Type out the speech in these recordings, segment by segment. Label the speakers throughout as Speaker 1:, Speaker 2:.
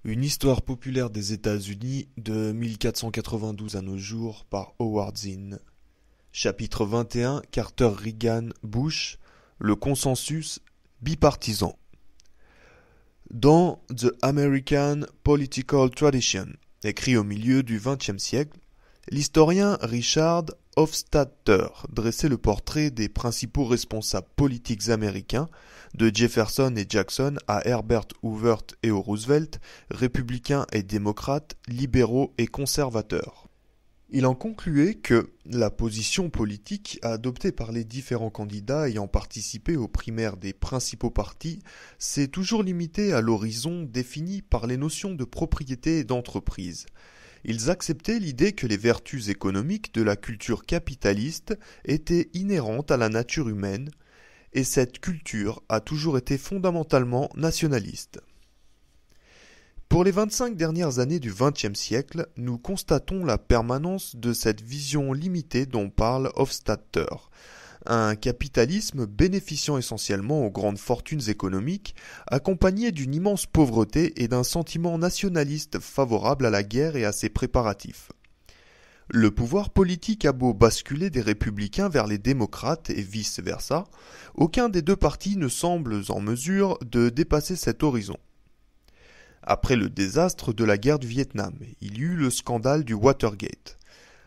Speaker 1: Une histoire populaire des États-Unis de 1492 à nos jours par Howard Zinn. Chapitre 21 Carter Reagan Bush, le consensus bipartisan. Dans The American Political Tradition, écrit au milieu du XXe siècle, l'historien Richard Hofstadter dressait le portrait des principaux responsables politiques américains, de Jefferson et Jackson à Herbert Hoover et Roosevelt, républicains et démocrates, libéraux et conservateurs. Il en concluait que la position politique adoptée par les différents candidats ayant participé aux primaires des principaux partis s'est toujours limitée à l'horizon défini par les notions de propriété et d'entreprise. Ils acceptaient l'idée que les vertus économiques de la culture capitaliste étaient inhérentes à la nature humaine, et cette culture a toujours été fondamentalement nationaliste. Pour les 25 dernières années du XXe siècle, nous constatons la permanence de cette vision limitée dont parle Hofstadter. Un capitalisme bénéficiant essentiellement aux grandes fortunes économiques, accompagné d'une immense pauvreté et d'un sentiment nationaliste favorable à la guerre et à ses préparatifs. Le pouvoir politique a beau basculer des républicains vers les démocrates et vice-versa, aucun des deux partis ne semble en mesure de dépasser cet horizon. Après le désastre de la guerre du Vietnam, il y eut le scandale du Watergate.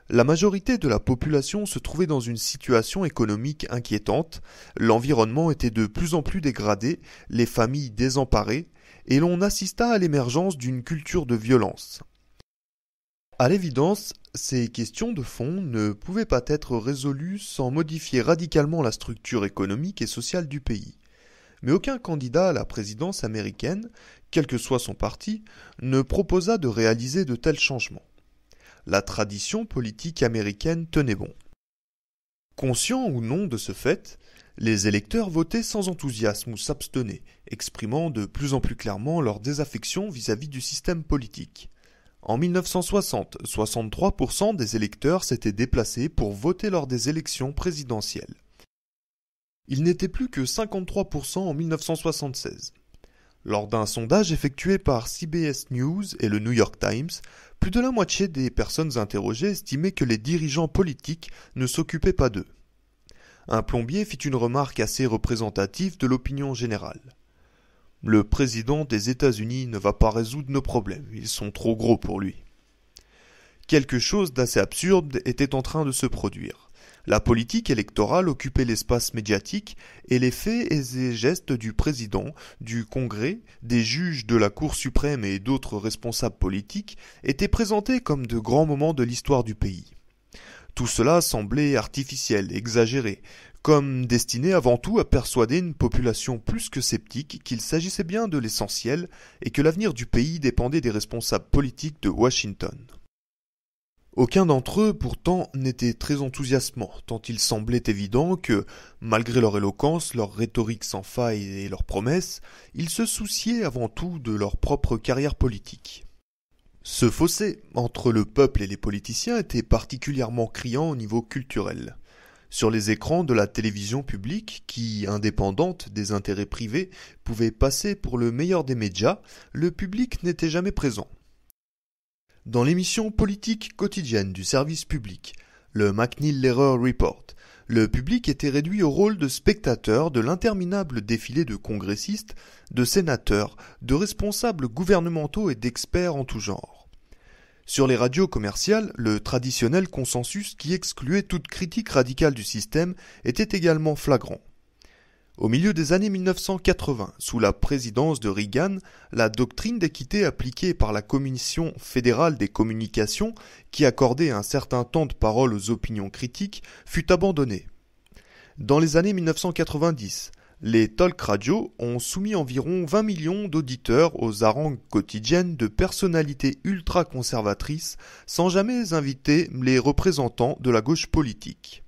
Speaker 1: La majorité de la population se trouvait dans une situation économique inquiétante, l'environnement était de plus en plus dégradé, les familles désemparées, et l'on assista à l'émergence d'une culture de violence. À l'évidence, ces questions de fond ne pouvaient pas être résolues sans modifier radicalement la structure économique et sociale du pays. Mais aucun candidat à la présidence américaine, quel que soit son parti, ne proposa de réaliser de tels changements. La tradition politique américaine tenait bon. Conscients ou non de ce fait, les électeurs votaient sans enthousiasme ou s'abstenaient, exprimant de plus en plus clairement leur désaffection vis-à-vis du système politique. En 1960, 63% des électeurs s'étaient déplacés pour voter lors des élections présidentielles. Il n'était plus que 53% en 1976. Lors d'un sondage effectué par CBS News et le New York Times, plus de la moitié des personnes interrogées estimaient que les dirigeants politiques ne s'occupaient pas d'eux. Un plombier fit une remarque assez représentative de l'opinion générale. Le président des États-Unis ne va pas résoudre nos problèmes, ils sont trop gros pour lui. Quelque chose d'assez absurde était en train de se produire. La politique électorale occupait l'espace médiatique et les faits et les gestes du président, du Congrès, des juges de la Cour suprême et d'autres responsables politiques étaient présentés comme de grands moments de l'histoire du pays. Tout cela semblait artificiel, exagéré, comme destiné avant tout à persuader une population plus que sceptique qu'il s'agissait bien de l'essentiel et que l'avenir du pays dépendait des responsables politiques de Washington. Aucun d'entre eux, pourtant, n'était très enthousiasmant, tant il semblait évident que, malgré leur éloquence, leur rhétorique sans faille et leurs promesses, ils se souciaient avant tout de leur propre carrière politique. Ce fossé entre le peuple et les politiciens était particulièrement criant au niveau culturel. Sur les écrans de la télévision publique, qui, indépendante des intérêts privés, pouvait passer pour le meilleur des médias, le public n'était jamais présent. Dans l'émission politique quotidienne du service public, le McNeil-Lehrer Report, le public était réduit au rôle de spectateur de l'interminable défilé de congressistes, de sénateurs, de responsables gouvernementaux et d'experts en tout genre. Sur les radios commerciales, le traditionnel consensus qui excluait toute critique radicale du système était également flagrant. Au milieu des années 1980, sous la présidence de Reagan, la doctrine d'équité appliquée par la Commission fédérale des communications, qui accordait un certain temps de parole aux opinions critiques, fut abandonnée. Dans les années 1990, les talk radios ont soumis environ 20 millions d'auditeurs aux harangues quotidiennes de personnalités ultra-conservatrices sans jamais inviter les représentants de la gauche politique.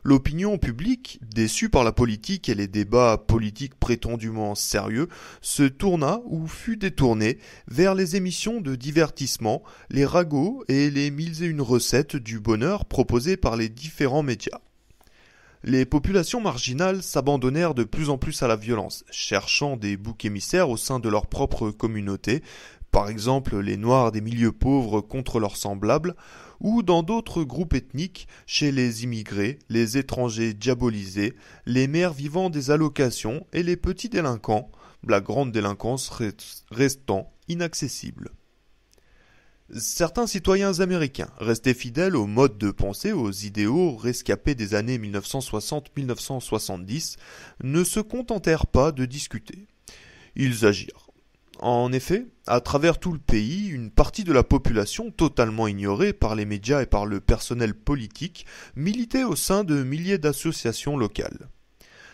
Speaker 1: L'opinion publique, déçue par la politique et les débats politiques prétendument sérieux, se tourna ou fut détournée vers les émissions de divertissement, les ragots et les 1001 recettes du bonheur proposées par les différents médias. Les populations marginales s'abandonnèrent de plus en plus à la violence, cherchant des boucs émissaires au sein de leur propre communauté, par exemple les Noirs des milieux pauvres contre leurs semblables, ou dans d'autres groupes ethniques, chez les immigrés, les étrangers diabolisés, les mères vivant des allocations et les petits délinquants, la grande délinquance restant inaccessible. Certains citoyens américains, restés fidèles au mode de pensée, aux idéaux rescapés des années 1960-1970, ne se contentèrent pas de discuter. Ils agirent. En effet, à travers tout le pays, une partie de la population, totalement ignorée par les médias et par le personnel politique, militait au sein de milliers d'associations locales.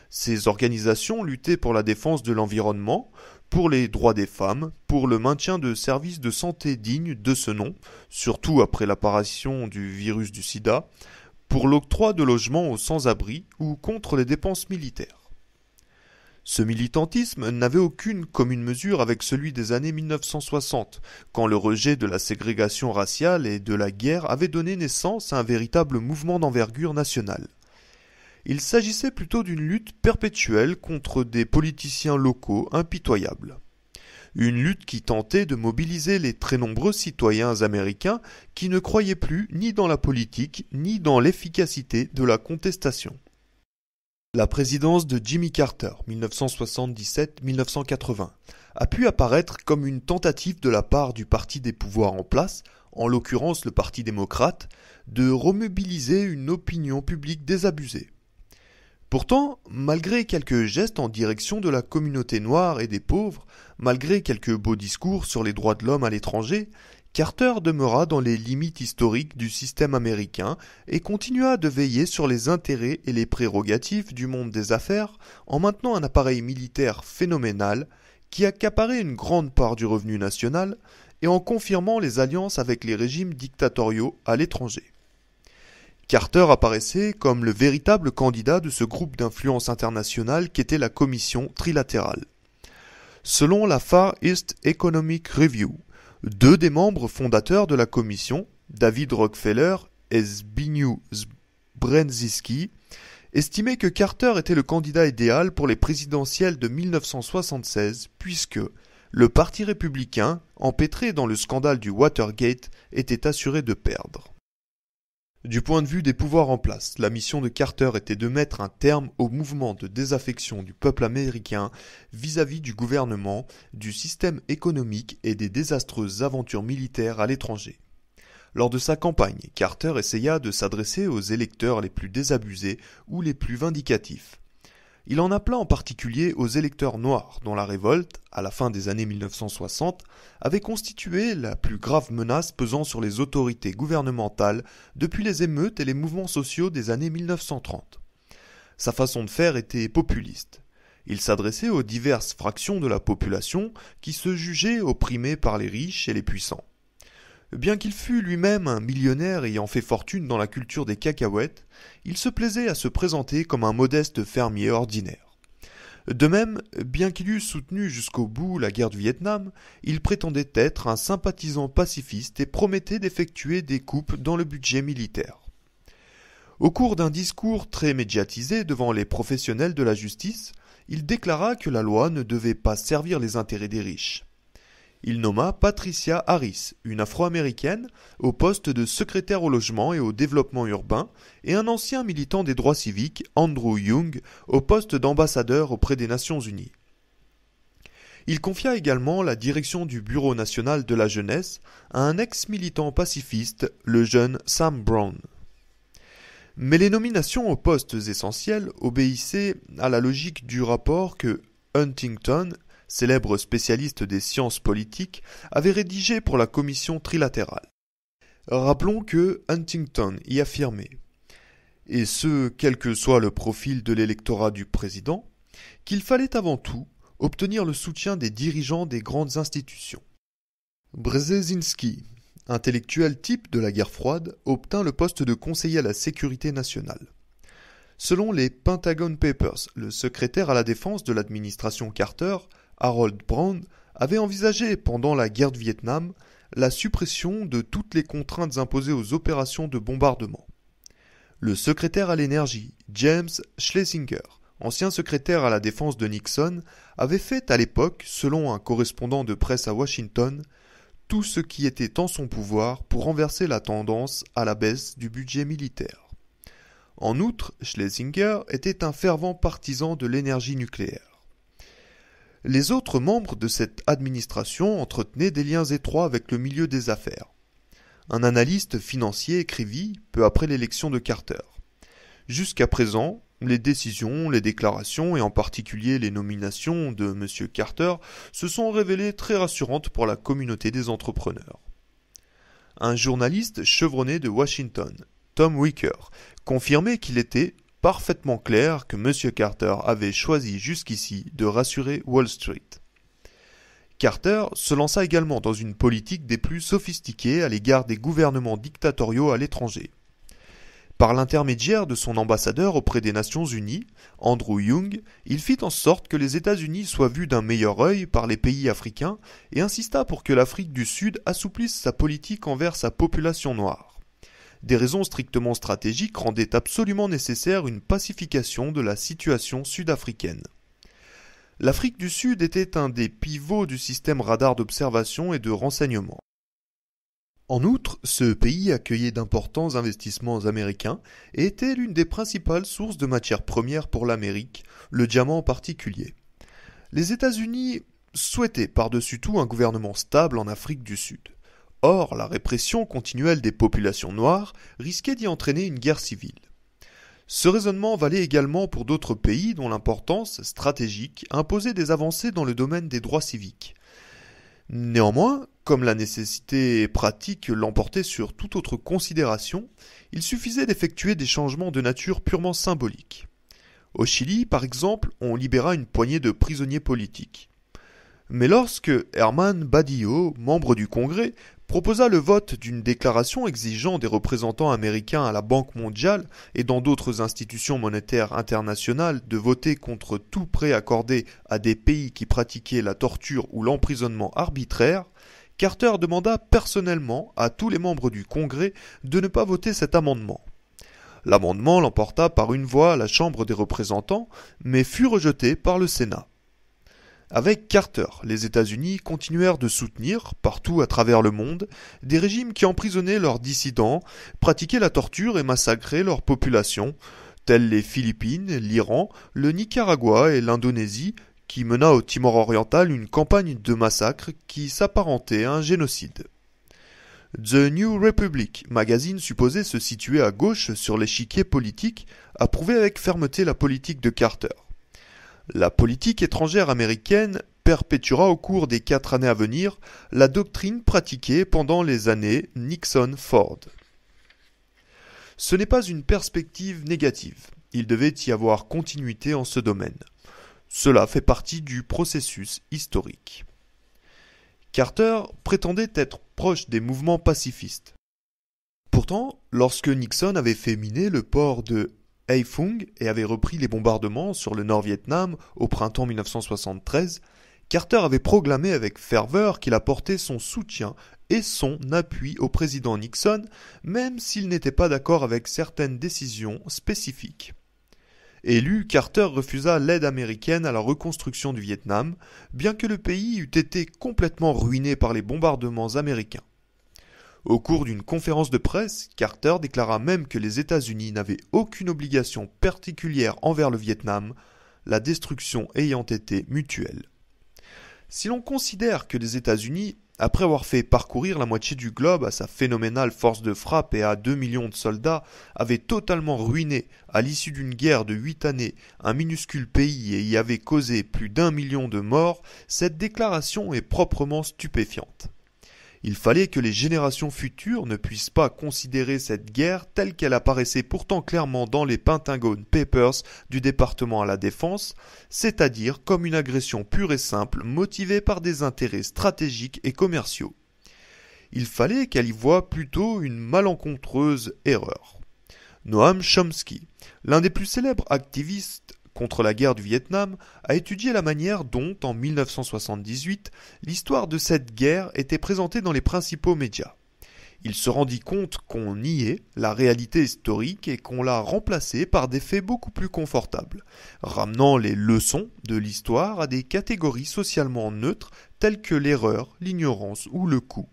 Speaker 1: Ces organisations luttaient pour la défense de l'environnement, pour les droits des femmes, pour le maintien de services de santé dignes de ce nom, surtout après l'apparition du virus du sida, pour l'octroi de logements aux sans-abri ou contre les dépenses militaires. Ce militantisme n'avait aucune commune mesure avec celui des années 1960, quand le rejet de la ségrégation raciale et de la guerre avait donné naissance à un véritable mouvement d'envergure nationale. Il s'agissait plutôt d'une lutte perpétuelle contre des politiciens locaux impitoyables. Une lutte qui tentait de mobiliser les très nombreux citoyens américains qui ne croyaient plus ni dans la politique ni dans l'efficacité de la contestation. La présidence de Jimmy Carter, 1977-1980, a pu apparaître comme une tentative de la part du parti des pouvoirs en place, en l'occurrence le Parti démocrate, de remobiliser une opinion publique désabusée. Pourtant, malgré quelques gestes en direction de la communauté noire et des pauvres, malgré quelques beaux discours sur les droits de l'homme à l'étranger, Carter demeura dans les limites historiques du système américain et continua de veiller sur les intérêts et les prérogatives du monde des affaires en maintenant un appareil militaire phénoménal qui accaparait une grande part du revenu national et en confirmant les alliances avec les régimes dictatoriaux à l'étranger. Carter apparaissait comme le véritable candidat de ce groupe d'influence internationale qu'était la Commission trilatérale. Selon la Far East Economic Review, deux des membres fondateurs de la Commission, David Rockefeller et Zbigniew Brzezinski, estimaient que Carter était le candidat idéal pour les présidentielles de 1976 puisque le Parti républicain, empêtré dans le scandale du Watergate, était assuré de perdre. Du point de vue des pouvoirs en place, la mission de Carter était de mettre un terme au mouvement de désaffection du peuple américain vis-à-vis du gouvernement, du système économique et des désastreuses aventures militaires à l'étranger. Lors de sa campagne, Carter essaya de s'adresser aux électeurs les plus désabusés ou les plus vindicatifs. Il en appela en particulier aux électeurs noirs dont la révolte, à la fin des années 1960, avait constitué la plus grave menace pesant sur les autorités gouvernementales depuis les émeutes et les mouvements sociaux des années 1930. Sa façon de faire était populiste. Il s'adressait aux diverses fractions de la population qui se jugeaient opprimées par les riches et les puissants. Bien qu'il fût lui-même un millionnaire ayant fait fortune dans la culture des cacahuètes, il se plaisait à se présenter comme un modeste fermier ordinaire. De même, bien qu'il eût soutenu jusqu'au bout la guerre du Vietnam, il prétendait être un sympathisant pacifiste et promettait d'effectuer des coupes dans le budget militaire. Au cours d'un discours très médiatisé devant les professionnels de la justice, il déclara que la loi ne devait pas servir les intérêts des riches. Il nomma Patricia Harris, une Afro-américaine, au poste de secrétaire au logement et au développement urbain, et un ancien militant des droits civiques, Andrew Young, au poste d'ambassadeur auprès des Nations Unies. Il confia également la direction du Bureau national de la jeunesse à un ex-militant pacifiste, le jeune Sam Brown. Mais les nominations aux postes essentiels obéissaient à la logique du rapport que Huntington, célèbre spécialiste des sciences politiques, avait rédigé pour la commission trilatérale. Rappelons que Huntington y affirmait, et ce quel que soit le profil de l'électorat du président, qu'il fallait avant tout obtenir le soutien des dirigeants des grandes institutions. Brzezinski, intellectuel type de la guerre froide, obtint le poste de conseiller à la sécurité nationale. Selon les Pentagon Papers, le secrétaire à la défense de l'administration Carter, Harold Brown, avait envisagé pendant la guerre du Vietnam la suppression de toutes les contraintes imposées aux opérations de bombardement. Le secrétaire à l'énergie, James Schlesinger, ancien secrétaire à la défense de Nixon, avait fait à l'époque, selon un correspondant de presse à Washington, tout ce qui était en son pouvoir pour renverser la tendance à la baisse du budget militaire. En outre, Schlesinger était un fervent partisan de l'énergie nucléaire. Les autres membres de cette administration entretenaient des liens étroits avec le milieu des affaires. Un analyste financier écrivit, peu après l'élection de Carter: « Jusqu'à présent, les décisions, les déclarations et en particulier les nominations de M. Carter se sont révélées très rassurantes pour la communauté des entrepreneurs. » Un journaliste chevronné de Washington, Tom Wicker, confirmait qu'il était parfaitement clair que M. Carter avait choisi jusqu'ici de rassurer Wall Street. Carter se lança également dans une politique des plus sophistiquées à l'égard des gouvernements dictatoriaux à l'étranger. Par l'intermédiaire de son ambassadeur auprès des Nations Unies, Andrew Young, il fit en sorte que les États-Unis soient vus d'un meilleur œil par les pays africains et insista pour que l'Afrique du Sud assouplisse sa politique envers sa population noire. Des raisons strictement stratégiques rendaient absolument nécessaire une pacification de la situation sud-africaine. L'Afrique du Sud était un des pivots du système radar d'observation et de renseignement. En outre, ce pays accueillait d'importants investissements américains et était l'une des principales sources de matières premières pour l'Amérique, le diamant en particulier. Les États-Unis souhaitaient par-dessus tout un gouvernement stable en Afrique du Sud. Or, la répression continuelle des populations noires risquait d'y entraîner une guerre civile. Ce raisonnement valait également pour d'autres pays dont l'importance stratégique imposait des avancées dans le domaine des droits civiques. Néanmoins, comme la nécessité pratique l'emportait sur toute autre considération, il suffisait d'effectuer des changements de nature purement symbolique. Au Chili, par exemple, on libéra une poignée de prisonniers politiques. Mais lorsque Herman Badillo, membre du Congrès, proposa le vote d'une déclaration exigeant des représentants américains à la Banque mondiale et dans d'autres institutions monétaires internationales de voter contre tout prêt accordé à des pays qui pratiquaient la torture ou l'emprisonnement arbitraire, Carter demanda personnellement à tous les membres du Congrès de ne pas voter cet amendement. L'amendement l'emporta par une voix à la Chambre des représentants, mais fut rejeté par le Sénat. Avec Carter, les États-Unis continuèrent de soutenir, partout à travers le monde, des régimes qui emprisonnaient leurs dissidents, pratiquaient la torture et massacraient leur population, tels les Philippines, l'Iran, le Nicaragua et l'Indonésie, qui mena au Timor oriental une campagne de massacre qui s'apparentait à un génocide. The New Republic, magazine supposé se situer à gauche sur l'échiquier politique, approuvait avec fermeté la politique de Carter. La politique étrangère américaine perpétuera au cours des 4 années à venir la doctrine pratiquée pendant les années Nixon-Ford. Ce n'est pas une perspective négative, il devait y avoir continuité en ce domaine. Cela fait partie du processus historique. Carter prétendait être proche des mouvements pacifistes. Pourtant, lorsque Nixon avait fait miner le port de Haiphong et avait repris les bombardements sur le Nord-Vietnam au printemps 1973, Carter avait proclamé avec ferveur qu'il apportait son soutien et son appui au président Nixon, même s'il n'était pas d'accord avec certaines décisions spécifiques. Élu, Carter refusa l'aide américaine à la reconstruction du Vietnam, bien que le pays eût été complètement ruiné par les bombardements américains. Au cours d'une conférence de presse, Carter déclara même que les États-Unis n'avaient aucune obligation particulière envers le Vietnam, la destruction ayant été mutuelle. Si l'on considère que les États-Unis, après avoir fait parcourir la moitié du globe à sa phénoménale force de frappe et à 2 millions de soldats, avaient totalement ruiné, à l'issue d'une guerre de 8 années, un minuscule pays et y avaient causé plus d'1 million de morts, cette déclaration est proprement stupéfiante. Il fallait que les générations futures ne puissent pas considérer cette guerre telle qu'elle apparaissait pourtant clairement dans les Pentagon Papers du département à la défense, c'est-à-dire comme une agression pure et simple motivée par des intérêts stratégiques et commerciaux. Il fallait qu'elle y voie plutôt une malencontreuse erreur. Noam Chomsky, l'un des plus célèbres activistes contre la guerre du Vietnam, a étudié la manière dont, en 1978, l'histoire de cette guerre était présentée dans les principaux médias. Il se rendit compte qu'on niait la réalité historique et qu'on l'a remplacée par des faits beaucoup plus confortables, ramenant les leçons de l'histoire à des catégories socialement neutres telles que l'erreur, l'ignorance ou le coup.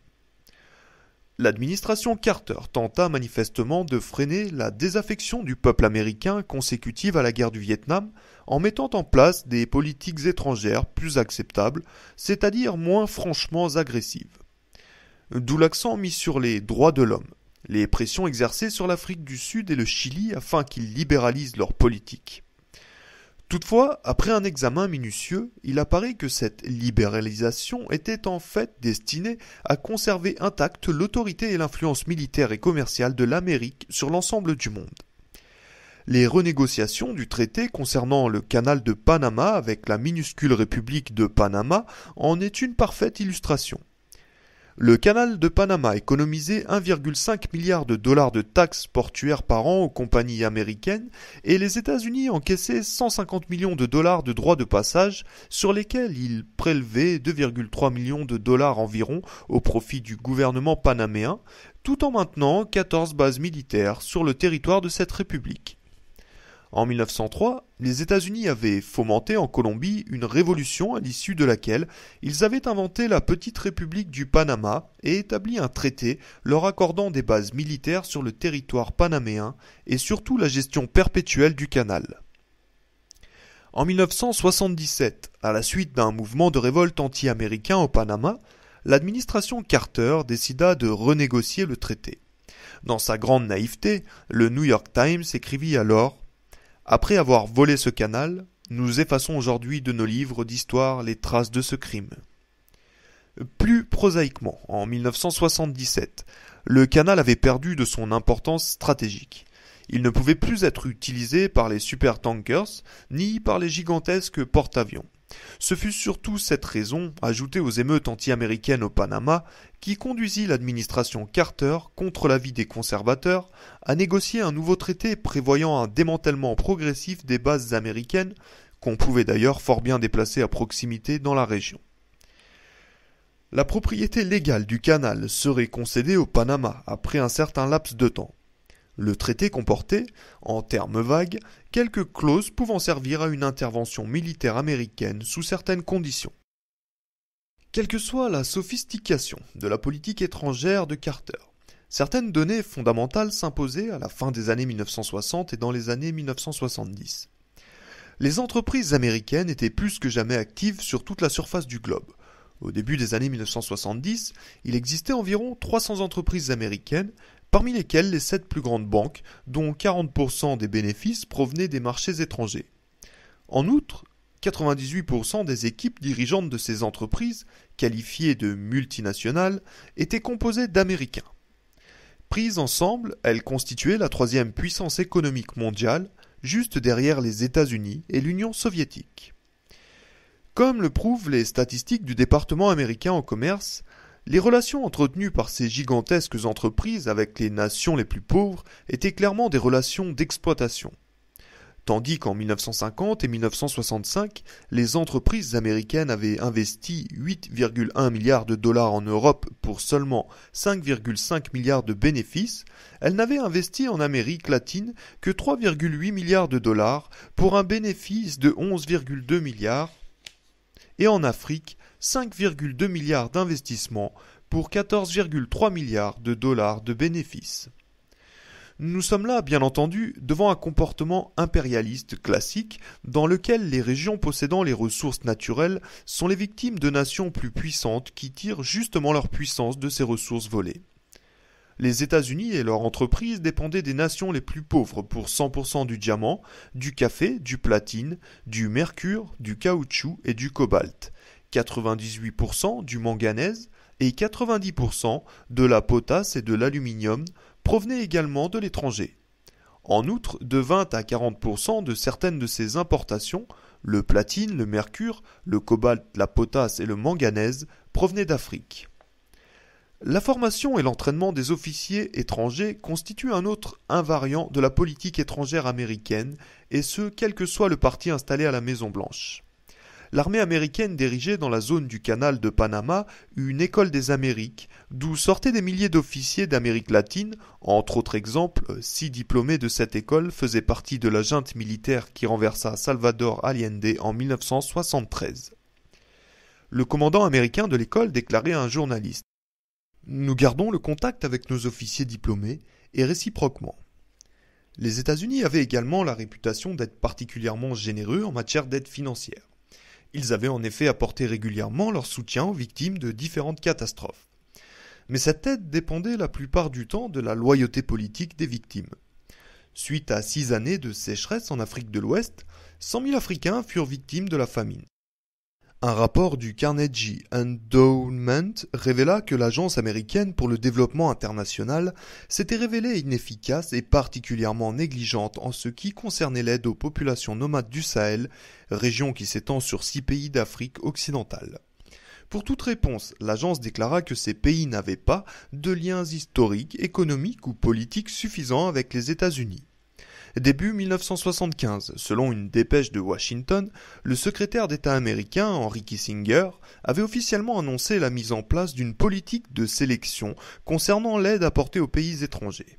Speaker 1: L'administration Carter tenta manifestement de freiner la désaffection du peuple américain consécutive à la guerre du Vietnam en mettant en place des politiques étrangères plus acceptables, c'est-à-dire moins franchement agressives. D'où l'accent mis sur les droits de l'homme, les pressions exercées sur l'Afrique du Sud et le Chili afin qu'ils libéralisent leur politique. Toutefois, après un examen minutieux, il apparaît que cette libéralisation était en fait destinée à conserver intacte l'autorité et l'influence militaire et commerciale de l'Amérique sur l'ensemble du monde. Les renégociations du traité concernant le canal de Panama avec la minuscule République de Panama en est une parfaite illustration. Le canal de Panama économisait 1,5 milliard de dollars de taxes portuaires par an aux compagnies américaines et les États-Unis encaissaient 150 millions de dollars de droits de passage sur lesquels ils prélevaient 2,3 millions de dollars environ au profit du gouvernement panaméen, tout en maintenant 14 bases militaires sur le territoire de cette république. En 1903, les États-Unis avaient fomenté en Colombie une révolution à l'issue de laquelle ils avaient inventé la petite république du Panama et établi un traité leur accordant des bases militaires sur le territoire panaméen et surtout la gestion perpétuelle du canal. En 1977, à la suite d'un mouvement de révolte anti-américain au Panama, l'administration Carter décida de renégocier le traité. Dans sa grande naïveté, le New York Times écrivit alors: après avoir volé ce canal, nous effaçons aujourd'hui de nos livres d'histoire les traces de ce crime. Plus prosaïquement, en 1977, le canal avait perdu de son importance stratégique. Il ne pouvait plus être utilisé par les supertankers ni par les gigantesques porte-avions. Ce fut surtout cette raison, ajoutée aux émeutes anti-américaines au Panama, qui conduisit l'administration Carter, contre l'avis des conservateurs, à négocier un nouveau traité prévoyant un démantèlement progressif des bases américaines, qu'on pouvait d'ailleurs fort bien déplacer à proximité dans la région. La propriété légale du canal serait concédée au Panama après un certain laps de temps. Le traité comportait, en termes vagues, quelques clauses pouvant servir à une intervention militaire américaine sous certaines conditions. Quelle que soit la sophistication de la politique étrangère de Carter, certaines données fondamentales s'imposaient à la fin des années 1960 et dans les années 1970. Les entreprises américaines étaient plus que jamais actives sur toute la surface du globe. Au début des années 1970, il existait environ 300 entreprises américaines, parmi lesquelles les 7 plus grandes banques, dont 40% des bénéfices provenaient des marchés étrangers. En outre, 98% des équipes dirigeantes de ces entreprises, qualifiées de multinationales, étaient composées d'Américains. Prises ensemble, elles constituaient la troisième puissance économique mondiale, juste derrière les États-Unis et l'Union soviétique. Comme le prouvent les statistiques du département américain au commerce, les relations entretenues par ces gigantesques entreprises avec les nations les plus pauvres étaient clairement des relations d'exploitation. Tandis qu'en 1950 et 1965, les entreprises américaines avaient investi 8,1 milliards de dollars en Europe pour seulement 5,5 milliards de bénéfices, elles n'avaient investi en Amérique latine que 3,8 milliards de dollars pour un bénéfice de 11,2 milliards et en Afrique 5,2 milliards d'investissements pour 14,3 milliards de dollars de bénéfices. Nous sommes là, bien entendu, devant un comportement impérialiste classique dans lequel les régions possédant les ressources naturelles sont les victimes de nations plus puissantes qui tirent justement leur puissance de ces ressources volées. Les États-Unis et leurs entreprises dépendaient des nations les plus pauvres pour 100% du diamant, du café, du platine, du mercure, du caoutchouc et du cobalt, 98% du manganèse et 90% de la potasse et de l'aluminium provenaient également de l'étranger. En outre, de 20 à 40% de certaines de ces importations, le platine, le mercure, le cobalt, la potasse et le manganèse, provenaient d'Afrique. La formation et l'entraînement des officiers étrangers constituent un autre invariant de la politique étrangère américaine, et ce, quel que soit le parti installé à la Maison-Blanche. L'armée américaine dirigeait dans la zone du canal de Panama une école des Amériques, d'où sortaient des milliers d'officiers d'Amérique latine. Entre autres exemples, 6 diplômés de cette école faisaient partie de la junte militaire qui renversa Salvador Allende en 1973. Le commandant américain de l'école déclarait à un journaliste: Nous gardons le contact avec nos officiers diplômés et réciproquement. Les États-Unis avaient également la réputation d'être particulièrement généreux en matière d'aide financière. Ils avaient en effet apporté régulièrement leur soutien aux victimes de différentes catastrophes. Mais cette aide dépendait la plupart du temps de la loyauté politique des victimes. Suite à 6 années de sécheresse en Afrique de l'Ouest, 100 000 Africains furent victimes de la famine. Un rapport du Carnegie Endowment révéla que l'Agence américaine pour le développement international s'était révélée inefficace et particulièrement négligente en ce qui concernait l'aide aux populations nomades du Sahel, région qui s'étend sur 6 pays d'Afrique occidentale. Pour toute réponse, l'agence déclara que ces pays n'avaient pas de liens historiques, économiques ou politiques suffisants avec les États-Unis. Début 1975, selon une dépêche de Washington, le secrétaire d'État américain Henry Kissinger avait officiellement annoncé la mise en place d'une politique de sélection concernant l'aide apportée aux pays étrangers.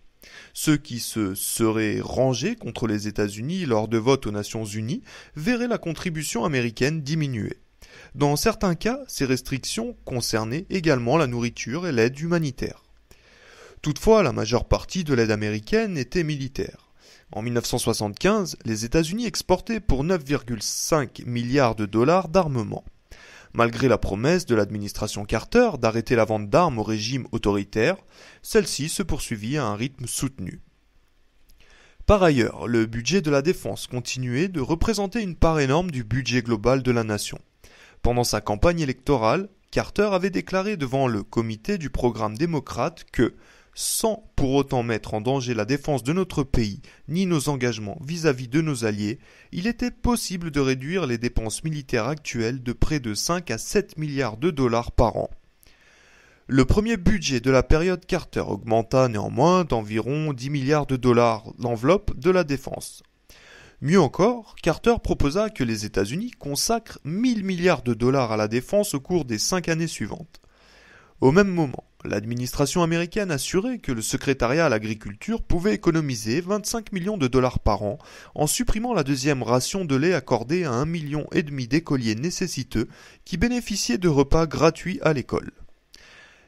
Speaker 1: Ceux qui se seraient rangés contre les États-Unis lors de votes aux Nations Unies verraient la contribution américaine diminuer. Dans certains cas, ces restrictions concernaient également la nourriture et l'aide humanitaire. Toutefois, la majeure partie de l'aide américaine était militaire. En 1975, les États-Unis exportaient pour 9,5 milliards de dollars d'armement. Malgré la promesse de l'administration Carter d'arrêter la vente d'armes au régime autoritaire, celle-ci se poursuivit à un rythme soutenu. Par ailleurs, le budget de la défense continuait de représenter une part énorme du budget global de la nation. Pendant sa campagne électorale, Carter avait déclaré devant le comité du programme démocrate que, sans pour autant mettre en danger la défense de notre pays ni nos engagements vis-à-vis de nos alliés, il était possible de réduire les dépenses militaires actuelles de près de 5 à 7 milliards de dollars par an. Le premier budget de la période Carter augmenta néanmoins d'environ 10 milliards de dollars l'enveloppe de la défense. Mieux encore, Carter proposa que les États-Unis consacrent 1000 milliards de dollars à la défense au cours des 5 années suivantes. Au même moment, l'administration américaine assurait que le secrétariat à l'agriculture pouvait économiser 25 millions de dollars par an en supprimant la deuxième ration de lait accordée à 1,5 million d'écoliers nécessiteux qui bénéficiaient de repas gratuits à l'école.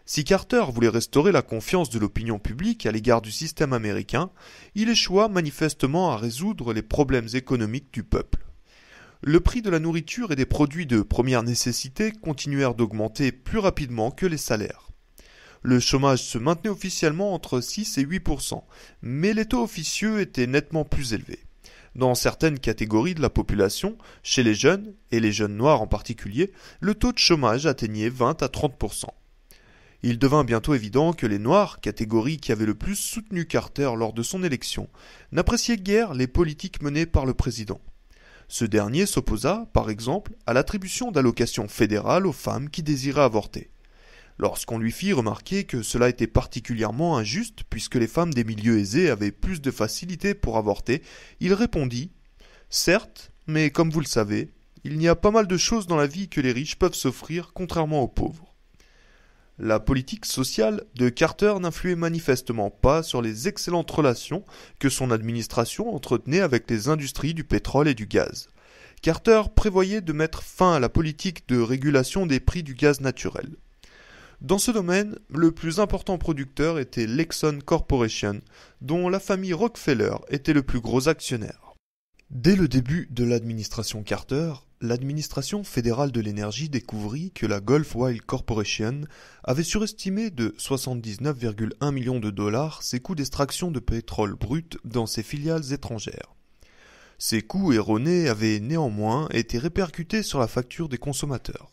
Speaker 1: Si Carter voulait restaurer la confiance de l'opinion publique à l'égard du système américain, il échoua manifestement à résoudre les problèmes économiques du peuple. Le prix de la nourriture et des produits de première nécessité continuèrent d'augmenter plus rapidement que les salaires. Le chômage se maintenait officiellement entre 6 et 8%, mais les taux officieux étaient nettement plus élevés. Dans certaines catégories de la population, chez les jeunes, et les jeunes noirs en particulier, le taux de chômage atteignait 20 à 30%. Il devint bientôt évident que les Noirs, catégorie qui avait le plus soutenu Carter lors de son élection, n'appréciaient guère les politiques menées par le président. Ce dernier s'opposa, par exemple, à l'attribution d'allocations fédérales aux femmes qui désiraient avorter. Lorsqu'on lui fit remarquer que cela était particulièrement injuste puisque les femmes des milieux aisés avaient plus de facilité pour avorter, il répondit « Certes, mais comme vous le savez, il y a pas mal de choses dans la vie que les riches peuvent s'offrir contrairement aux pauvres. » La politique sociale de Carter n'influait manifestement pas sur les excellentes relations que son administration entretenait avec les industries du pétrole et du gaz. Carter prévoyait de mettre fin à la politique de régulation des prix du gaz naturel. Dans ce domaine, le plus important producteur était l'Exxon Corporation, dont la famille Rockefeller était le plus gros actionnaire. Dès le début de l'administration Carter, l'administration fédérale de l'énergie découvrit que la Gulf Oil Corporation avait surestimé de 79,1 millions de dollars ses coûts d'extraction de pétrole brut dans ses filiales étrangères. Ces coûts erronés avaient néanmoins été répercutés sur la facture des consommateurs.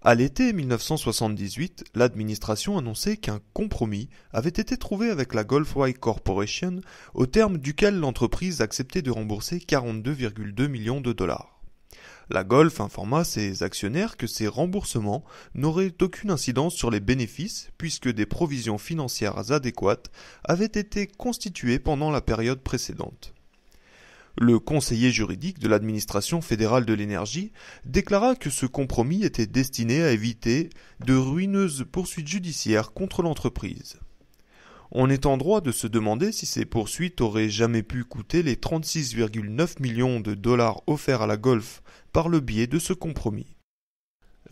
Speaker 1: À l'été 1978, l'administration annonçait qu'un compromis avait été trouvé avec la Gulf Oil Corporation, au terme duquel l'entreprise acceptait de rembourser 42,2 millions de dollars. La Gulf informa ses actionnaires que ces remboursements n'auraient aucune incidence sur les bénéfices puisque des provisions financières adéquates avaient été constituées pendant la période précédente. Le conseiller juridique de l'administration fédérale de l'énergie déclara que ce compromis était destiné à éviter de ruineuses poursuites judiciaires contre l'entreprise. On est en droit de se demander si ces poursuites auraient jamais pu coûter les 36,9 millions de dollars offerts à la Gulf par le biais de ce compromis.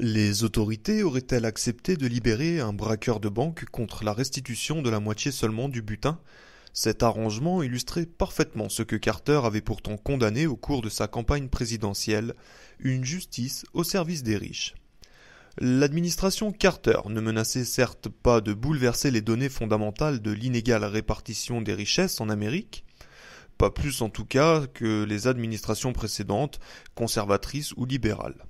Speaker 1: Les autorités auraient-elles accepté de libérer un braqueur de banque contre la restitution de la moitié seulement du butin? Cet arrangement illustrait parfaitement ce que Carter avait pourtant condamné au cours de sa campagne présidentielle, une justice au service des riches. L'administration Carter ne menaçait certes pas de bouleverser les données fondamentales de l'inégale répartition des richesses en Amérique, pas plus en tout cas que les administrations précédentes, conservatrices ou libérales.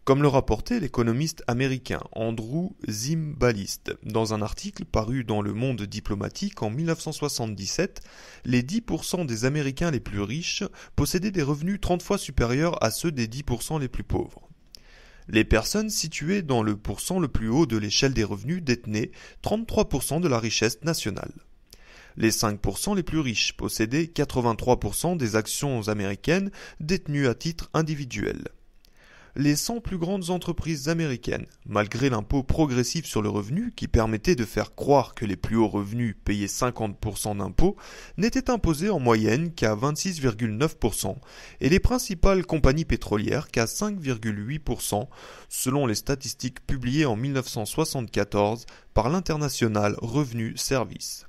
Speaker 1: Comme le rapportait l'économiste américain Andrew Zimbalist dans un article paru dans Le Monde diplomatique en 1977, les 10% des Américains les plus riches possédaient des revenus 30 fois supérieurs à ceux des 10% les plus pauvres. Les personnes situées dans le pourcent le plus haut de l'échelle des revenus détenaient 33% de la richesse nationale. Les 5% les plus riches possédaient 83% des actions américaines détenues à titre individuel. Les 100 plus grandes entreprises américaines, malgré l'impôt progressif sur le revenu qui permettait de faire croire que les plus hauts revenus payaient 50% d'impôts, n'étaient imposés en moyenne qu'à 26,9% et les principales compagnies pétrolières qu'à 5,8% selon les statistiques publiées en 1974 par l'International Revenue Service.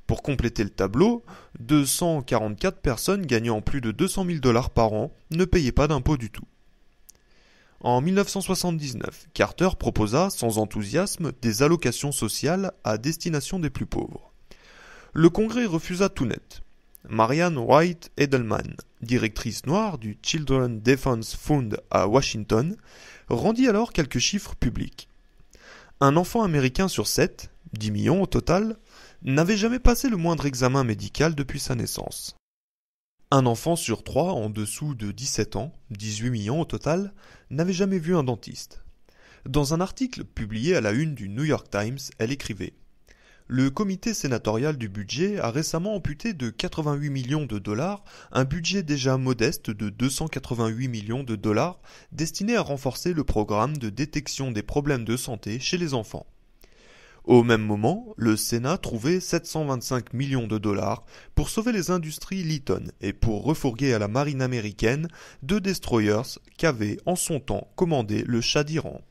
Speaker 1: Pour compléter le tableau, 244 personnes gagnant plus de 200 000 $ par an ne payaient pas d'impôts du tout. En 1979, Carter proposa sans enthousiasme des allocations sociales à destination des plus pauvres. Le Congrès refusa tout net. Marianne White Edelman, directrice noire du Children's Defense Fund à Washington, rendit alors quelques chiffres publics. Un enfant américain sur 7, 10 millions au total, n'avait jamais passé le moindre examen médical depuis sa naissance. Un enfant sur 3 en dessous de 17 ans, 18 millions au total, n'avait jamais vu un dentiste. Dans un article publié à la une du New York Times, elle écrivait « Le comité sénatorial du budget a récemment amputé de 88 millions de dollars un budget déjà modeste de 288 millions de dollars destiné à renforcer le programme de détection des problèmes de santé chez les enfants. » Au même moment, le Sénat trouvait 725 millions de dollars pour sauver les industries Lytton et pour refourguer à la marine américaine 2 destroyers qu'avait en son temps commandé le Shah d'Iran.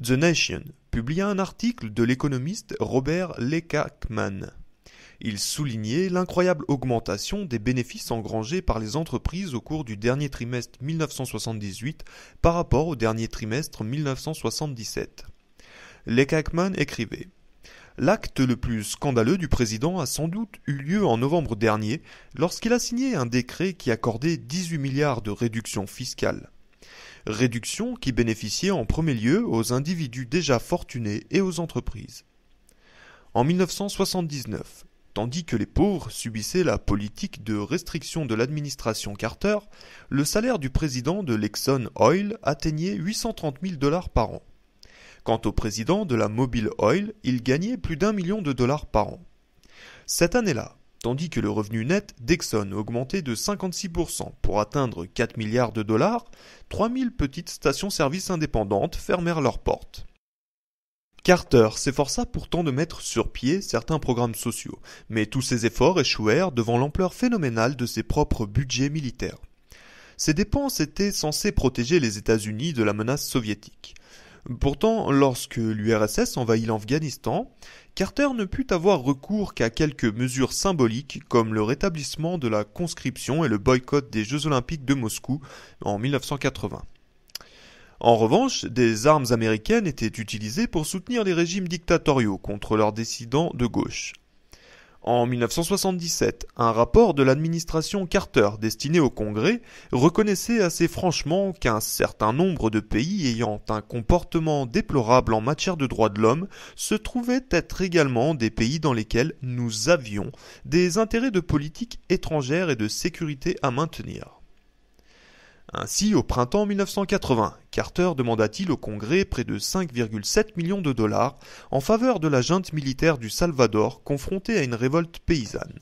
Speaker 1: The Nation publia un article de l'économiste Robert Lekachman. Il soulignait l'incroyable augmentation des bénéfices engrangés par les entreprises au cours du dernier trimestre 1978 par rapport au dernier trimestre 1977. Lekachman écrivait « L'acte le plus scandaleux du président a sans doute eu lieu en novembre dernier lorsqu'il a signé un décret qui accordait 18 milliards de réductions fiscales. Réductions qui bénéficiaient en premier lieu aux individus déjà fortunés et aux entreprises. En 1979, tandis que les pauvres subissaient la politique de restriction de l'administration Carter, le salaire du président de l'Exxon Oil atteignait 830 000 $ par an. Quant au président de la Mobil Oil, il gagnait plus d'1 million de dollars par an. Cette année-là, tandis que le revenu net d'Exxon augmentait de 56% pour atteindre 4 milliards de dollars, 3000 petites stations-service indépendantes fermèrent leurs portes. Carter s'efforça pourtant de mettre sur pied certains programmes sociaux, mais tous ses efforts échouèrent devant l'ampleur phénoménale de ses propres budgets militaires. Ces dépenses étaient censées protéger les États-Unis de la menace soviétique. Pourtant, lorsque l'URSS envahit l'Afghanistan, Carter ne put avoir recours qu'à quelques mesures symboliques comme le rétablissement de la conscription et le boycott des Jeux Olympiques de Moscou en 1980. En revanche, des armes américaines étaient utilisées pour soutenir les régimes dictatoriaux contre leurs dissidents de gauche. En 1977, un rapport de l'administration Carter destiné au Congrès reconnaissait assez franchement qu'un certain nombre de pays ayant un comportement déplorable en matière de droits de l'homme se trouvaient être également des pays dans lesquels nous avions des intérêts de politique étrangère et de sécurité à maintenir. Ainsi, au printemps 1980, Carter demanda-t-il au Congrès près de 5,7 millions de dollars en faveur de la junte militaire du Salvador confrontée à une révolte paysanne.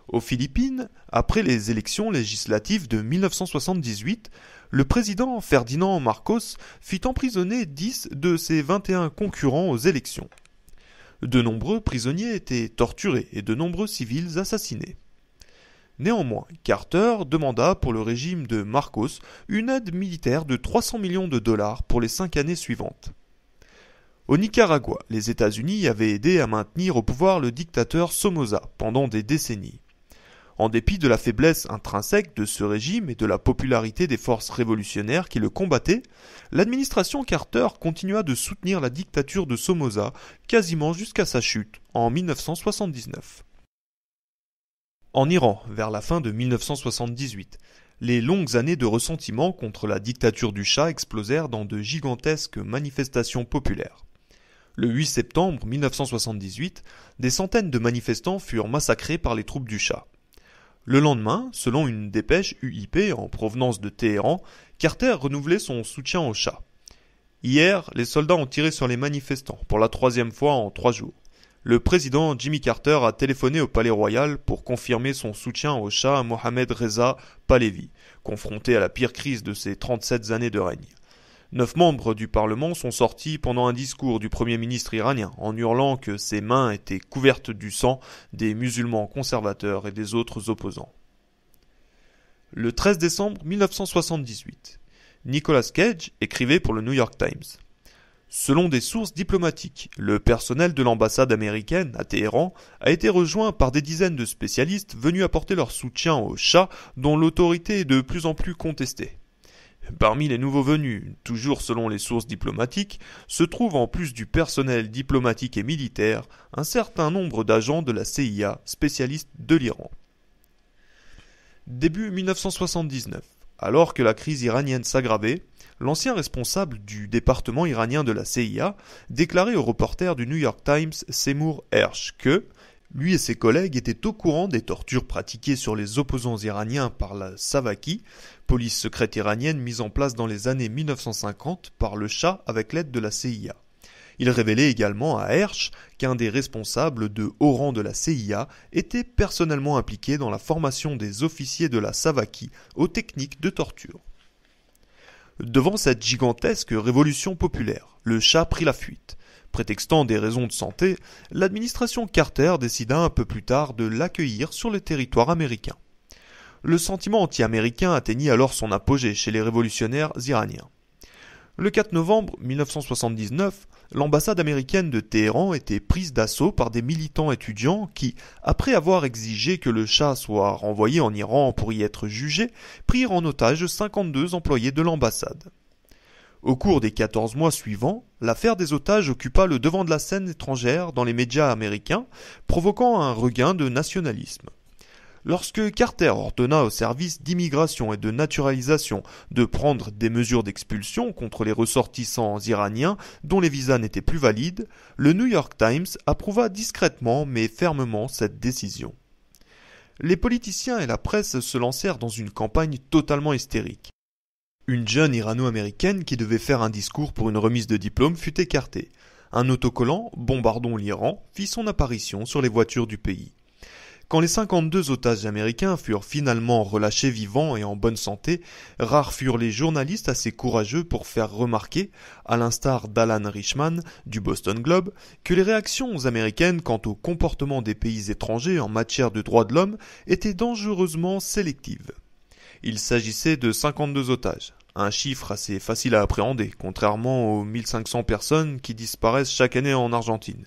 Speaker 1: Aux Philippines, après les élections législatives de 1978, le président Ferdinand Marcos fit emprisonner 10 de ses 21 concurrents aux élections. De nombreux prisonniers étaient torturés et de nombreux civils assassinés. Néanmoins, Carter demanda pour le régime de Marcos une aide militaire de 300 millions de dollars pour les 5 années suivantes. Au Nicaragua, les États-Unis avaient aidé à maintenir au pouvoir le dictateur Somoza pendant des décennies. En dépit de la faiblesse intrinsèque de ce régime et de la popularité des forces révolutionnaires qui le combattaient, l'administration Carter continua de soutenir la dictature de Somoza quasiment jusqu'à sa chute en 1979. En Iran, vers la fin de 1978, les longues années de ressentiment contre la dictature du Shah explosèrent dans de gigantesques manifestations populaires. Le 8 septembre 1978, des centaines de manifestants furent massacrés par les troupes du Shah. Le lendemain, selon une dépêche UIP en provenance de Téhéran, Carter renouvelait son soutien au Shah. Hier, les soldats ont tiré sur les manifestants pour la 3e fois en 3 jours. Le président Jimmy Carter a téléphoné au Palais Royal pour confirmer son soutien au Shah Mohammad Reza Pahlavi, confronté à la pire crise de ses 37 années de règne. 9 membres du Parlement sont sortis pendant un discours du Premier ministre iranien en hurlant que ses mains étaient couvertes du sang des musulmans conservateurs et des autres opposants. Le 13 décembre 1978, Nicolas Cage écrivait pour le New York Times. Selon des sources diplomatiques, le personnel de l'ambassade américaine à Téhéran a été rejoint par des dizaines de spécialistes venus apporter leur soutien au Shah dont l'autorité est de plus en plus contestée. Parmi les nouveaux venus, toujours selon les sources diplomatiques, se trouve en plus du personnel diplomatique et militaire, un certain nombre d'agents de la CIA spécialistes de l'Iran. Début 1979, alors que la crise iranienne s'aggravait, l'ancien responsable du département iranien de la CIA déclarait au reporter du New York Times Seymour Hersh que lui et ses collègues étaient au courant des tortures pratiquées sur les opposants iraniens par la Savaki, police secrète iranienne mise en place dans les années 1950 par le Shah avec l'aide de la CIA. Il révélait également à Hersh qu'un des responsables de haut rang de la CIA était personnellement impliqué dans la formation des officiers de la Savaki aux techniques de torture. Devant cette gigantesque révolution populaire, le Shah prit la fuite. Prétextant des raisons de santé, l'administration Carter décida un peu plus tard de l'accueillir sur le territoire américain. Le sentiment anti-américain atteignit alors son apogée chez les révolutionnaires iraniens. Le 4 novembre 1979, l'ambassade américaine de Téhéran était prise d'assaut par des militants étudiants qui, après avoir exigé que le Shah soit renvoyé en Iran pour y être jugé, prirent en otage 52 employés de l'ambassade. Au cours des 14 mois suivants, l'affaire des otages occupa le devant de la scène étrangère dans les médias américains, provoquant un regain de nationalisme. Lorsque Carter ordonna aux services d'immigration et de naturalisation de prendre des mesures d'expulsion contre les ressortissants iraniens dont les visas n'étaient plus valides, le New York Times approuva discrètement mais fermement cette décision. Les politiciens et la presse se lancèrent dans une campagne totalement hystérique. Une jeune irano-américaine qui devait faire un discours pour une remise de diplôme fut écartée. Un autocollant « Bombardons l'Iran » fit son apparition sur les voitures du pays. Quand les 52 otages américains furent finalement relâchés vivants et en bonne santé, rares furent les journalistes assez courageux pour faire remarquer, à l'instar d'Alan Richman du Boston Globe, que les réactions américaines quant au comportement des pays étrangers en matière de droits de l'homme étaient dangereusement sélectives. Il s'agissait de 52 otages, un chiffre assez facile à appréhender, contrairement aux 1500 personnes qui disparaissent chaque année en Argentine.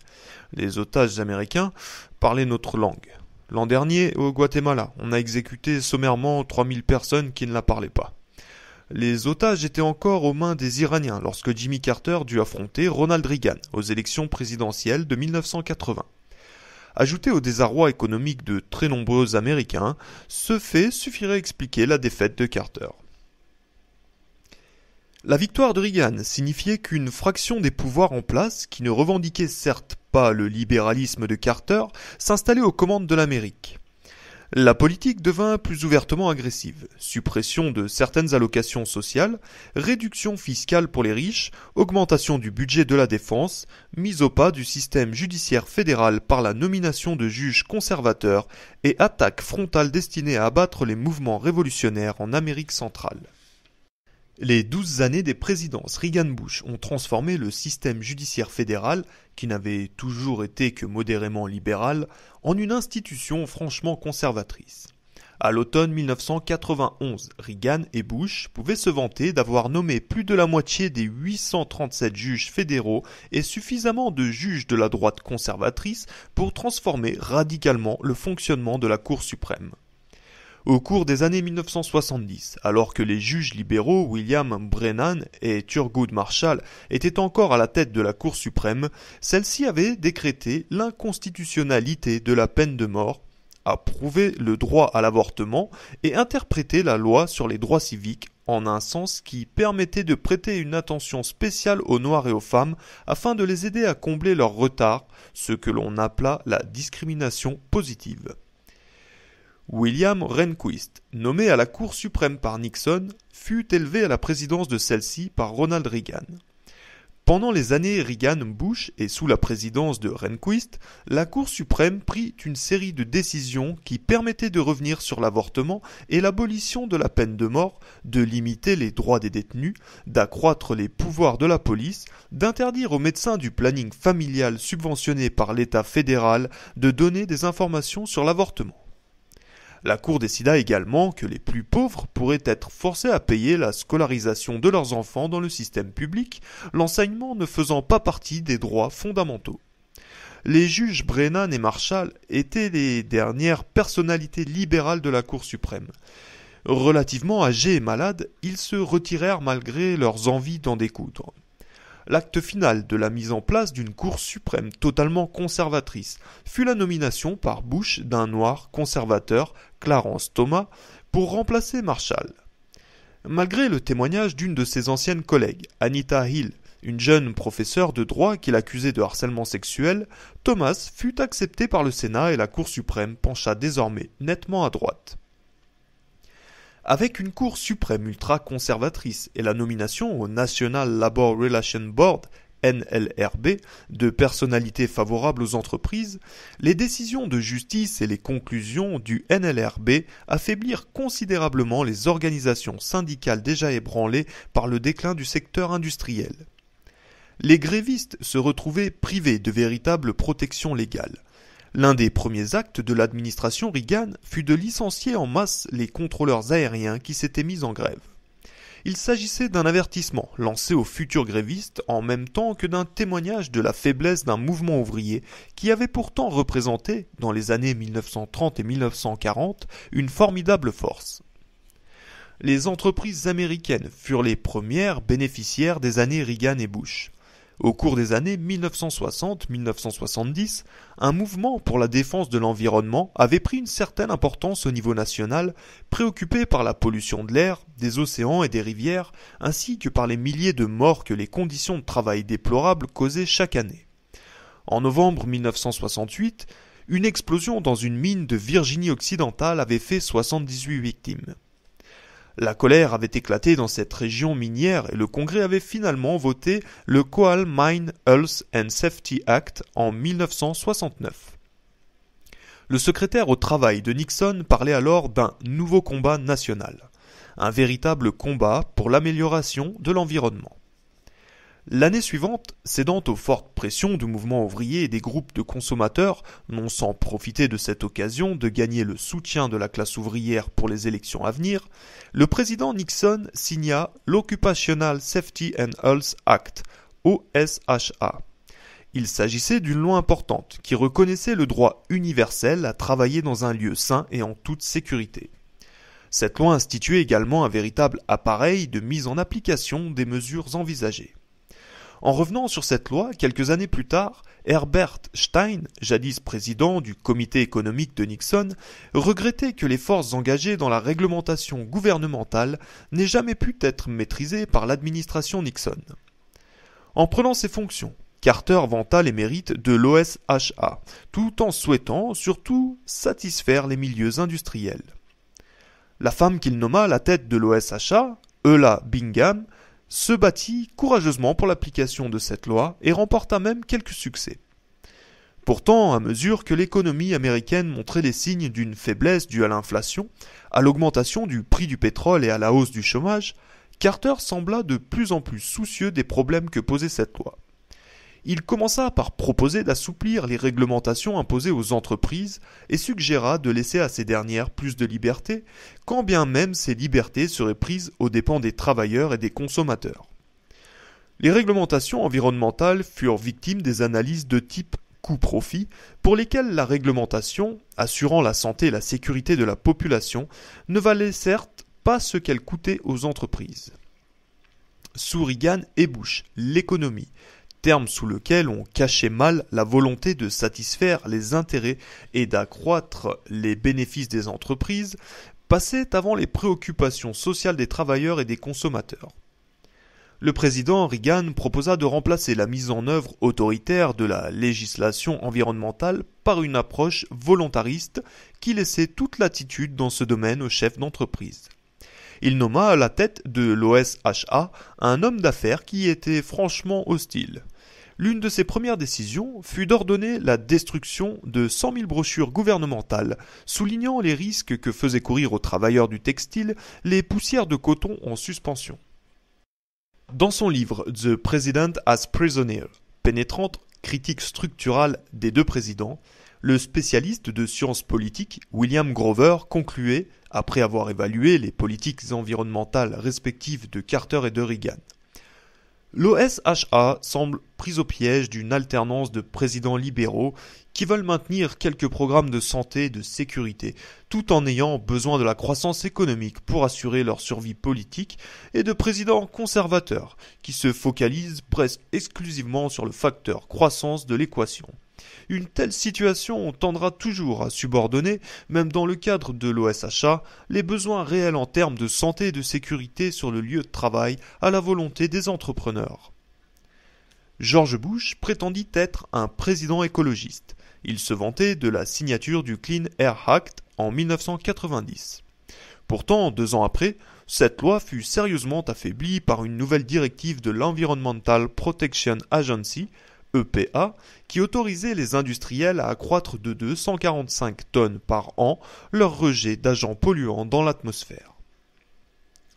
Speaker 1: Les otages américains parlaient notre langue. L'an dernier, au Guatemala, on a exécuté sommairement 3000 personnes qui ne la parlaient pas. Les otages étaient encore aux mains des Iraniens lorsque Jimmy Carter dut affronter Ronald Reagan aux élections présidentielles de 1980. Ajouté au désarroi économique de très nombreux Américains, ce fait suffirait à expliquer la défaite de Carter. La victoire de Reagan signifiait qu'une fraction des pouvoirs en place, qui ne revendiquait certes pas le libéralisme de Carter, s'installait aux commandes de l'Amérique. La politique devint plus ouvertement agressive, suppression de certaines allocations sociales, réduction fiscale pour les riches, augmentation du budget de la défense, mise au pas du système judiciaire fédéral par la nomination de juges conservateurs et attaque frontale destinée à abattre les mouvements révolutionnaires en Amérique centrale. Les 12 années des présidences Reagan-Bush ont transformé le système judiciaire fédéral, qui n'avait toujours été que modérément libéral, en une institution franchement conservatrice. À l'automne 1991, Reagan et Bush pouvaient se vanter d'avoir nommé plus de la moitié des 837 juges fédéraux et suffisamment de juges de la droite conservatrice pour transformer radicalement le fonctionnement de la Cour suprême. Au cours des années 1970, alors que les juges libéraux William Brennan et Thurgood Marshall étaient encore à la tête de la Cour suprême, celle-ci avait décrété l'inconstitutionnalité de la peine de mort, approuvé le droit à l'avortement et interprété la loi sur les droits civiques en un sens qui permettait de prêter une attention spéciale aux Noirs et aux femmes afin de les aider à combler leur retard, ce que l'on appela la discrimination positive. William Rehnquist, nommé à la Cour suprême par Nixon, fut élevé à la présidence de celle-ci par Ronald Reagan. Pendant les années Reagan-Bush et sous la présidence de Rehnquist, la Cour suprême prit une série de décisions qui permettaient de revenir sur l'avortement et l'abolition de la peine de mort, de limiter les droits des détenus, d'accroître les pouvoirs de la police, d'interdire aux médecins du planning familial subventionné par l'État fédéral de donner des informations sur l'avortement. La Cour décida également que les plus pauvres pourraient être forcés à payer la scolarisation de leurs enfants dans le système public, l'enseignement ne faisant pas partie des droits fondamentaux. Les juges Brennan et Marshall étaient les dernières personnalités libérales de la Cour suprême. Relativement âgés et malades, ils se retirèrent malgré leurs envies d'en découdre. L'acte final de la mise en place d'une Cour suprême totalement conservatrice fut la nomination par Bush d'un noir conservateur, Clarence Thomas, pour remplacer Marshall. Malgré le témoignage d'une de ses anciennes collègues, Anita Hill, une jeune professeure de droit qui l'accusait de harcèlement sexuel, Thomas fut accepté par le Sénat et la Cour suprême pencha désormais nettement à droite. Avec une Cour suprême ultra-conservatrice et la nomination au National Labor Relations Board, NLRB, de personnalités favorables aux entreprises, les décisions de justice et les conclusions du NLRB affaiblirent considérablement les organisations syndicales déjà ébranlées par le déclin du secteur industriel. Les grévistes se retrouvaient privés de véritable protection légale. L'un des premiers actes de l'administration Reagan fut de licencier en masse les contrôleurs aériens qui s'étaient mis en grève. Il s'agissait d'un avertissement lancé aux futurs grévistes en même temps que d'un témoignage de la faiblesse d'un mouvement ouvrier qui avait pourtant représenté, dans les années 1930 et 1940, une formidable force. Les entreprises américaines furent les premières bénéficiaires des années Reagan et Bush. Au cours des années 1960-1970, un mouvement pour la défense de l'environnement avait pris une certaine importance au niveau national, préoccupé par la pollution de l'air, des océans et des rivières, ainsi que par les milliers de morts que les conditions de travail déplorables causaient chaque année. En novembre 1968, une explosion dans une mine de Virginie occidentale avait fait 78 victimes. La colère avait éclaté dans cette région minière et le Congrès avait finalement voté le Coal Mine Health and Safety Act en 1969. Le secrétaire au travail de Nixon parlait alors d'un nouveau combat national, un véritable combat pour l'amélioration de l'environnement. L'année suivante, cédant aux fortes pressions du mouvement ouvrier et des groupes de consommateurs, non sans profiter de cette occasion de gagner le soutien de la classe ouvrière pour les élections à venir, le président Nixon signa l'Occupational Safety and Health Act, OSHA. Il s'agissait d'une loi importante qui reconnaissait le droit universel à travailler dans un lieu sain et en toute sécurité. Cette loi instituait également un véritable appareil de mise en application des mesures envisagées. En revenant sur cette loi, quelques années plus tard, Herbert Stein, jadis président du comité économique de Nixon, regrettait que les forces engagées dans la réglementation gouvernementale n'aient jamais pu être maîtrisées par l'administration Nixon. En prenant ses fonctions, Carter vanta les mérites de l'OSHA, tout en souhaitant surtout satisfaire les milieux industriels. La femme qu'il nomma à la tête de l'OSHA, Eula Bingham, se battit courageusement pour l'application de cette loi et remporta même quelques succès. Pourtant, à mesure que l'économie américaine montrait les signes d'une faiblesse due à l'inflation, à l'augmentation du prix du pétrole et à la hausse du chômage, Carter sembla de plus en plus soucieux des problèmes que posait cette loi. il commença par proposer d'assouplir les réglementations imposées aux entreprises et suggéra de laisser à ces dernières plus de liberté, quand bien même ces libertés seraient prises aux dépens des travailleurs et des consommateurs. Les réglementations environnementales furent victimes des analyses de type coût-profit, pour lesquelles la réglementation, assurant la santé et la sécurité de la population, ne valait certes pas ce qu'elle coûtait aux entreprises. Sous Reagan et Bush, l'économie, terme sous lequel on cachait mal la volonté de satisfaire les intérêts et d'accroître les bénéfices des entreprises, passait avant les préoccupations sociales des travailleurs et des consommateurs. Le président Reagan proposa de remplacer la mise en œuvre autoritaire de la législation environnementale par une approche volontariste qui laissait toute latitude dans ce domaine aux chefs d'entreprise. Il nomma à la tête de l'OSHA un homme d'affaires qui était franchement hostile. L'une de ses premières décisions fut d'ordonner la destruction de 100 000 brochures gouvernementales, soulignant les risques que faisaient courir aux travailleurs du textile les poussières de coton en suspension. Dans son livre The President as Prisoner, pénétrante critique structurale des deux présidents, le spécialiste de sciences politiques William Grover concluait, après avoir évalué les politiques environnementales respectives de Carter et de Reagan. L'OSHA semble prise au piège d'une alternance de présidents libéraux qui veulent maintenir quelques programmes de santé et de sécurité, tout en ayant besoin de la croissance économique pour assurer leur survie politique, et de présidents conservateurs qui se focalisent presque exclusivement sur le facteur croissance de l'équation. Une telle situation tendra toujours à subordonner, même dans le cadre de l'OSHA, les besoins réels en termes de santé et de sécurité sur le lieu de travail à la volonté des entrepreneurs. George Bush prétendit être un président écologiste. Il se vantait de la signature du Clean Air Act en 1990. Pourtant, 2 ans après, cette loi fut sérieusement affaiblie par une nouvelle directive de l'Environmental Protection Agency, EPA, qui autorisait les industriels à accroître de 245 tonnes par an leur rejet d'agents polluants dans l'atmosphère.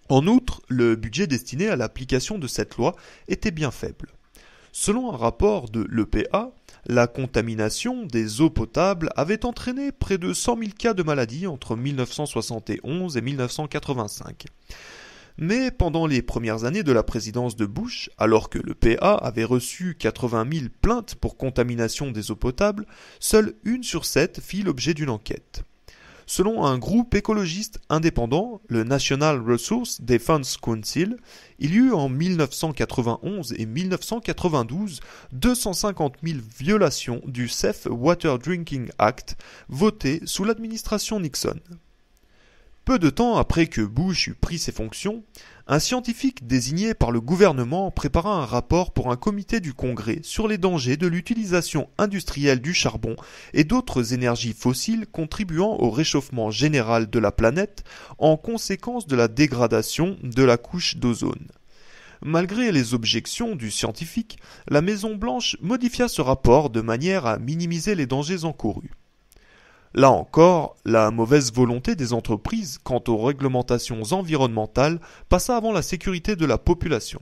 Speaker 1: En outre, le budget destiné à l'application de cette loi était bien faible. Selon un rapport de l'EPA, la contamination des eaux potables avait entraîné près de 100 000 cas de maladies entre 1971 et 1985. Mais pendant les premières années de la présidence de Bush, alors que l'EPA avait reçu 80 000 plaintes pour contamination des eaux potables, seule 1 sur 7 fit l'objet d'une enquête. Selon un groupe écologiste indépendant, le National Resource Defense Council, il y eut en 1991 et 1992 250 000 violations du Safe Water Drinking Act votées sous l'administration Nixon. Peu de temps après que Bush eut pris ses fonctions, un scientifique désigné par le gouvernement prépara un rapport pour un comité du Congrès sur les dangers de l'utilisation industrielle du charbon et d'autres énergies fossiles contribuant au réchauffement général de la planète en conséquence de la dégradation de la couche d'ozone. Malgré les objections du scientifique, la Maison-Blanche modifia ce rapport de manière à minimiser les dangers encourus. Là encore, la mauvaise volonté des entreprises quant aux réglementations environnementales passa avant la sécurité de la population.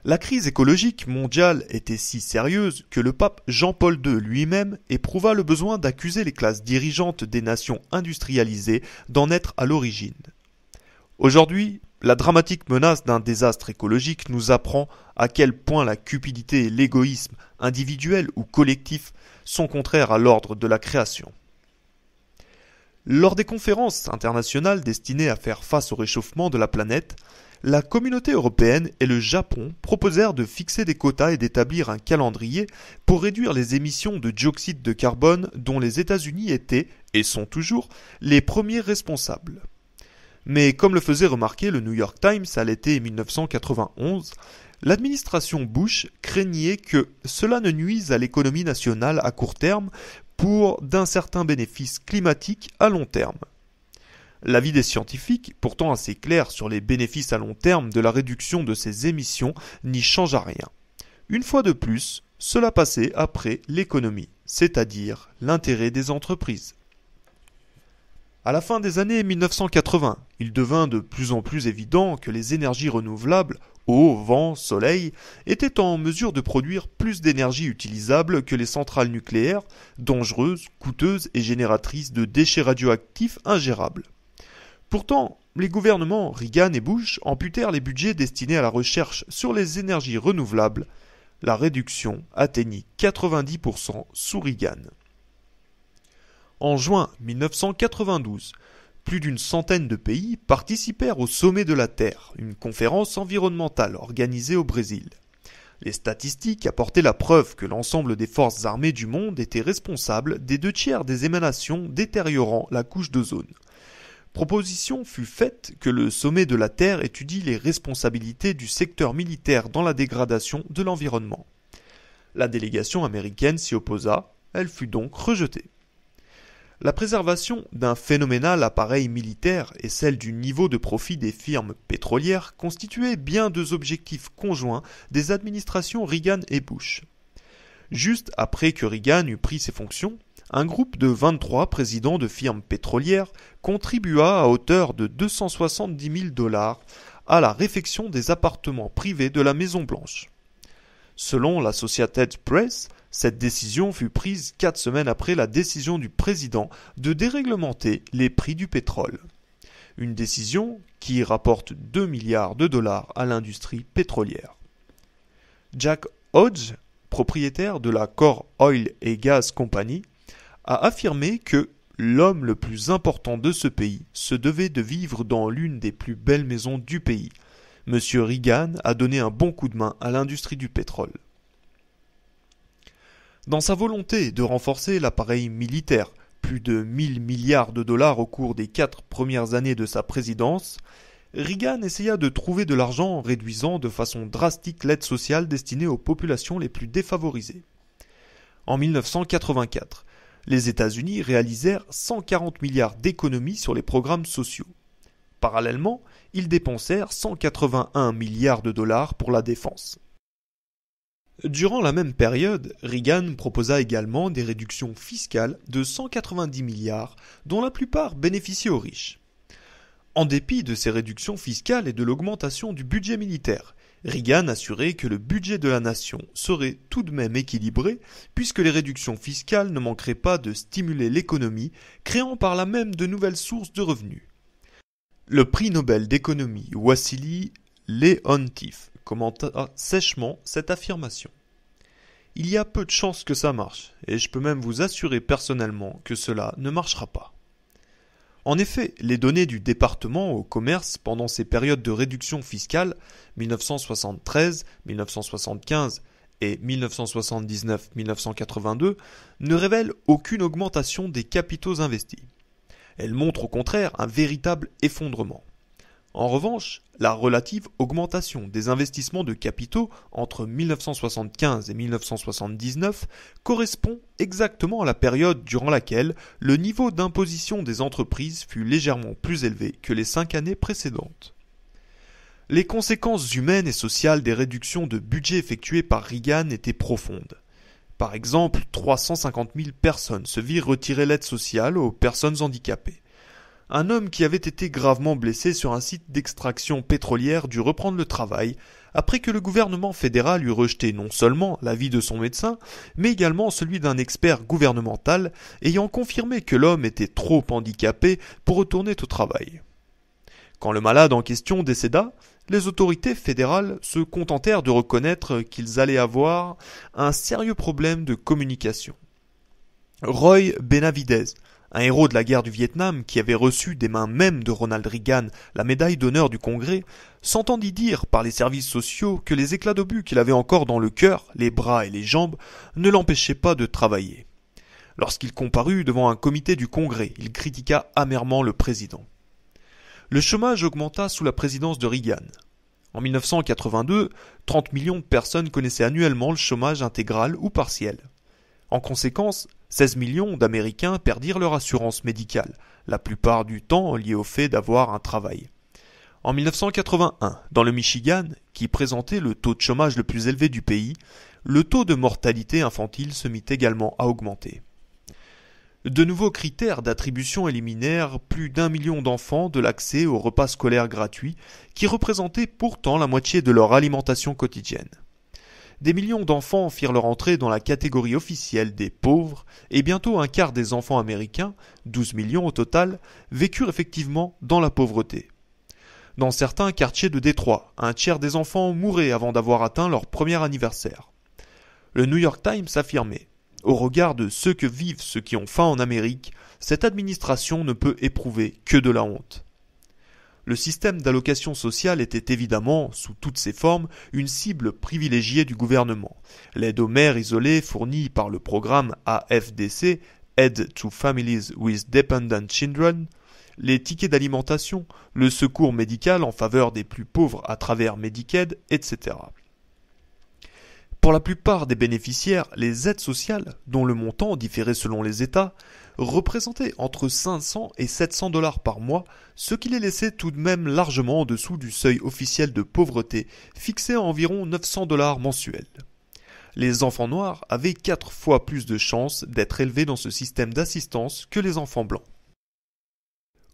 Speaker 1: La crise écologique mondiale était si sérieuse que le pape Jean-Paul II lui-même éprouva le besoin d'accuser les classes dirigeantes des nations industrialisées d'en être à l'origine. Aujourd'hui, la dramatique menace d'un désastre écologique nous apprend à quel point la cupidité et l'égoïsme, individuel ou collectif, sont contraires à l'ordre de la création. Lors des conférences internationales destinées à faire face au réchauffement de la planète, la communauté européenne et le Japon proposèrent de fixer des quotas et d'établir un calendrier pour réduire les émissions de dioxyde de carbone dont les États-Unis étaient, et sont toujours, les premiers responsables. Mais comme le faisait remarquer le New York Times à l'été 1991, l'administration Bush craignait que cela ne nuise à l'économie nationale à court terme pour d'incertains bénéfices climatiques à long terme. L'avis des scientifiques, pourtant assez clair sur les bénéfices à long terme de la réduction de ces émissions, n'y changea rien. Une fois de plus, cela passait après l'économie, c'est-à-dire l'intérêt des entreprises. À la fin des années 1980, il devint de plus en plus évident que les énergies renouvelables, eau, vent, soleil, étaient en mesure de produire plus d'énergie utilisable que les centrales nucléaires, dangereuses, coûteuses et génératrices de déchets radioactifs ingérables. Pourtant, les gouvernements Reagan et Bush amputèrent les budgets destinés à la recherche sur les énergies renouvelables. La réduction atteignit 90% sous Reagan. En juin 1992, plus d'une centaine de pays participèrent au Sommet de la Terre, une conférence environnementale organisée au Brésil. Les statistiques apportaient la preuve que l'ensemble des forces armées du monde étaient responsables des 2/3 des émanations détériorant la couche d'ozone. Proposition fut faite que le Sommet de la Terre étudie les responsabilités du secteur militaire dans la dégradation de l'environnement. La délégation américaine s'y opposa, elle fut donc rejetée. La préservation d'un phénoménal appareil militaire et celle du niveau de profit des firmes pétrolières constituaient bien deux objectifs conjoints des administrations Reagan et Bush. Juste après que Reagan eut pris ses fonctions, un groupe de 23 présidents de firmes pétrolières contribua à hauteur de 270 000 $ à la réfection des appartements privés de la Maison-Blanche. Selon l'Associated Press, cette décision fut prise 4 semaines après la décision du président de déréglementer les prix du pétrole. Une décision qui rapporte 2 milliards de $ à l'industrie pétrolière. Jack Hodge, propriétaire de la Core Oil & Gas Company, a affirmé que l'homme le plus important de ce pays se devait de vivre dans l'une des plus belles maisons du pays. Monsieur Reagan a donné un bon coup de main à l'industrie du pétrole. Dans sa volonté de renforcer l'appareil militaire, plus de 1000 milliards de $ au cours des 4 premières années de sa présidence, Reagan essaya de trouver de l'argent en réduisant de façon drastique l'aide sociale destinée aux populations les plus défavorisées. En 1984, les États-Unis réalisèrent 140 milliards d'économies sur les programmes sociaux. Parallèlement, ils dépensèrent 181 milliards de $ pour la défense. Durant la même période, Reagan proposa également des réductions fiscales de 190 milliards, dont la plupart bénéficiaient aux riches. En dépit de ces réductions fiscales et de l'augmentation du budget militaire, Reagan assurait que le budget de la nation serait tout de même équilibré, puisque les réductions fiscales ne manqueraient pas de stimuler l'économie, créant par là même de nouvelles sources de revenus. Le prix Nobel d'économie Wassily Leontief commenta sèchement cette affirmation. Il y a peu de chances que ça marche, et je peux même vous assurer personnellement que cela ne marchera pas. En effet, les données du département au commerce pendant ces périodes de réduction fiscale 1973, 1975 et 1979-1982 ne révèlent aucune augmentation des capitaux investis. Elles montrent au contraire un véritable effondrement. En revanche, la relative augmentation des investissements de capitaux entre 1975 et 1979 correspond exactement à la période durant laquelle le niveau d'imposition des entreprises fut légèrement plus élevé que les 5 années précédentes. Les conséquences humaines et sociales des réductions de budget effectuées par Reagan étaient profondes. Par exemple, 350 000 personnes se virent retirer l'aide sociale aux personnes handicapées. Un homme qui avait été gravement blessé sur un site d'extraction pétrolière dut reprendre le travail après que le gouvernement fédéral eut rejeté non seulement l'avis de son médecin, mais également celui d'un expert gouvernemental ayant confirmé que l'homme était trop handicapé pour retourner au travail. Quand le malade en question décéda, les autorités fédérales se contentèrent de reconnaître qu'ils allaient avoir un sérieux problème de communication. Roy Benavidez, un héros de la guerre du Vietnam qui avait reçu des mains même de Ronald Reagan la médaille d'honneur du Congrès, s'entendit dire par les services sociaux que les éclats d'obus qu'il avait encore dans le cœur, les bras et les jambes ne l'empêchaient pas de travailler. Lorsqu'il comparut devant un comité du Congrès, il critiqua amèrement le président. Le chômage augmenta sous la présidence de Reagan. En 1982, 30 millions de personnes connaissaient annuellement le chômage intégral ou partiel. En conséquence, 16 millions d'Américains perdirent leur assurance médicale, la plupart du temps liée au fait d'avoir un travail. En 1981, dans le Michigan, qui présentait le taux de chômage le plus élevé du pays, le taux de mortalité infantile se mit également à augmenter. De nouveaux critères d'attribution éliminèrent plus d'1 million d'enfants de l'accès aux repas scolaires gratuits, qui représentaient pourtant la moitié de leur alimentation quotidienne. Des millions d'enfants firent leur entrée dans la catégorie officielle des pauvres, et bientôt un quart des enfants américains, 12 millions au total, vécurent effectivement dans la pauvreté. Dans certains quartiers de Détroit, un tiers des enfants mouraient avant d'avoir atteint leur premier anniversaire. Le New York Times affirmait: au regard de ce que vivent ceux qui ont faim en Amérique, cette administration ne peut éprouver que de la honte. Le système d'allocation sociale était évidemment, sous toutes ses formes, une cible privilégiée du gouvernement. L'aide aux mères isolées fournie par le programme AFDC, Aid to Families with Dependent Children, les tickets d'alimentation, le secours médical en faveur des plus pauvres à travers Medicaid, etc. Pour la plupart des bénéficiaires, les aides sociales, dont le montant différait selon les États, représentaient entre 500 et 700 $ par mois, ce qui les laissait tout de même largement en dessous du seuil officiel de pauvreté, fixé à environ 900 $ mensuels. Les enfants noirs avaient 4 fois plus de chances d'être élevés dans ce système d'assistance que les enfants blancs.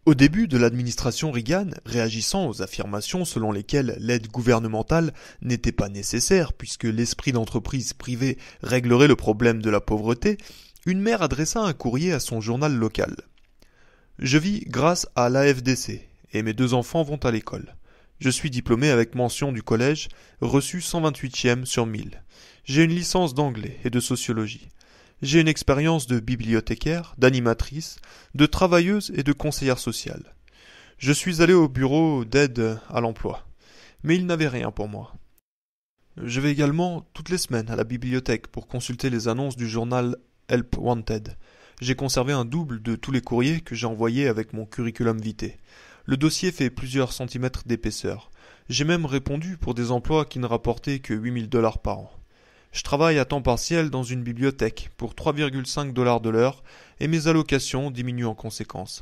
Speaker 1: Au début de l'administration Reagan, réagissant aux affirmations selon lesquelles l'aide gouvernementale n'était pas nécessaire puisque l'esprit d'entreprise privée réglerait le problème de la pauvreté, une mère adressa un courrier à son journal local. « Je vis grâce à l'AFDC et mes 2 enfants vont à l'école. Je suis diplômé avec mention du collège, reçu 128e sur 1000. J'ai une licence d'anglais et de sociologie. J'ai une expérience de bibliothécaire, d'animatrice, de travailleuse et de conseillère sociale. Je suis allé au bureau d'aide à l'emploi, mais ils n'avaient rien pour moi. Je vais également toutes les semaines à la bibliothèque pour consulter les annonces du journal Help Wanted. J'ai conservé un double de tous les courriers que j'ai envoyés avec mon curriculum vitae. Le dossier fait plusieurs centimètres d'épaisseur. J'ai même répondu pour des emplois qui ne rapportaient que 8 000 $ par an. Je travaille à temps partiel dans une bibliothèque pour 3,5 $ de l'heure et mes allocations diminuent en conséquence.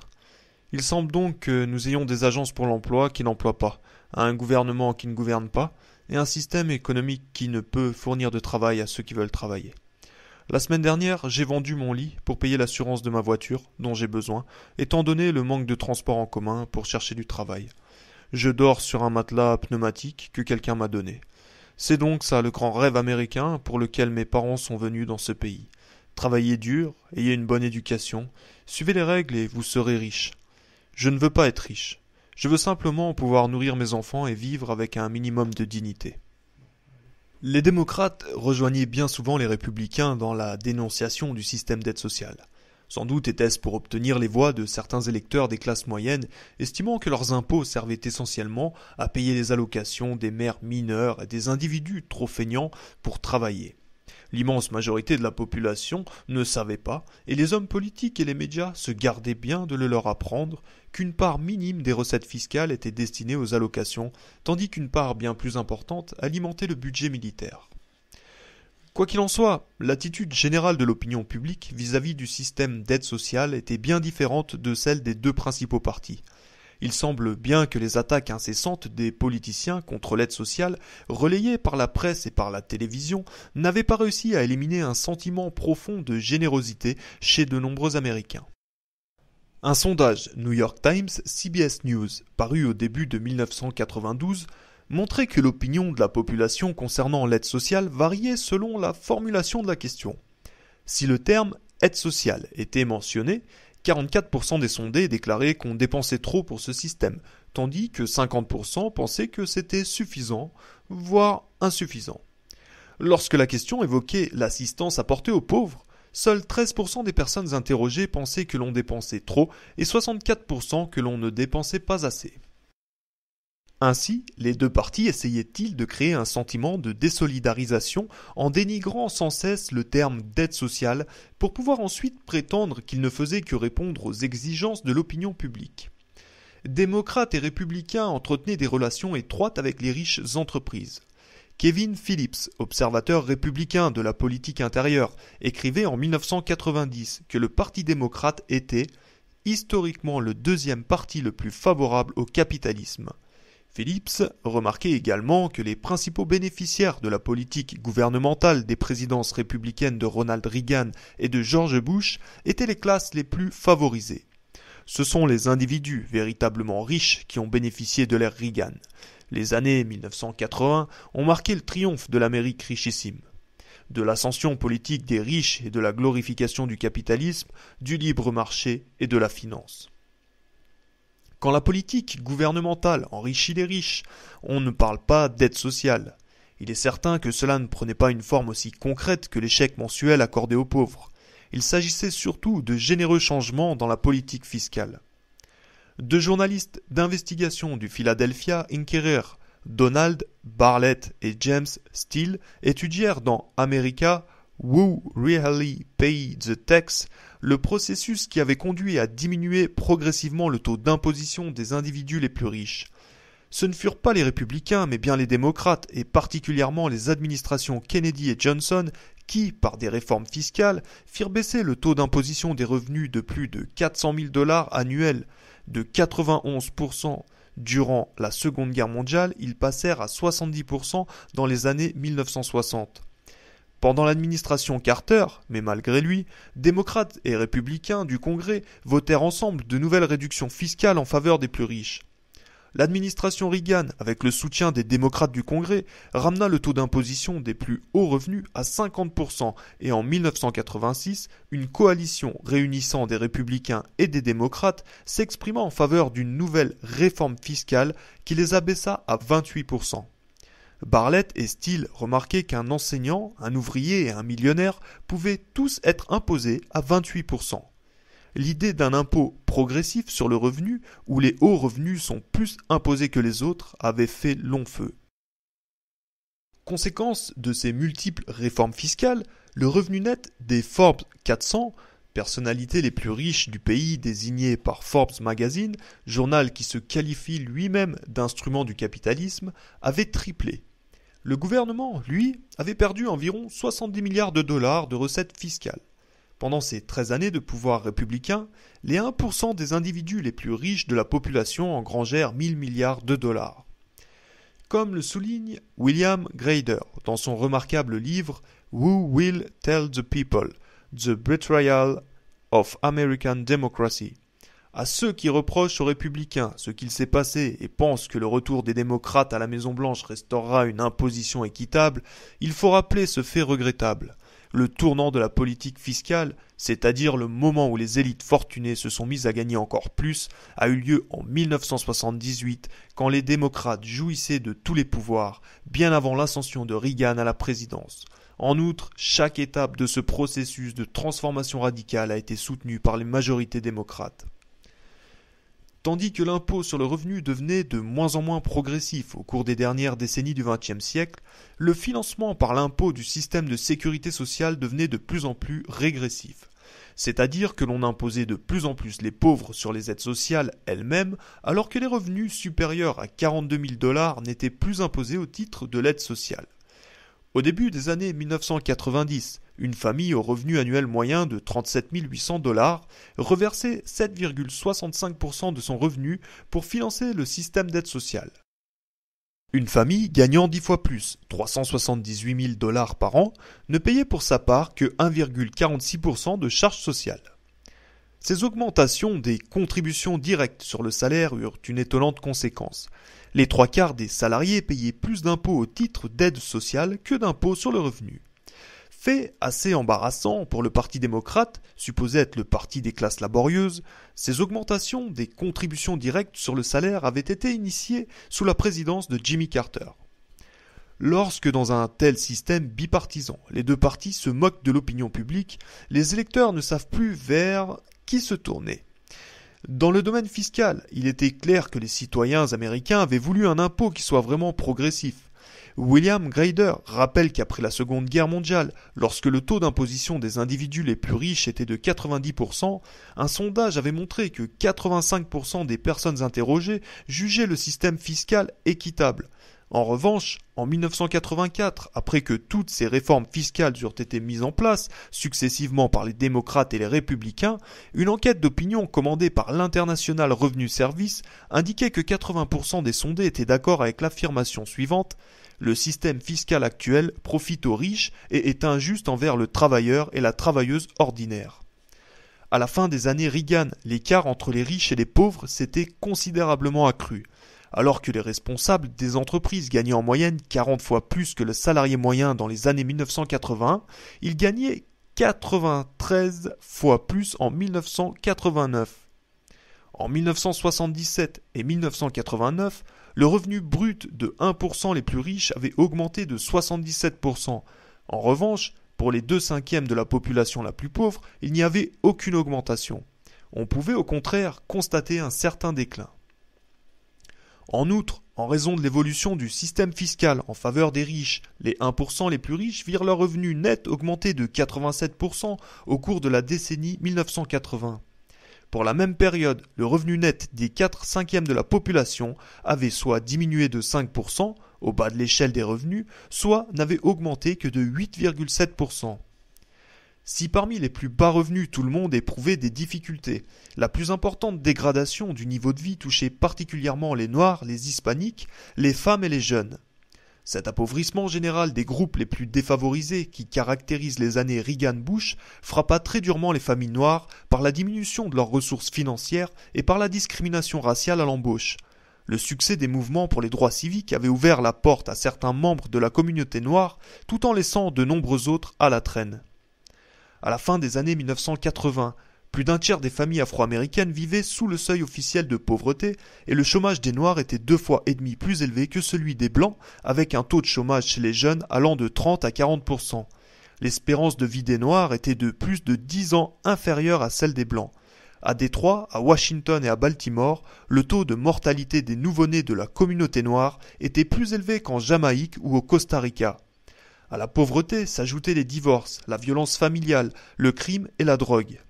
Speaker 1: Il semble donc que nous ayons des agences pour l'emploi qui n'emploient pas, un gouvernement qui ne gouverne pas et un système économique qui ne peut fournir de travail à ceux qui veulent travailler. La semaine dernière, j'ai vendu mon lit pour payer l'assurance de ma voiture, dont j'ai besoin, étant donné le manque de transport en commun pour chercher du travail. Je dors sur un matelas pneumatique que quelqu'un m'a donné. C'est donc ça le grand rêve américain pour lequel mes parents sont venus dans ce pays. Travaillez dur, ayez une bonne éducation, suivez les règles et vous serez riche. Je ne veux pas être riche. Je veux simplement pouvoir nourrir mes enfants et vivre avec un minimum de dignité. Les démocrates rejoignaient bien souvent les républicains dans la dénonciation du système d'aide sociale. Sans doute était-ce pour obtenir les voix de certains électeurs des classes moyennes, estimant que leurs impôts servaient essentiellement à payer les allocations des mères mineures et des individus trop feignants pour travailler. L'immense majorité de la population ne savait pas, et les hommes politiques et les médias se gardaient bien de le leur apprendre, qu'une part minime des recettes fiscales était destinée aux allocations, tandis qu'une part bien plus importante alimentait le budget militaire. Quoi qu'il en soit, l'attitude générale de l'opinion publique vis-à-vis du système d'aide sociale était bien différente de celle des 2 principaux partis. Il semble bien que les attaques incessantes des politiciens contre l'aide sociale, relayées par la presse et par la télévision, n'avaient pas réussi à éliminer un sentiment profond de générosité chez de nombreux Américains. Un sondage New York Times, CBS News, paru au début de 1992, montrait que l'opinion de la population concernant l'aide sociale variait selon la formulation de la question. Si le terme « aide sociale » était mentionné, 44% des sondés déclaraient qu'on dépensait trop pour ce système, tandis que 50% pensaient que c'était suffisant, voire insuffisant. Lorsque la question évoquait l'assistance apportée aux pauvres, seuls 13% des personnes interrogées pensaient que l'on dépensait trop et 64% que l'on ne dépensait pas assez. Ainsi, les 2 partis essayaient-ils de créer un sentiment de désolidarisation en dénigrant sans cesse le terme d'aide sociale pour pouvoir ensuite prétendre qu'ils ne faisaient que répondre aux exigences de l'opinion publique. Démocrates et républicains entretenaient des relations étroites avec les riches entreprises. Kevin Phillips, observateur républicain de la politique intérieure, écrivait en 1990 que le Parti démocrate était historiquement le 2e parti le plus favorable au capitalisme. Phillips remarquait également que les principaux bénéficiaires de la politique gouvernementale des présidences républicaines de Ronald Reagan et de George Bush étaient les classes les plus favorisées. Ce sont les individus véritablement riches qui ont bénéficié de l'ère Reagan. Les années 1980 ont marqué le triomphe de l'Amérique richissime. De l'ascension politique des riches et de la glorification du capitalisme, du libre marché et de la finance. Quand la politique gouvernementale enrichit les riches, on ne parle pas d'aide sociale. Il est certain que cela ne prenait pas une forme aussi concrète que les chèques mensuels accordés aux pauvres. Il s'agissait surtout de généreux changements dans la politique fiscale. Deux journalistes d'investigation du Philadelphia Inquirer, Donald Barlett et James Steele, étudièrent dans America Who Really Paid the Tax le processus qui avait conduit à diminuer progressivement le taux d'imposition des individus les plus riches. Ce ne furent pas les républicains, mais bien les démocrates, et particulièrement les administrations Kennedy et Johnson, qui, par des réformes fiscales, firent baisser le taux d'imposition des revenus de plus de 400 000 $ annuels. De 91% durant la Seconde Guerre mondiale, ils passèrent à 70% dans les années 1960. Pendant l'administration Carter, mais malgré lui, démocrates et républicains du Congrès votèrent ensemble de nouvelles réductions fiscales en faveur des plus riches. L'administration Reagan, avec le soutien des démocrates du Congrès, ramena le taux d'imposition des plus hauts revenus à 50% et en 1986, une coalition réunissant des républicains et des démocrates s'exprima en faveur d'une nouvelle réforme fiscale qui les abaissa à 28%. Barlett et Steele remarquaient qu'un enseignant, un ouvrier et un millionnaire pouvaient tous être imposés à 28%. L'idée d'un impôt progressif sur le revenu, où les hauts revenus sont plus imposés que les autres, avait fait long feu. Conséquence de ces multiples réformes fiscales, le revenu net des Forbes 400, personnalités les plus riches du pays désignées par Forbes Magazine, journal qui se qualifie lui-même d'instrument du capitalisme, avait triplé. Le gouvernement, lui, avait perdu environ 70 milliards de dollars de recettes fiscales. Pendant ces 13 années de pouvoir républicain, les 1% des individus les plus riches de la population engrangèrent 1000 milliards de dollars. Comme le souligne William Grader dans son remarquable livre Who Will Tell the People? The Betrayal of American Democracy. À ceux qui reprochent aux républicains ce qu'il s'est passé et pensent que le retour des démocrates à la Maison-Blanche restaurera une imposition équitable, il faut rappeler ce fait regrettable. Le tournant de la politique fiscale, c'est-à-dire le moment où les élites fortunées se sont mises à gagner encore plus, a eu lieu en 1978, quand les démocrates jouissaient de tous les pouvoirs, bien avant l'ascension de Reagan à la présidence. En outre, chaque étape de ce processus de transformation radicale a été soutenue par les majorités démocrates. Tandis que l'impôt sur le revenu devenait de moins en moins progressif au cours des dernières décennies du XXe siècle, le financement par l'impôt du système de sécurité sociale devenait de plus en plus régressif. C'est-à-dire que l'on imposait de plus en plus les pauvres sur les aides sociales elles-mêmes, alors que les revenus supérieurs à 42 000 $ n'étaient plus imposés au titre de l'aide sociale. Au début des années 1990, une famille au revenu annuel moyen de 37 800 $ reversait 7,65% de son revenu pour financer le système d'aide sociale. Une famille gagnant 10 fois plus, 378 000 $ par an, ne payait pour sa part que 1,46% de charges sociales. Ces augmentations des contributions directes sur le salaire eurent une étonnante conséquence. Les 3/4 des salariés payaient plus d'impôts au titre d'aide sociale que d'impôts sur le revenu. Fait assez embarrassant pour le Parti démocrate, supposé être le parti des classes laborieuses, ces augmentations des contributions directes sur le salaire avaient été initiées sous la présidence de Jimmy Carter. Lorsque dans un tel système bipartisan, les deux partis se moquent de l'opinion publique, les électeurs ne savent plus vers qui se tourner. Dans le domaine fiscal, il était clair que les citoyens américains avaient voulu un impôt qui soit vraiment progressif. William Grader rappelle qu'après la Seconde Guerre mondiale, lorsque le taux d'imposition des individus les plus riches était de 90%, un sondage avait montré que 85% des personnes interrogées jugeaient le système fiscal équitable. En revanche, en 1984, après que toutes ces réformes fiscales eurent été mises en place, successivement par les démocrates et les républicains, une enquête d'opinion commandée par l'International Revenue Service indiquait que 80% des sondés étaient d'accord avec l'affirmation suivante: le système fiscal actuel profite aux riches et est injuste envers le travailleur et la travailleuse ordinaire. À la fin des années Reagan, l'écart entre les riches et les pauvres s'était considérablement accru. Alors que les responsables des entreprises gagnaient en moyenne 40 fois plus que le salarié moyen dans les années 1980, ils gagnaient 93 fois plus en 1989. En 1977 et 1989, le revenu brut de 1% les plus riches avait augmenté de 77%. En revanche, pour les 2/5 de la population la plus pauvre, il n'y avait aucune augmentation. On pouvait au contraire constater un certain déclin. En outre, en raison de l'évolution du système fiscal en faveur des riches, les 1% les plus riches virent leur revenu net augmenter de 87% au cours de la décennie 1980. Pour la même période, le revenu net des 4/5 de la population avait soit diminué de 5%, au bas de l'échelle des revenus, soit n'avait augmenté que de 8,7%. Si parmi les plus bas revenus tout le monde éprouvait des difficultés, la plus importante dégradation du niveau de vie touchait particulièrement les Noirs, les Hispaniques, les femmes et les jeunes. Cet appauvrissement général des groupes les plus défavorisés qui caractérise les années Reagan-Bush frappa très durement les familles noires par la diminution de leurs ressources financières et par la discrimination raciale à l'embauche. Le succès des mouvements pour les droits civiques avait ouvert la porte à certains membres de la communauté noire tout en laissant de nombreux autres à la traîne. À la fin des années 1980, plus d'un tiers des familles afro-américaines vivaient sous le seuil officiel de pauvreté et le chômage des Noirs était 2,5 fois plus élevé que celui des Blancs, avec un taux de chômage chez les jeunes allant de 30 à 40%. L'espérance de vie des Noirs était de plus de 10 ans inférieure à celle des Blancs. À Détroit, à Washington et à Baltimore, le taux de mortalité des nouveau-nés de la communauté noire était plus élevé qu'en Jamaïque ou au Costa Rica. À la pauvreté s'ajoutaient les divorces, la violence familiale, le crime et la drogue.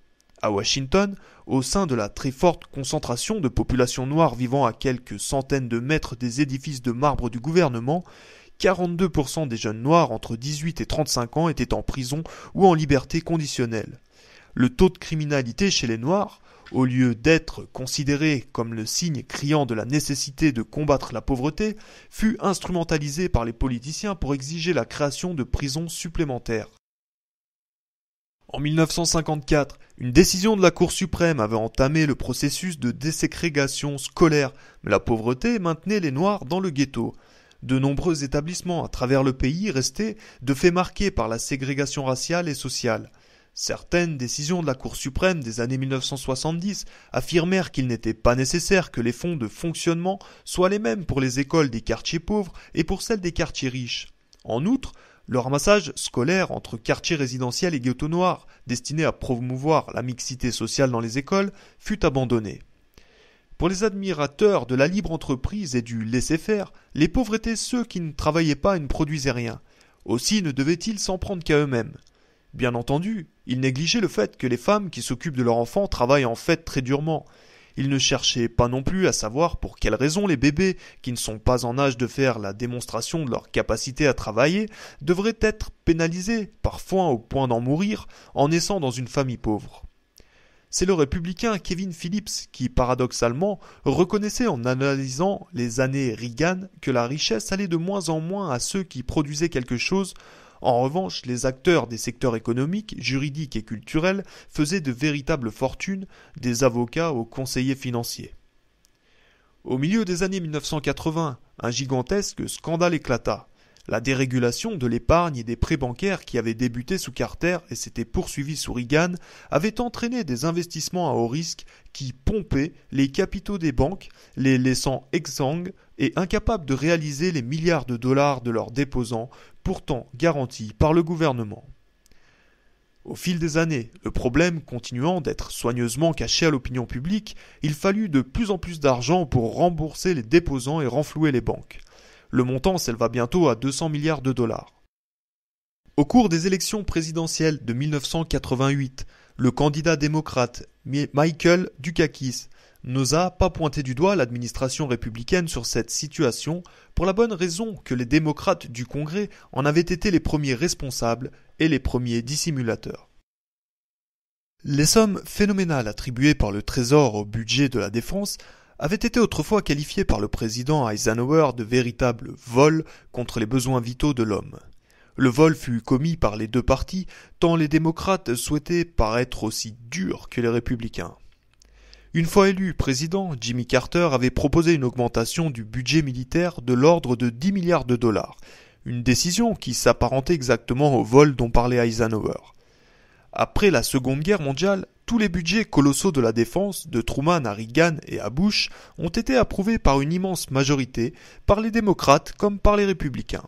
Speaker 1: À Washington, au sein de la très forte concentration de populations noires vivant à quelques centaines de mètres des édifices de marbre du gouvernement, 42% des jeunes noirs entre 18 et 35 ans étaient en prison ou en liberté conditionnelle. Le taux de criminalité chez les Noirs, au lieu d'être considéré comme le signe criant de la nécessité de combattre la pauvreté, fut instrumentalisé par les politiciens pour exiger la création de prisons supplémentaires. En 1954, une décision de la Cour suprême avait entamé le processus de déségrégation scolaire, mais la pauvreté maintenait les Noirs dans le ghetto. De nombreux établissements à travers le pays restaient de fait marqués par la ségrégation raciale et sociale. Certaines décisions de la Cour suprême des années 1970 affirmèrent qu'il n'était pas nécessaire que les fonds de fonctionnement soient les mêmes pour les écoles des quartiers pauvres et pour celles des quartiers riches. En outre, le ramassage scolaire entre quartiers résidentiels et ghettos noirs, destiné à promouvoir la mixité sociale dans les écoles, fut abandonné. Pour les admirateurs de la libre entreprise et du laisser-faire, les pauvres étaient ceux qui ne travaillaient pas et ne produisaient rien. Aussi ne devaient-ils s'en prendre qu'à eux-mêmes. Bien entendu, ils négligeaient le fait que les femmes qui s'occupent de leurs enfants travaillent en fait très durement. Ils ne cherchaient pas non plus à savoir pour quelles raisons les bébés, qui ne sont pas en âge de faire la démonstration de leur capacité à travailler, devraient être pénalisés, parfois au point d'en mourir, en naissant dans une famille pauvre. C'est le républicain Kevin Phillips qui, paradoxalement, reconnaissait en analysant les années Reagan que la richesse allait de moins en moins à ceux qui produisaient quelque chose. En revanche, les acteurs des secteurs économiques, juridiques et culturels faisaient de véritables fortunes, des avocats aux conseillers financiers. Au milieu des années 1980, un gigantesque scandale éclata. La dérégulation de l'épargne et des prêts bancaires qui avait débuté sous Carter et s'était poursuivie sous Reagan avait entraîné des investissements à haut risque qui pompaient les capitaux des banques, les laissant exsangues et incapables de réaliser les milliards de dollars de leurs déposants, pourtant garantis par le gouvernement. Au fil des années, le problème continuant d'être soigneusement caché à l'opinion publique, il fallut de plus en plus d'argent pour rembourser les déposants et renflouer les banques. Le montant s'éleva bientôt à 200 milliards de dollars. Au cours des élections présidentielles de 1988, le candidat démocrate Michael Dukakis n'osa pas pointer du doigt l'administration républicaine sur cette situation pour la bonne raison que les démocrates du Congrès en avaient été les premiers responsables et les premiers dissimulateurs. Les sommes phénoménales attribuées par le Trésor au budget de la défense avaient été autrefois qualifiées par le président Eisenhower de véritables vols contre les besoins vitaux de l'homme. Le vol fut commis par les deux partis, tant les démocrates souhaitaient paraître aussi durs que les républicains. Une fois élu président, Jimmy Carter avait proposé une augmentation du budget militaire de l'ordre de 10 milliards de dollars, une décision qui s'apparentait exactement au vol dont parlait Eisenhower. Après la Seconde Guerre mondiale, tous les budgets colossaux de la défense, de Truman à Reagan et à Bush, ont été approuvés par une immense majorité, par les démocrates comme par les républicains.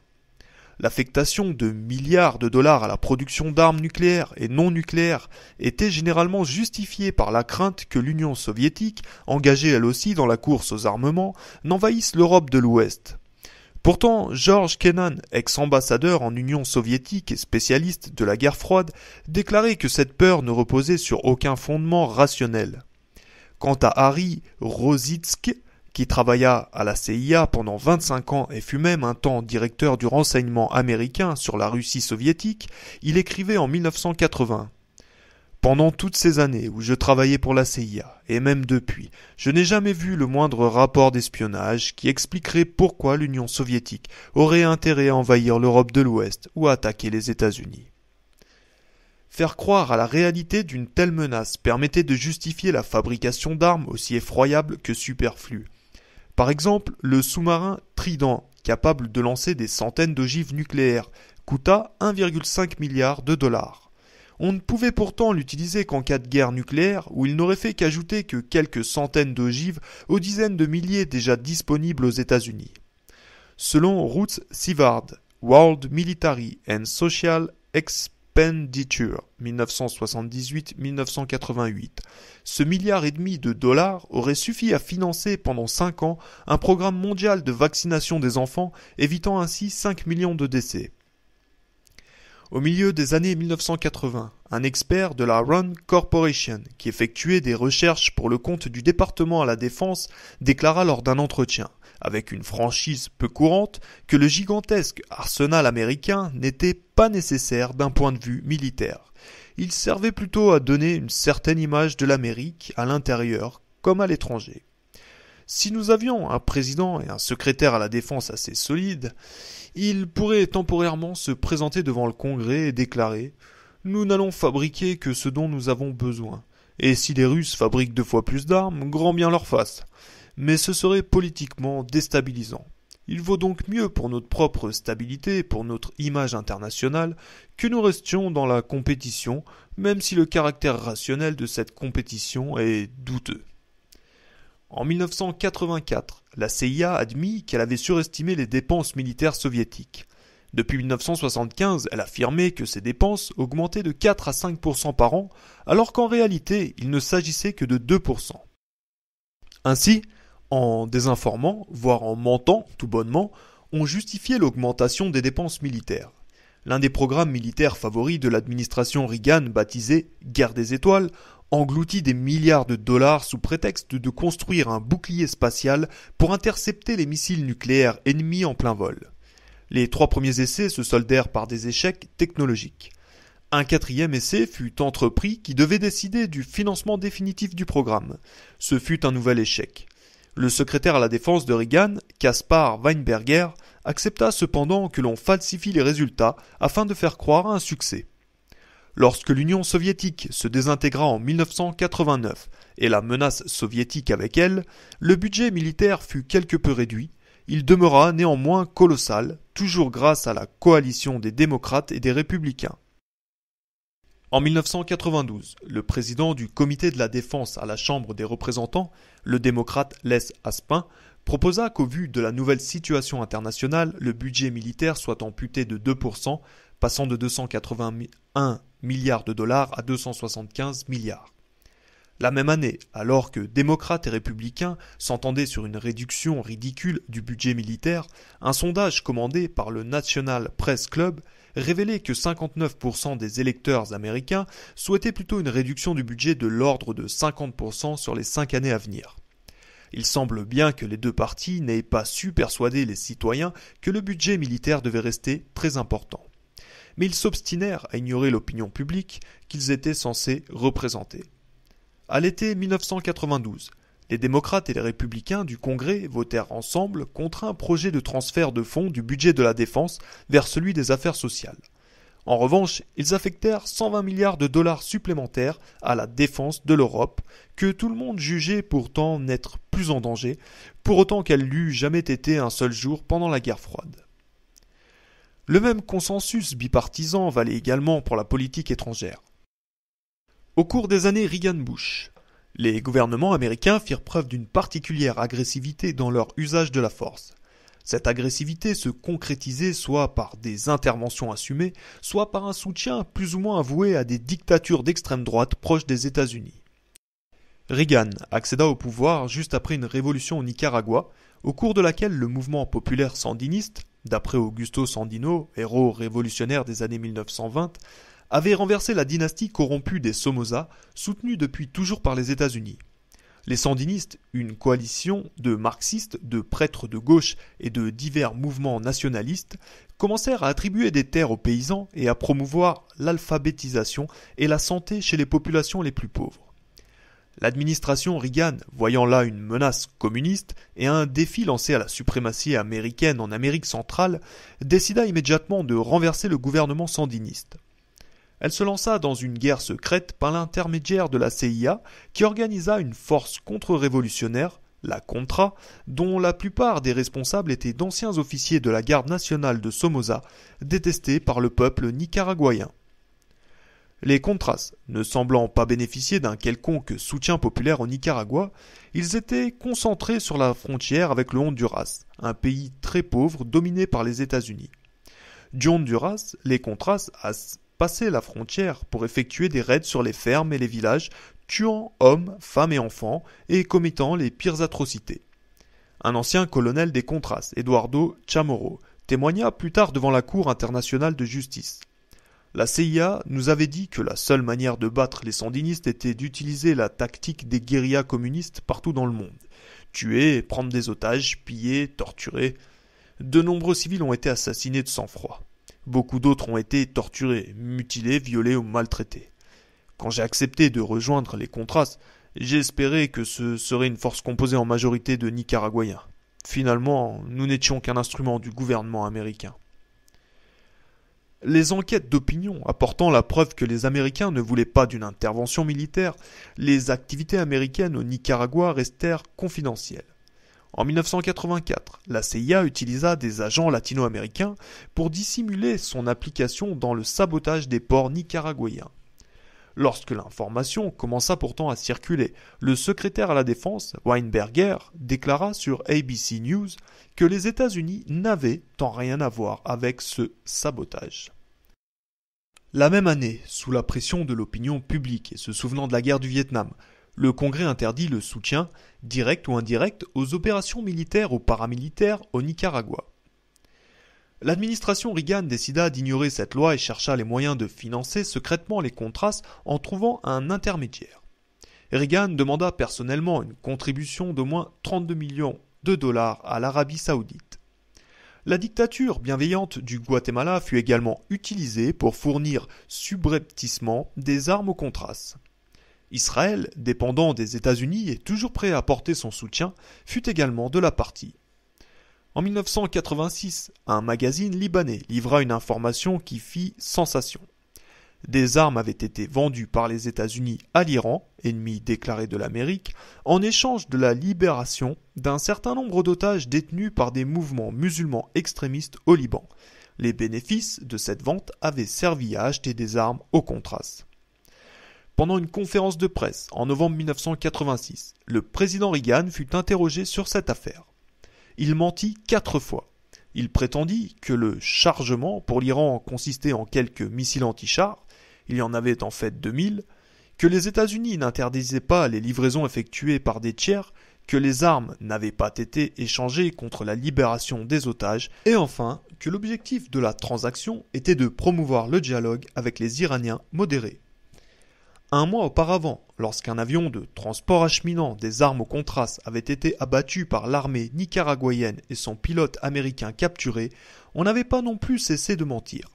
Speaker 1: L'affectation de milliards de dollars à la production d'armes nucléaires et non nucléaires était généralement justifiée par la crainte que l'Union soviétique, engagée elle aussi dans la course aux armements, n'envahisse l'Europe de l'Ouest. Pourtant, George Kennan, ex-ambassadeur en Union soviétique et spécialiste de la guerre froide, déclarait que cette peur ne reposait sur aucun fondement rationnel. Quant à Harry Rositsky, qui travailla à la CIA pendant 25 ans et fut même un temps directeur du renseignement américain sur la Russie soviétique, il écrivait en 1980 « Pendant toutes ces années où je travaillais pour la CIA, et même depuis, je n'ai jamais vu le moindre rapport d'espionnage qui expliquerait pourquoi l'Union soviétique aurait intérêt à envahir l'Europe de l'Ouest ou à attaquer les États-Unis. » Faire croire à la réalité d'une telle menace permettait de justifier la fabrication d'armes aussi effroyables que superflues. Par exemple, le sous-marin Trident, capable de lancer des centaines d'ogives nucléaires, coûta 1,5 milliard de dollars. On ne pouvait pourtant l'utiliser qu'en cas de guerre nucléaire, où il n'aurait fait qu'ajouter que quelques centaines d'ogives aux dizaines de milliers déjà disponibles aux États-Unis. Selon Ruth Sivard, World Military and Social Expenditure 1978-1988, ce milliard et demi de dollars aurait suffi à financer pendant 5 ans un programme mondial de vaccination des enfants, évitant ainsi 5 millions de décès. Au milieu des années 1980, un expert de la Rand Corporation, qui effectuait des recherches pour le compte du département à la défense, déclara lors d'un entretien, avec une franchise peu courante, que le gigantesque arsenal américain n'était pas nécessaire d'un point de vue militaire. Il servait plutôt à donner une certaine image de l'Amérique à l'intérieur comme à l'étranger. Si nous avions un président et un secrétaire à la défense assez solides, il pourrait temporairement se présenter devant le Congrès et déclarer « Nous n'allons fabriquer que ce dont nous avons besoin. Et si les Russes fabriquent 2 fois plus d'armes, grand bien leur fasse. Mais ce serait politiquement déstabilisant. Il vaut donc mieux pour notre propre stabilité, pour notre image internationale, que nous restions dans la compétition, même si le caractère rationnel de cette compétition est douteux. » En 1984, la CIA admit qu'elle avait surestimé les dépenses militaires soviétiques. Depuis 1975, elle affirmait que ces dépenses augmentaient de 4 à 5% par an, alors qu'en réalité, il ne s'agissait que de 2%. Ainsi, en désinformant, voire en mentant tout bonnement, on justifiait l'augmentation des dépenses militaires. L'un des programmes militaires favoris de l'administration Reagan, baptisé « Guerre des étoiles », engloutit des milliards de dollars sous prétexte de construire un bouclier spatial pour intercepter les missiles nucléaires ennemis en plein vol. Les 3 premiers essais se soldèrent par des échecs technologiques. Un 4e essai fut entrepris qui devait décider du financement définitif du programme. Ce fut un nouvel échec. Le secrétaire à la défense de Reagan, Caspar Weinberger, accepta cependant que l'on falsifie les résultats afin de faire croire à un succès. Lorsque l'Union soviétique se désintégra en 1989 et la menace soviétique avec elle, le budget militaire fut quelque peu réduit. Il demeura néanmoins colossal, toujours grâce à la coalition des démocrates et des républicains. En 1992, le président du comité de la défense à la Chambre des représentants, le démocrate Les Aspin, proposa qu'au vu de la nouvelle situation internationale, le budget militaire soit amputé de 2%, passant de 281 milliards de dollars à 275 milliards. La même année, alors que démocrates et républicains s'entendaient sur une réduction ridicule du budget militaire, un sondage commandé par le National Press Club révélait que 59% des électeurs américains souhaitaient plutôt une réduction du budget de l'ordre de 50% sur les 5 années à venir. Il semble bien que les deux partis n'aient pas su persuader les citoyens que le budget militaire devait rester très important. Mais ils s'obstinèrent à ignorer l'opinion publique qu'ils étaient censés représenter. À l'été 1992, les démocrates et les républicains du Congrès votèrent ensemble contre un projet de transfert de fonds du budget de la défense vers celui des affaires sociales. En revanche, ils affectèrent 120 milliards de dollars supplémentaires à la défense de l'Europe, que tout le monde jugeait pourtant n'être plus en danger, pour autant qu'elle n'eût jamais été un seul jour pendant la guerre froide. Le même consensus bipartisan valait également pour la politique étrangère. Au cours des années Reagan-Bush, les gouvernements américains firent preuve d'une particulière agressivité dans leur usage de la force. Cette agressivité se concrétisait soit par des interventions assumées, soit par un soutien plus ou moins avoué à des dictatures d'extrême droite proches des États-Unis. Reagan accéda au pouvoir juste après une révolution au Nicaragua, au cours de laquelle le mouvement populaire sandiniste, d'après Augusto Sandino, héros révolutionnaire des années 1920, avait renversé la dynastie corrompue des Somoza, soutenue depuis toujours par les États-Unis. Les sandinistes, une coalition de marxistes, de prêtres de gauche et de divers mouvements nationalistes, commencèrent à attribuer des terres aux paysans et à promouvoir l'alphabétisation et la santé chez les populations les plus pauvres. L'administration Reagan, voyant là une menace communiste et un défi lancé à la suprématie américaine en Amérique centrale, décida immédiatement de renverser le gouvernement sandiniste. Elle se lança dans une guerre secrète par l'intermédiaire de la CIA qui organisa une force contre-révolutionnaire, la Contra, dont la plupart des responsables étaient d'anciens officiers de la garde nationale de Somoza, détestés par le peuple nicaraguayen. Les Contras, ne semblant pas bénéficier d'un quelconque soutien populaire au Nicaragua, ils étaient concentrés sur la frontière avec le Honduras, un pays très pauvre dominé par les États-Unis. Du Honduras, les Contras passaient la frontière pour effectuer des raids sur les fermes et les villages, tuant hommes, femmes et enfants et commettant les pires atrocités. Un ancien colonel des Contras, Eduardo Chamorro, témoigna plus tard devant la Cour internationale de justice. La CIA nous avait dit que la seule manière de battre les sandinistes était d'utiliser la tactique des guérillas communistes partout dans le monde. Tuer, prendre des otages, piller, torturer. De nombreux civils ont été assassinés de sang-froid. Beaucoup d'autres ont été torturés, mutilés, violés ou maltraités. Quand j'ai accepté de rejoindre les Contras, j'ai espéré que ce serait une force composée en majorité de Nicaraguayens. Finalement, nous n'étions qu'un instrument du gouvernement américain. Les enquêtes d'opinion apportant la preuve que les Américains ne voulaient pas d'une intervention militaire, les activités américaines au Nicaragua restèrent confidentielles. En 1984, la CIA utilisa des agents latino-américains pour dissimuler son application dans le sabotage des ports nicaraguayens. Lorsque l'information commença pourtant à circuler, le secrétaire à la Défense, Weinberger, déclara sur ABC News que les États-Unis n'avaient tant rien à voir avec ce sabotage. La même année, sous la pression de l'opinion publique et se souvenant de la guerre du Vietnam, le Congrès interdit le soutien, direct ou indirect, aux opérations militaires ou paramilitaires au Nicaragua. L'administration Reagan décida d'ignorer cette loi et chercha les moyens de financer secrètement les Contras en trouvant un intermédiaire. Reagan demanda personnellement une contribution d'au moins 32 millions de dollars à l'Arabie saoudite. La dictature bienveillante du Guatemala fut également utilisée pour fournir subrepticement des armes aux Contras. Israël, dépendant des États-Unis et toujours prêt à apporter son soutien, fut également de la partie. En 1986, un magazine libanais livra une information qui fit sensation. Des armes avaient été vendues par les États-Unis à l'Iran, ennemi déclaré de l'Amérique, en échange de la libération d'un certain nombre d'otages détenus par des mouvements musulmans extrémistes au Liban. Les bénéfices de cette vente avaient servi à acheter des armes aux Contras. Pendant une conférence de presse en novembre 1986, le président Reagan fut interrogé sur cette affaire. Il mentit 4 fois. Il prétendit que le chargement pour l'Iran consistait en quelques missiles anti-chars, il y en avait en fait 2000, que les États-Unis n'interdisaient pas les livraisons effectuées par des tiers, que les armes n'avaient pas été échangées contre la libération des otages, et enfin que l'objectif de la transaction était de promouvoir le dialogue avec les Iraniens modérés. Un mois auparavant, lorsqu'un avion de transport acheminant des armes au contraste avait été abattu par l'armée nicaraguayenne et son pilote américain capturé, on n'avait pas non plus cessé de mentir.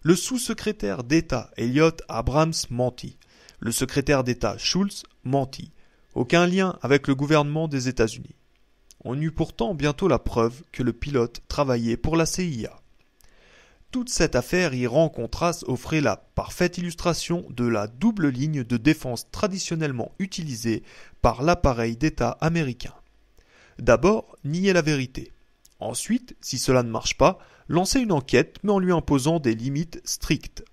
Speaker 1: Le sous-secrétaire d'État Elliott Abrams mentit. Le secrétaire d'État Schultz mentit. Aucun lien avec le gouvernement des États-Unis. On eut pourtant bientôt la preuve que le pilote travaillait pour la CIA. Toute cette affaire Iran-Contras offrait la parfaite illustration de la double ligne de défense traditionnellement utilisée par l'appareil d'État américain. D'abord, nier la vérité. Ensuite, si cela ne marche pas, lancer une enquête mais en lui imposant des limites strictes.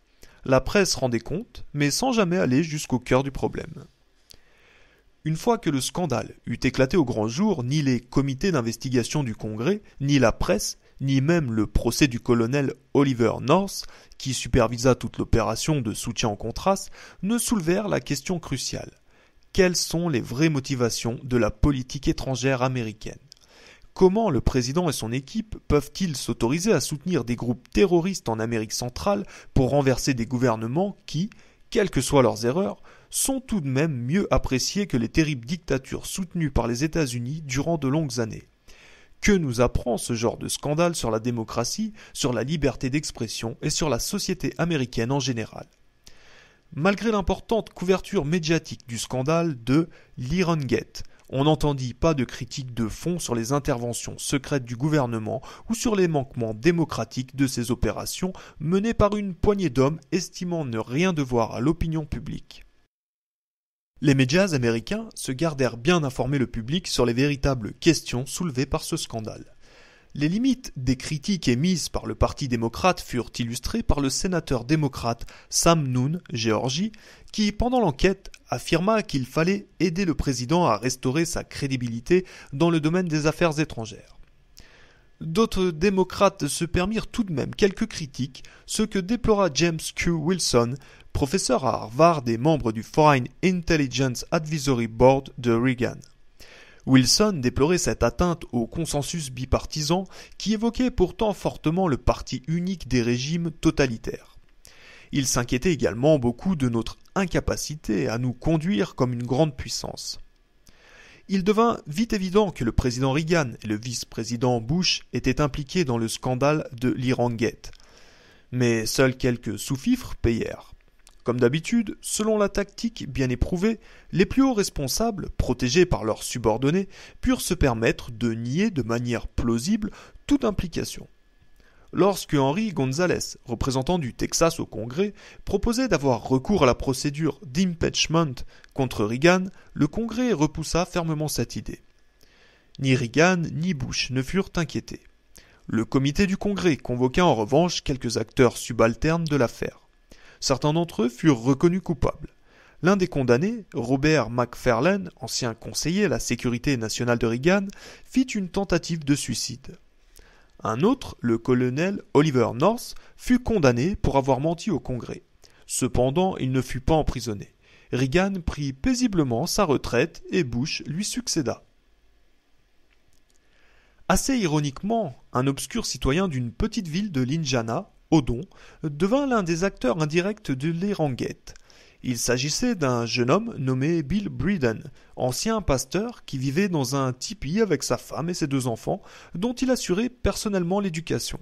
Speaker 1: La presse rendait compte, mais sans jamais aller jusqu'au cœur du problème. Une fois que le scandale eut éclaté au grand jour, ni les comités d'investigation du Congrès, ni la presse, ni même le procès du colonel Oliver North, qui supervisa toute l'opération de soutien au Contras, ne soulevèrent la question cruciale. Quelles sont les vraies motivations de la politique étrangère américaine ? Comment le président et son équipe peuvent-ils s'autoriser à soutenir des groupes terroristes en Amérique centrale pour renverser des gouvernements qui, quelles que soient leurs erreurs, sont tout de même mieux appréciés que les terribles dictatures soutenues par les États-Unis durant de longues années ? Que nous apprend ce genre de scandale sur la démocratie, sur la liberté d'expression et sur la société américaine en général ? Malgré l'importante couverture médiatique du scandale de l'Irangate, on n'entendit pas de critique de fond sur les interventions secrètes du gouvernement ou sur les manquements démocratiques de ces opérations menées par une poignée d'hommes estimant ne rien devoir à l'opinion publique. Les médias américains se gardèrent bien d'informer le public sur les véritables questions soulevées par ce scandale. Les limites des critiques émises par le Parti démocrate furent illustrées par le sénateur démocrate Sam Nunn, Géorgie, qui, pendant l'enquête, affirma qu'il fallait aider le président à restaurer sa crédibilité dans le domaine des affaires étrangères. D'autres démocrates se permirent tout de même quelques critiques, ce que déplora James Q. Wilson, professeur à Harvard et membre du Foreign Intelligence Advisory Board de Reagan. Wilson déplorait cette atteinte au consensus bipartisan qui évoquait pourtant fortement le parti unique des régimes totalitaires. Il s'inquiétait également beaucoup de notre incapacité à nous conduire comme une grande puissance. Il devint vite évident que le président Reagan et le vice-président Bush étaient impliqués dans le scandale de l'Irangate. Mais seuls quelques sous-fifres payèrent. Comme d'habitude, selon la tactique bien éprouvée, les plus hauts responsables, protégés par leurs subordonnés, purent se permettre de nier de manière plausible toute implication. Lorsque Henry Gonzalez, représentant du Texas au Congrès, proposait d'avoir recours à la procédure d'impeachment contre Reagan, le Congrès repoussa fermement cette idée. Ni Reagan ni Bush ne furent inquiétés. Le comité du Congrès convoqua en revanche quelques acteurs subalternes de l'affaire. Certains d'entre eux furent reconnus coupables. L'un des condamnés, Robert McFarlane, ancien conseiller à la sécurité nationale de Reagan, fit une tentative de suicide. Un autre, le colonel Oliver North, fut condamné pour avoir menti au Congrès. Cependant, il ne fut pas emprisonné. Reagan prit paisiblement sa retraite et Bush lui succéda. Assez ironiquement, un obscur citoyen d'une petite ville de l'Indiana, Odon, devint l'un des acteurs indirects de l'Irangate. Il s'agissait d'un jeune homme nommé Bill Breeden, ancien pasteur qui vivait dans un tipi avec sa femme et ses 2 enfants, dont il assurait personnellement l'éducation.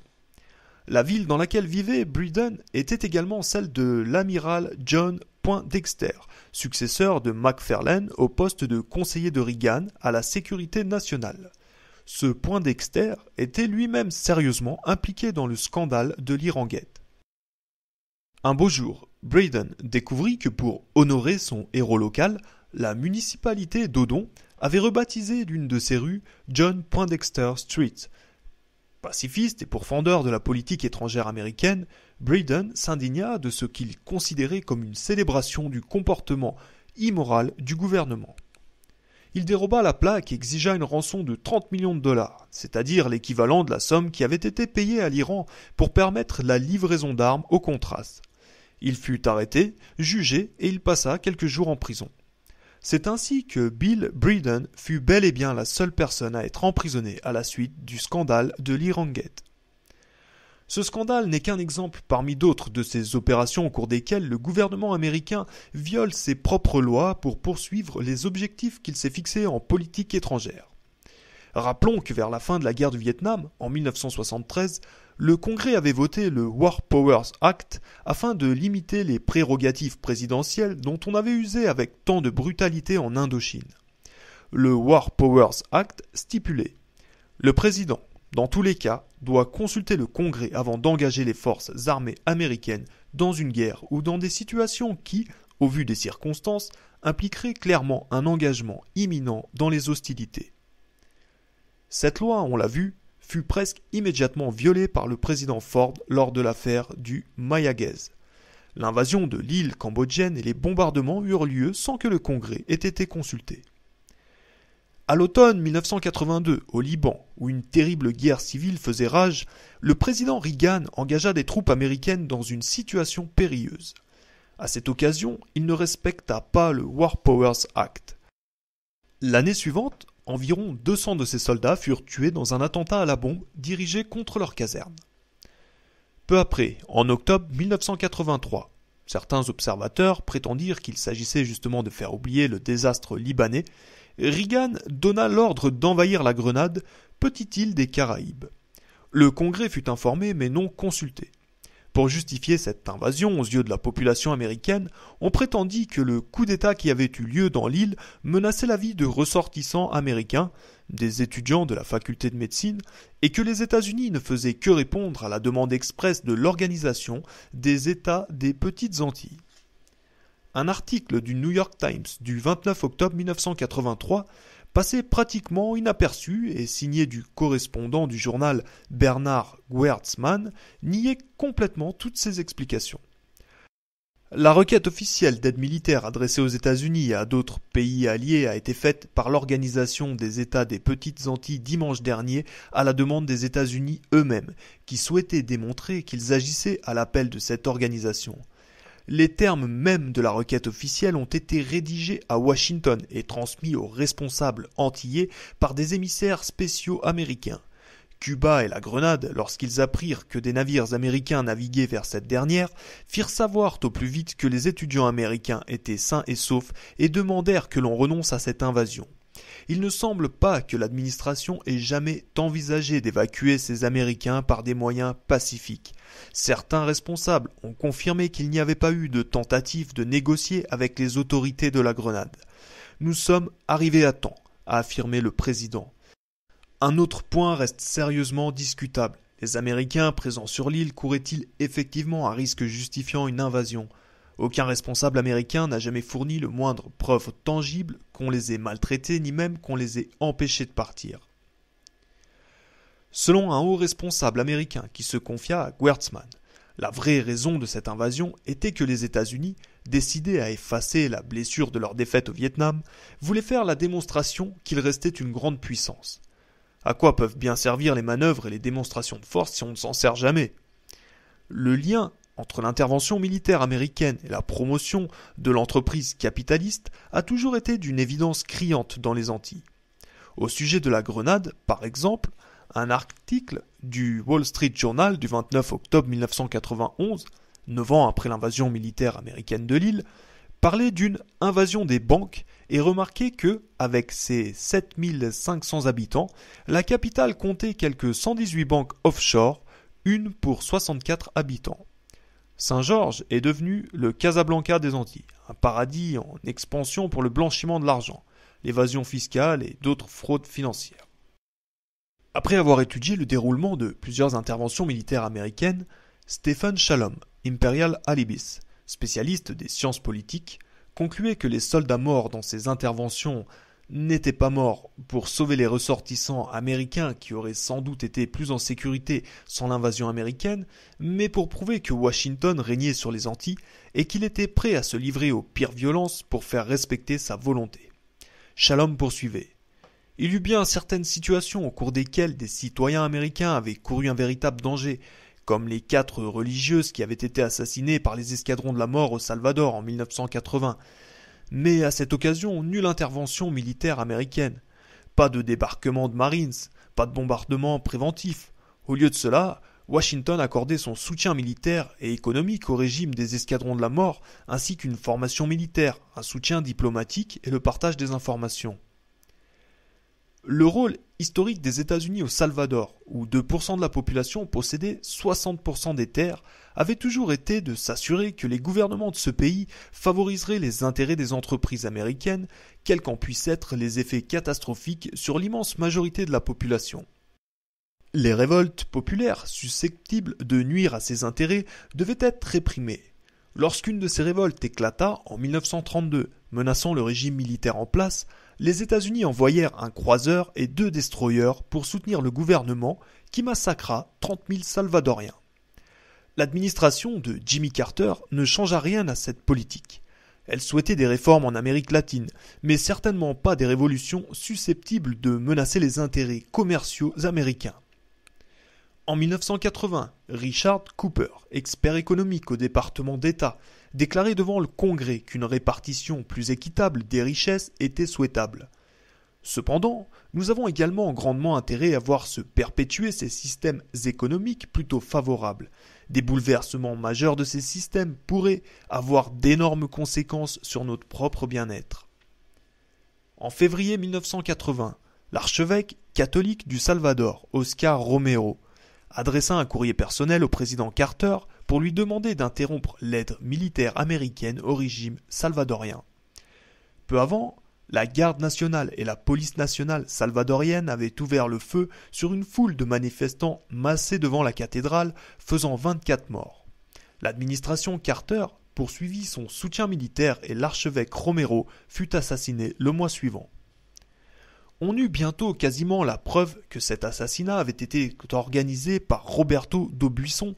Speaker 1: La ville dans laquelle vivait Breeden était également celle de l'amiral John Poindexter, successeur de McFarlane au poste de conseiller de Reagan à la sécurité nationale. Ce Poindexter était lui-même sérieusement impliqué dans le scandale de l'Irangate. Un beau jour, Breeden découvrit que pour honorer son héros local, la municipalité d'Odon avait rebaptisé l'une de ses rues John Poindexter Street. Pacifiste et pourfendeur de la politique étrangère américaine, Breeden s'indigna de ce qu'il considérait comme une célébration du comportement immoral du gouvernement. Il déroba la plaque et exigea une rançon de 30 millions de dollars, c'est-à-dire l'équivalent de la somme qui avait été payée à l'Iran pour permettre la livraison d'armes au Contras. Il fut arrêté, jugé et il passa quelques jours en prison. C'est ainsi que Bill Breeden fut bel et bien la seule personne à être emprisonnée à la suite du scandale de l'Irangate. Ce scandale n'est qu'un exemple parmi d'autres de ces opérations au cours desquelles le gouvernement américain viole ses propres lois pour poursuivre les objectifs qu'il s'est fixés en politique étrangère. Rappelons que vers la fin de la guerre du Vietnam, en 1973, le Congrès avait voté le War Powers Act afin de limiter les prérogatives présidentielles dont on avait usé avec tant de brutalité en Indochine. Le War Powers Act stipulait: le président, dans tous les cas, doit consulter le Congrès avant d'engager les forces armées américaines dans une guerre ou dans des situations qui, au vu des circonstances, impliqueraient clairement un engagement imminent dans les hostilités. Cette loi, on l'a vu, fut presque immédiatement violée par le président Ford lors de l'affaire du Mayaguez. L'invasion de l'île cambodgienne et les bombardements eurent lieu sans que le Congrès ait été consulté. À l'automne 1982, au Liban, où une terrible guerre civile faisait rage, le président Reagan engagea des troupes américaines dans une situation périlleuse. À cette occasion, il ne respecta pas le War Powers Act. L'année suivante, environ 200 de ses soldats furent tués dans un attentat à la bombe dirigé contre leur caserne. Peu après, en octobre 1983, certains observateurs prétendirent qu'il s'agissait justement de faire oublier le désastre libanais. Reagan donna l'ordre d'envahir la Grenade, petite île des Caraïbes. Le Congrès fut informé mais non consulté. Pour justifier cette invasion aux yeux de la population américaine, on prétendit que le coup d'État qui avait eu lieu dans l'île menaçait la vie de ressortissants américains, des étudiants de la faculté de médecine, et que les États-Unis ne faisaient que répondre à la demande expresse de l'Organisation des États des Petites Antilles. Un article du New York Times du 29 octobre 1983 passé pratiquement inaperçu et signé du correspondant du journal Bernard Wertzman, niait complètement toutes ces explications. La requête officielle d'aide militaire adressée aux États-Unis et à d'autres pays alliés a été faite par l'Organisation des États des Petites Antilles dimanche dernier à la demande des États-Unis eux-mêmes, qui souhaitaient démontrer qu'ils agissaient à l'appel de cette organisation. Les termes mêmes de la requête officielle ont été rédigés à Washington et transmis aux responsables antillais par des émissaires spéciaux américains. Cuba et la Grenade, lorsqu'ils apprirent que des navires américains naviguaient vers cette dernière, firent savoir au plus vite que les étudiants américains étaient sains et saufs et demandèrent que l'on renonce à cette invasion. Il ne semble pas que l'administration ait jamais envisagé d'évacuer ces Américains par des moyens pacifiques. Certains responsables ont confirmé qu'il n'y avait pas eu de tentative de négocier avec les autorités de la Grenade. Nous sommes arrivés à temps, a affirmé le président. Un autre point reste sérieusement discutable. Les Américains présents sur l'île couraient-ils effectivement un risque justifiant une invasion ? Aucun responsable américain n'a jamais fourni le moindre preuve tangible qu'on les ait maltraités ni même qu'on les ait empêchés de partir. Selon un haut responsable américain qui se confia à Wertzman, la vraie raison de cette invasion était que les États-Unis, décidés à effacer la blessure de leur défaite au Vietnam, voulaient faire la démonstration qu'ils restaient une grande puissance. À quoi peuvent bien servir les manœuvres et les démonstrations de force si on ne s'en sert jamais ? Le lien entre l'intervention militaire américaine et la promotion de l'entreprise capitaliste a toujours été d'une évidence criante dans les Antilles. Au sujet de la Grenade, par exemple, un article du Wall Street Journal du 29 octobre 1991, 9 ans après l'invasion militaire américaine de l'île, parlait d'une invasion des banques et remarquait que, avec ses 7500 habitants, la capitale comptait quelques 118 banques offshore, une pour 64 habitants. Saint-Georges est devenu le Casablanca des Antilles, un paradis en expansion pour le blanchiment de l'argent, l'évasion fiscale et d'autres fraudes financières. Après avoir étudié le déroulement de plusieurs interventions militaires américaines, Stephen Shalom, Imperial Alibis, spécialiste des sciences politiques, concluait que les soldats morts dans ces interventions n'étaient pas morts pour sauver les ressortissants américains qui auraient sans doute été plus en sécurité sans l'invasion américaine, mais pour prouver que Washington régnait sur les Antilles et qu'il était prêt à se livrer aux pires violences pour faire respecter sa volonté. Shalom poursuivait. Il y eut bien certaines situations au cours desquelles des citoyens américains avaient couru un véritable danger, comme les 4 religieuses qui avaient été assassinées par les escadrons de la mort au Salvador en 1980. Mais à cette occasion, nulle intervention militaire américaine. Pas de débarquement de Marines, pas de bombardement préventif. Au lieu de cela, Washington accordait son soutien militaire et économique au régime des escadrons de la mort, ainsi qu'une formation militaire, un soutien diplomatique et le partage des informations. Le rôle historique des États-Unis au Salvador, où 2% de la population possédait 60% des terres, avait toujours été de s'assurer que les gouvernements de ce pays favoriseraient les intérêts des entreprises américaines, quels qu'en puissent être les effets catastrophiques sur l'immense majorité de la population. Les révoltes populaires susceptibles de nuire à ces intérêts devaient être réprimées. Lorsqu'une de ces révoltes éclata en 1932, menaçant le régime militaire en place, les États-Unis envoyèrent un croiseur et 2 destroyers pour soutenir le gouvernement qui massacra 30 000 Salvadoriens. L'administration de Jimmy Carter ne changea rien à cette politique. Elle souhaitait des réformes en Amérique latine, mais certainement pas des révolutions susceptibles de menacer les intérêts commerciaux américains. En 1980, Richard Cooper, expert économique au département d'État, déclarait devant le Congrès qu'une répartition plus équitable des richesses était souhaitable. Cependant, nous avons également grandement intérêt à voir se perpétuer ces systèmes économiques plutôt favorables. Des bouleversements majeurs de ces systèmes pourraient avoir d'énormes conséquences sur notre propre bien-être. En février 1980, l'archevêque catholique du Salvador, Oscar Romero, adressa un courrier personnel au président Carter pour lui demander d'interrompre l'aide militaire américaine au régime salvadorien. Peu avant, la garde nationale et la police nationale salvadorienne avaient ouvert le feu sur une foule de manifestants massés devant la cathédrale, faisant 24 morts. L'administration Carter poursuivit son soutien militaire et l'archevêque Romero fut assassiné le mois suivant. On eut bientôt quasiment la preuve que cet assassinat avait été organisé par Roberto d'Aubuisson,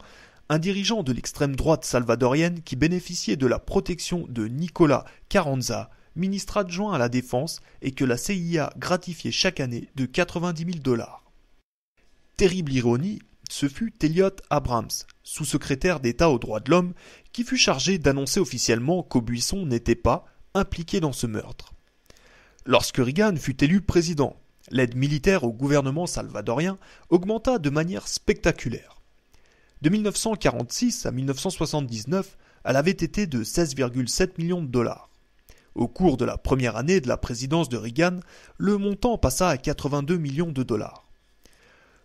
Speaker 1: un dirigeant de l'extrême droite salvadorienne qui bénéficiait de la protection de Nicolás Carranza, ministre adjoint à la Défense, et que la CIA gratifiait chaque année de 90 000 $. Terrible ironie, ce fut Elliot Abrams, sous-secrétaire d'État aux droits de l'homme, qui fut chargé d'annoncer officiellement qu'Aubuisson n'était pas impliqué dans ce meurtre. Lorsque Reagan fut élu président, l'aide militaire au gouvernement salvadorien augmenta de manière spectaculaire. De 1946 à 1979, elle avait été de 16,7 millions de $. Au cours de la première année de la présidence de Reagan, le montant passa à 82 millions de $.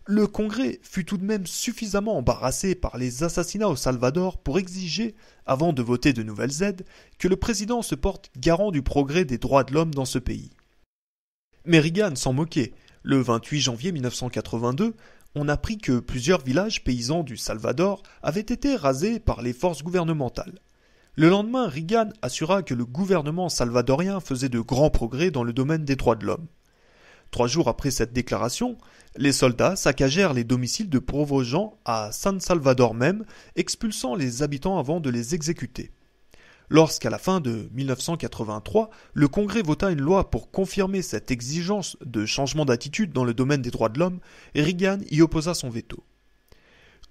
Speaker 1: Le Congrès fut tout de même suffisamment embarrassé par les assassinats au Salvador pour exiger, avant de voter de nouvelles aides, que le président se porte garant du progrès des droits de l'homme dans ce pays. Mais Reagan s'en moquait. Le 28 janvier 1982, on apprit que plusieurs villages paysans du Salvador avaient été rasés par les forces gouvernementales. Le lendemain, Reagan assura que le gouvernement salvadorien faisait de grands progrès dans le domaine des droits de l'homme. 3 jours après cette déclaration, les soldats saccagèrent les domiciles de pauvres gens à San Salvador même, expulsant les habitants avant de les exécuter. Lorsqu'à la fin de 1983, le Congrès vota une loi pour confirmer cette exigence de changement d'attitude dans le domaine des droits de l'homme, Reagan y opposa son veto.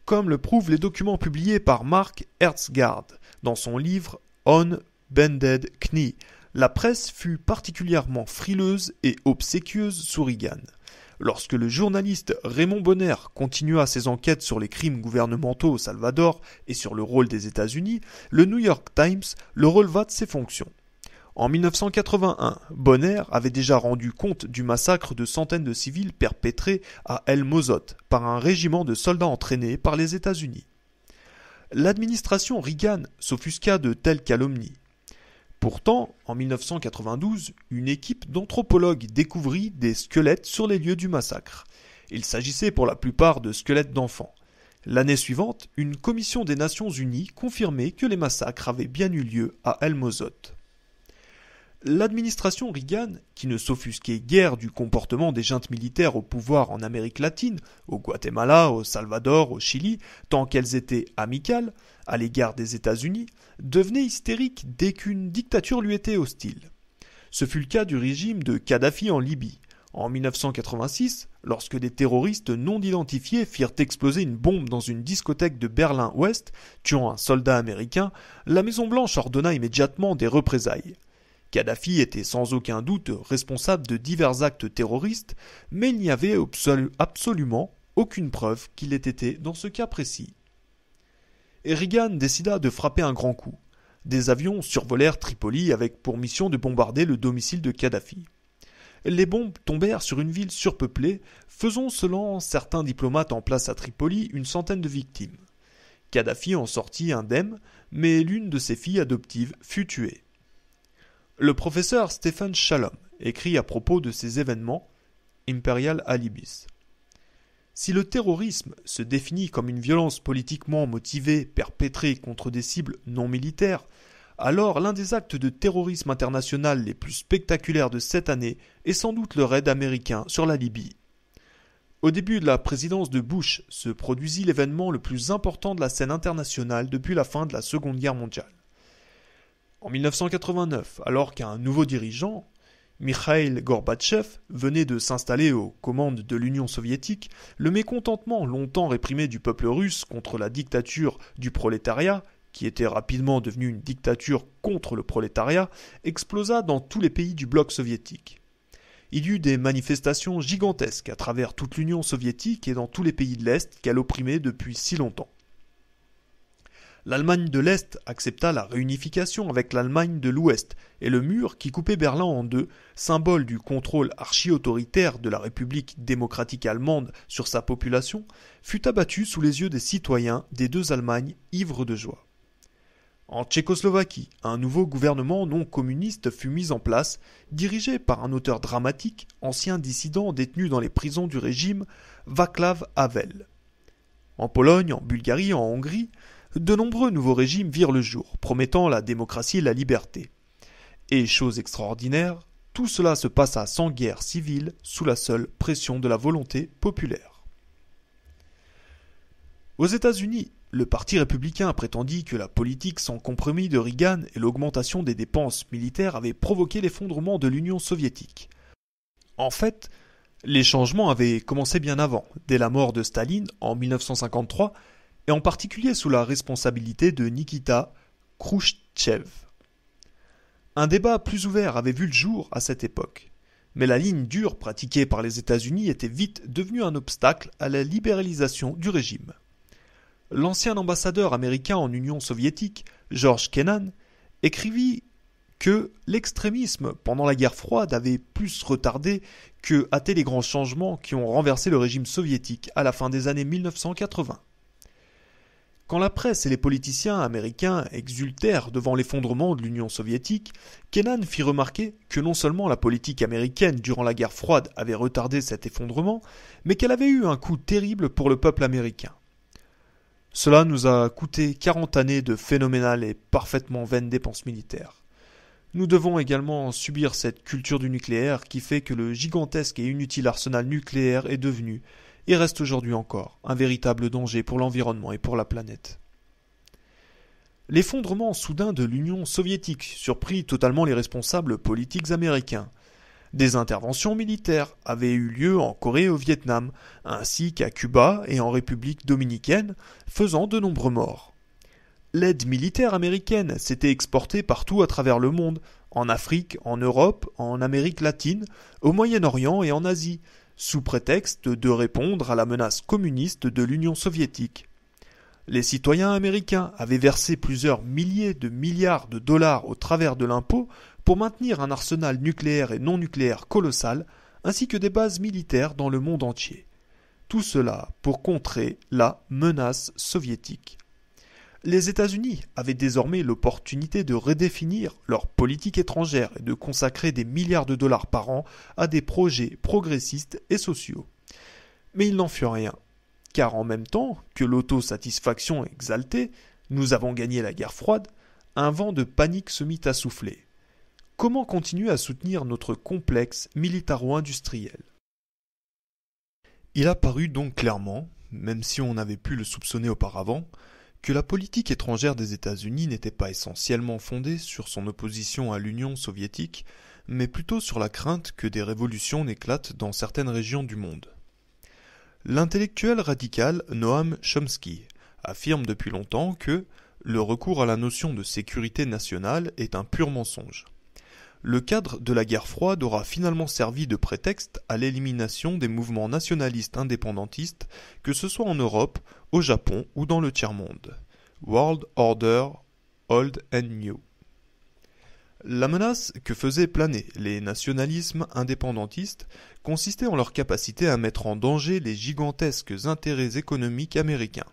Speaker 1: Comme le prouvent les documents publiés par Mark Hertsgaard dans son livre On Bended Knee, la presse fut particulièrement frileuse et obséquieuse sous Reagan. Lorsque le journaliste Raymond Bonner continua ses enquêtes sur les crimes gouvernementaux au Salvador et sur le rôle des États-Unis, le New York Times le releva de ses fonctions. En 1981, Bonner avait déjà rendu compte du massacre de centaines de civils perpétrés à El Mozote par un régiment de soldats entraînés par les États-Unis. L'administration Reagan s'offusqua de telles calomnies. Pourtant, en 1992, une équipe d'anthropologues découvrit des squelettes sur les lieux du massacre. Il s'agissait pour la plupart de squelettes d'enfants. L'année suivante, une commission des Nations Unies confirmait que les massacres avaient bien eu lieu à El Mozote. L'administration Reagan, qui ne s'offusquait guère du comportement des juntes militaires au pouvoir en Amérique latine, au Guatemala, au Salvador, au Chili, tant qu'elles étaient amicales à l'égard des États-Unis, devenait hystérique dès qu'une dictature lui était hostile. Ce fut le cas du régime de Kadhafi en Libye. En 1986, lorsque des terroristes non identifiés firent exploser une bombe dans une discothèque de Berlin-Ouest, tuant un soldat américain, la Maison-Blanche ordonna immédiatement des représailles. Kadhafi était sans aucun doute responsable de divers actes terroristes, mais il n'y avait absolument aucune preuve qu'il ait été dans ce cas précis. Et Reagan décida de frapper un grand coup. Des avions survolèrent Tripoli avec pour mission de bombarder le domicile de Kadhafi. Les bombes tombèrent sur une ville surpeuplée, faisant selon certains diplomates en place à Tripoli une centaine de victimes. Kadhafi en sortit indemne, mais l'une de ses filles adoptives fut tuée. Le professeur Stephen Shalom écrit à propos de ces événements Imperial Alibis. Si le terrorisme se définit comme une violence politiquement motivée perpétrée contre des cibles non militaires, alors l'un des actes de terrorisme international les plus spectaculaires de cette année est sans doute le raid américain sur la Libye. Au début de la présidence de Bush se produisit l'événement le plus important de la scène internationale depuis la fin de la Seconde Guerre mondiale. En 1989, alors qu'un nouveau dirigeant, Mikhaïl Gorbatchev, venait de s'installer aux commandes de l'Union soviétique, le mécontentement longtemps réprimé du peuple russe contre la dictature du prolétariat, qui était rapidement devenue une dictature contre le prolétariat, explosa dans tous les pays du bloc soviétique. Il y eut des manifestations gigantesques à travers toute l'Union soviétique et dans tous les pays de l'Est qu'elle opprimait depuis si longtemps. L'Allemagne de l'Est accepta la réunification avec l'Allemagne de l'Ouest, et le mur qui coupait Berlin en deux, symbole du contrôle archi-autoritaire de la République démocratique allemande sur sa population, fut abattu sous les yeux des citoyens des deux Allemagnes ivres de joie. En Tchécoslovaquie, un nouveau gouvernement non communiste fut mis en place, dirigé par un auteur dramatique, ancien dissident détenu dans les prisons du régime, Václav Havel. En Pologne, en Bulgarie, en Hongrie, de nombreux nouveaux régimes virent le jour, promettant la démocratie et la liberté. Et, chose extraordinaire, tout cela se passa sans guerre civile, sous la seule pression de la volonté populaire. Aux États-Unis, le Parti républicain prétendit que la politique sans compromis de Reagan et l'augmentation des dépenses militaires avaient provoqué l'effondrement de l'Union soviétique. En fait, les changements avaient commencé bien avant, dès la mort de Staline en 1953, et en particulier sous la responsabilité de Nikita Khrouchtchev. Un débat plus ouvert avait vu le jour à cette époque, mais la ligne dure pratiquée par les États-Unis était vite devenue un obstacle à la libéralisation du régime. L'ancien ambassadeur américain en Union soviétique, George Kennan, écrivit que l'extrémisme pendant la guerre froide avait plus retardé que hâté les grands changements qui ont renversé le régime soviétique à la fin des années 1980. Quand la presse et les politiciens américains exultèrent devant l'effondrement de l'Union soviétique, Kennan fit remarquer que non seulement la politique américaine durant la guerre froide avait retardé cet effondrement, mais qu'elle avait eu un coût terrible pour le peuple américain. Cela nous a coûté 40 années de phénoménales et parfaitement vaines dépenses militaires. Nous devons également subir cette culture du nucléaire qui fait que le gigantesque et inutile arsenal nucléaire est devenu, et reste aujourd'hui encore, un véritable danger pour l'environnement et pour la planète. L'effondrement soudain de l'Union soviétique surprit totalement les responsables politiques américains. Des interventions militaires avaient eu lieu en Corée et au Vietnam, ainsi qu'à Cuba et en République dominicaine, faisant de nombreux morts. L'aide militaire américaine s'était exportée partout à travers le monde, en Afrique, en Europe, en Amérique latine, au Moyen-Orient et en Asie, sous prétexte de répondre à la menace communiste de l'Union soviétique. Les citoyens américains avaient versé plusieurs milliers de milliards de dollars au travers de l'impôt pour maintenir un arsenal nucléaire et non nucléaire colossal, ainsi que des bases militaires dans le monde entier. Tout cela pour contrer la menace soviétique. Les États-Unis avaient désormais l'opportunité de redéfinir leur politique étrangère et de consacrer des milliards de dollars par an à des projets progressistes et sociaux. Mais il n'en fut rien, car en même temps que l'autosatisfaction exaltée, nous avons gagné la guerre froide, un vent de panique se mit à souffler. Comment continuer à soutenir notre complexe militaro-industriel ? Il apparut donc clairement, même si on avait pu le soupçonner auparavant, que la politique étrangère des États-Unis n'était pas essentiellement fondée sur son opposition à l'Union soviétique, mais plutôt sur la crainte que des révolutions n'éclatent dans certaines régions du monde. L'intellectuel radical Noam Chomsky affirme depuis longtemps que le recours à la notion de sécurité nationale est un pur mensonge. Le cadre de la guerre froide aura finalement servi de prétexte à l'élimination des mouvements nationalistes indépendantistes, que ce soit en Europe, au Japon ou dans le tiers-monde. World Order, Old and New. La menace que faisaient planer les nationalismes indépendantistes consistait en leur capacité à mettre en danger les gigantesques intérêts économiques américains.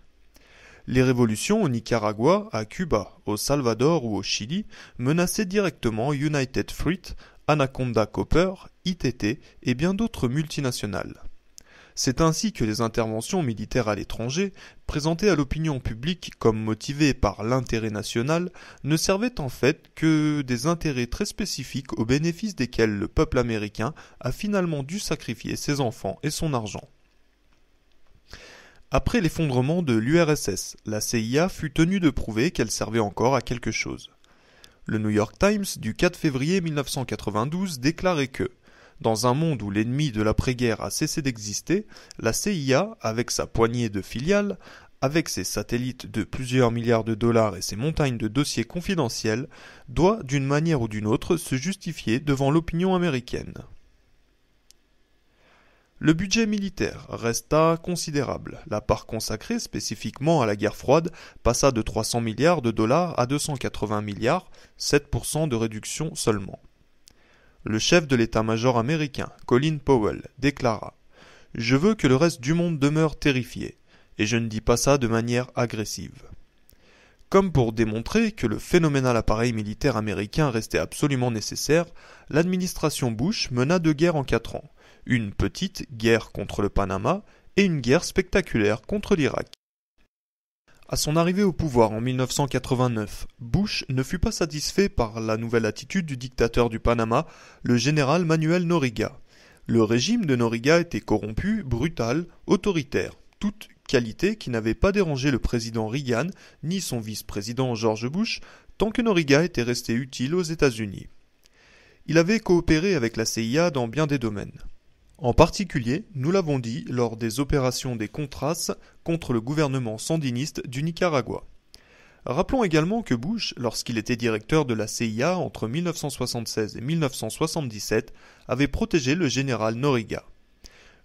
Speaker 1: Les révolutions au Nicaragua, à Cuba, au Salvador ou au Chili menaçaient directement United Fruit, Anaconda Copper, ITT et bien d'autres multinationales. C'est ainsi que les interventions militaires à l'étranger, présentées à l'opinion publique comme motivées par l'intérêt national, ne servaient en fait que des intérêts très spécifiques au bénéfice desquels le peuple américain a finalement dû sacrifier ses enfants et son argent. Après l'effondrement de l'URSS, la CIA fut tenue de prouver qu'elle servait encore à quelque chose. Le New York Times du 4 février 1992 déclarait que, dans un monde où l'ennemi de l'après-guerre a cessé d'exister, la CIA, avec sa poignée de filiales, avec ses satellites de plusieurs milliards de dollars et ses montagnes de dossiers confidentiels, doit, d'une manière ou d'une autre, se justifier devant l'opinion américaine. Le budget militaire resta considérable. La part consacrée spécifiquement à la guerre froide passa de 300 milliards de dollars à 280 milliards, 7% de réduction seulement. Le chef de l'état-major américain, Colin Powell, déclara « Je veux que le reste du monde demeure terrifié, et je ne dis pas ça de manière agressive. » Comme pour démontrer que le phénoménal appareil militaire américain restait absolument nécessaire, l'administration Bush mena 2 guerres en 4 ans, une petite guerre contre le Panama et une guerre spectaculaire contre l'Irak. À son arrivée au pouvoir en 1989, Bush ne fut pas satisfait par la nouvelle attitude du dictateur du Panama, le général Manuel Noriega. Le régime de Noriega était corrompu, brutal, autoritaire, toute qualité qui n'avait pas dérangé le président Reagan ni son vice-président George Bush tant que Noriega était resté utile aux États-Unis. Il avait coopéré avec la CIA dans bien des domaines. En particulier, nous l'avons dit, lors des opérations des Contras contre le gouvernement sandiniste du Nicaragua. Rappelons également que Bush, lorsqu'il était directeur de la CIA entre 1976 et 1977, avait protégé le général Noriega.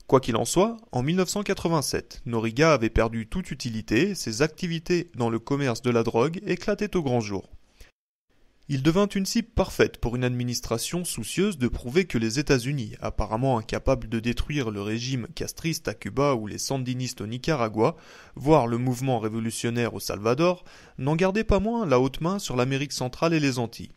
Speaker 1: Quoi qu'il en soit, en 1987, Noriega avait perdu toute utilité et ses activités dans le commerce de la drogue éclataient au grand jour. Il devint une cible parfaite pour une administration soucieuse de prouver que les États-Unis, apparemment incapables de détruire le régime castriste à Cuba ou les sandinistes au Nicaragua, voire le mouvement révolutionnaire au Salvador, n'en gardaient pas moins la haute main sur l'Amérique centrale et les Antilles.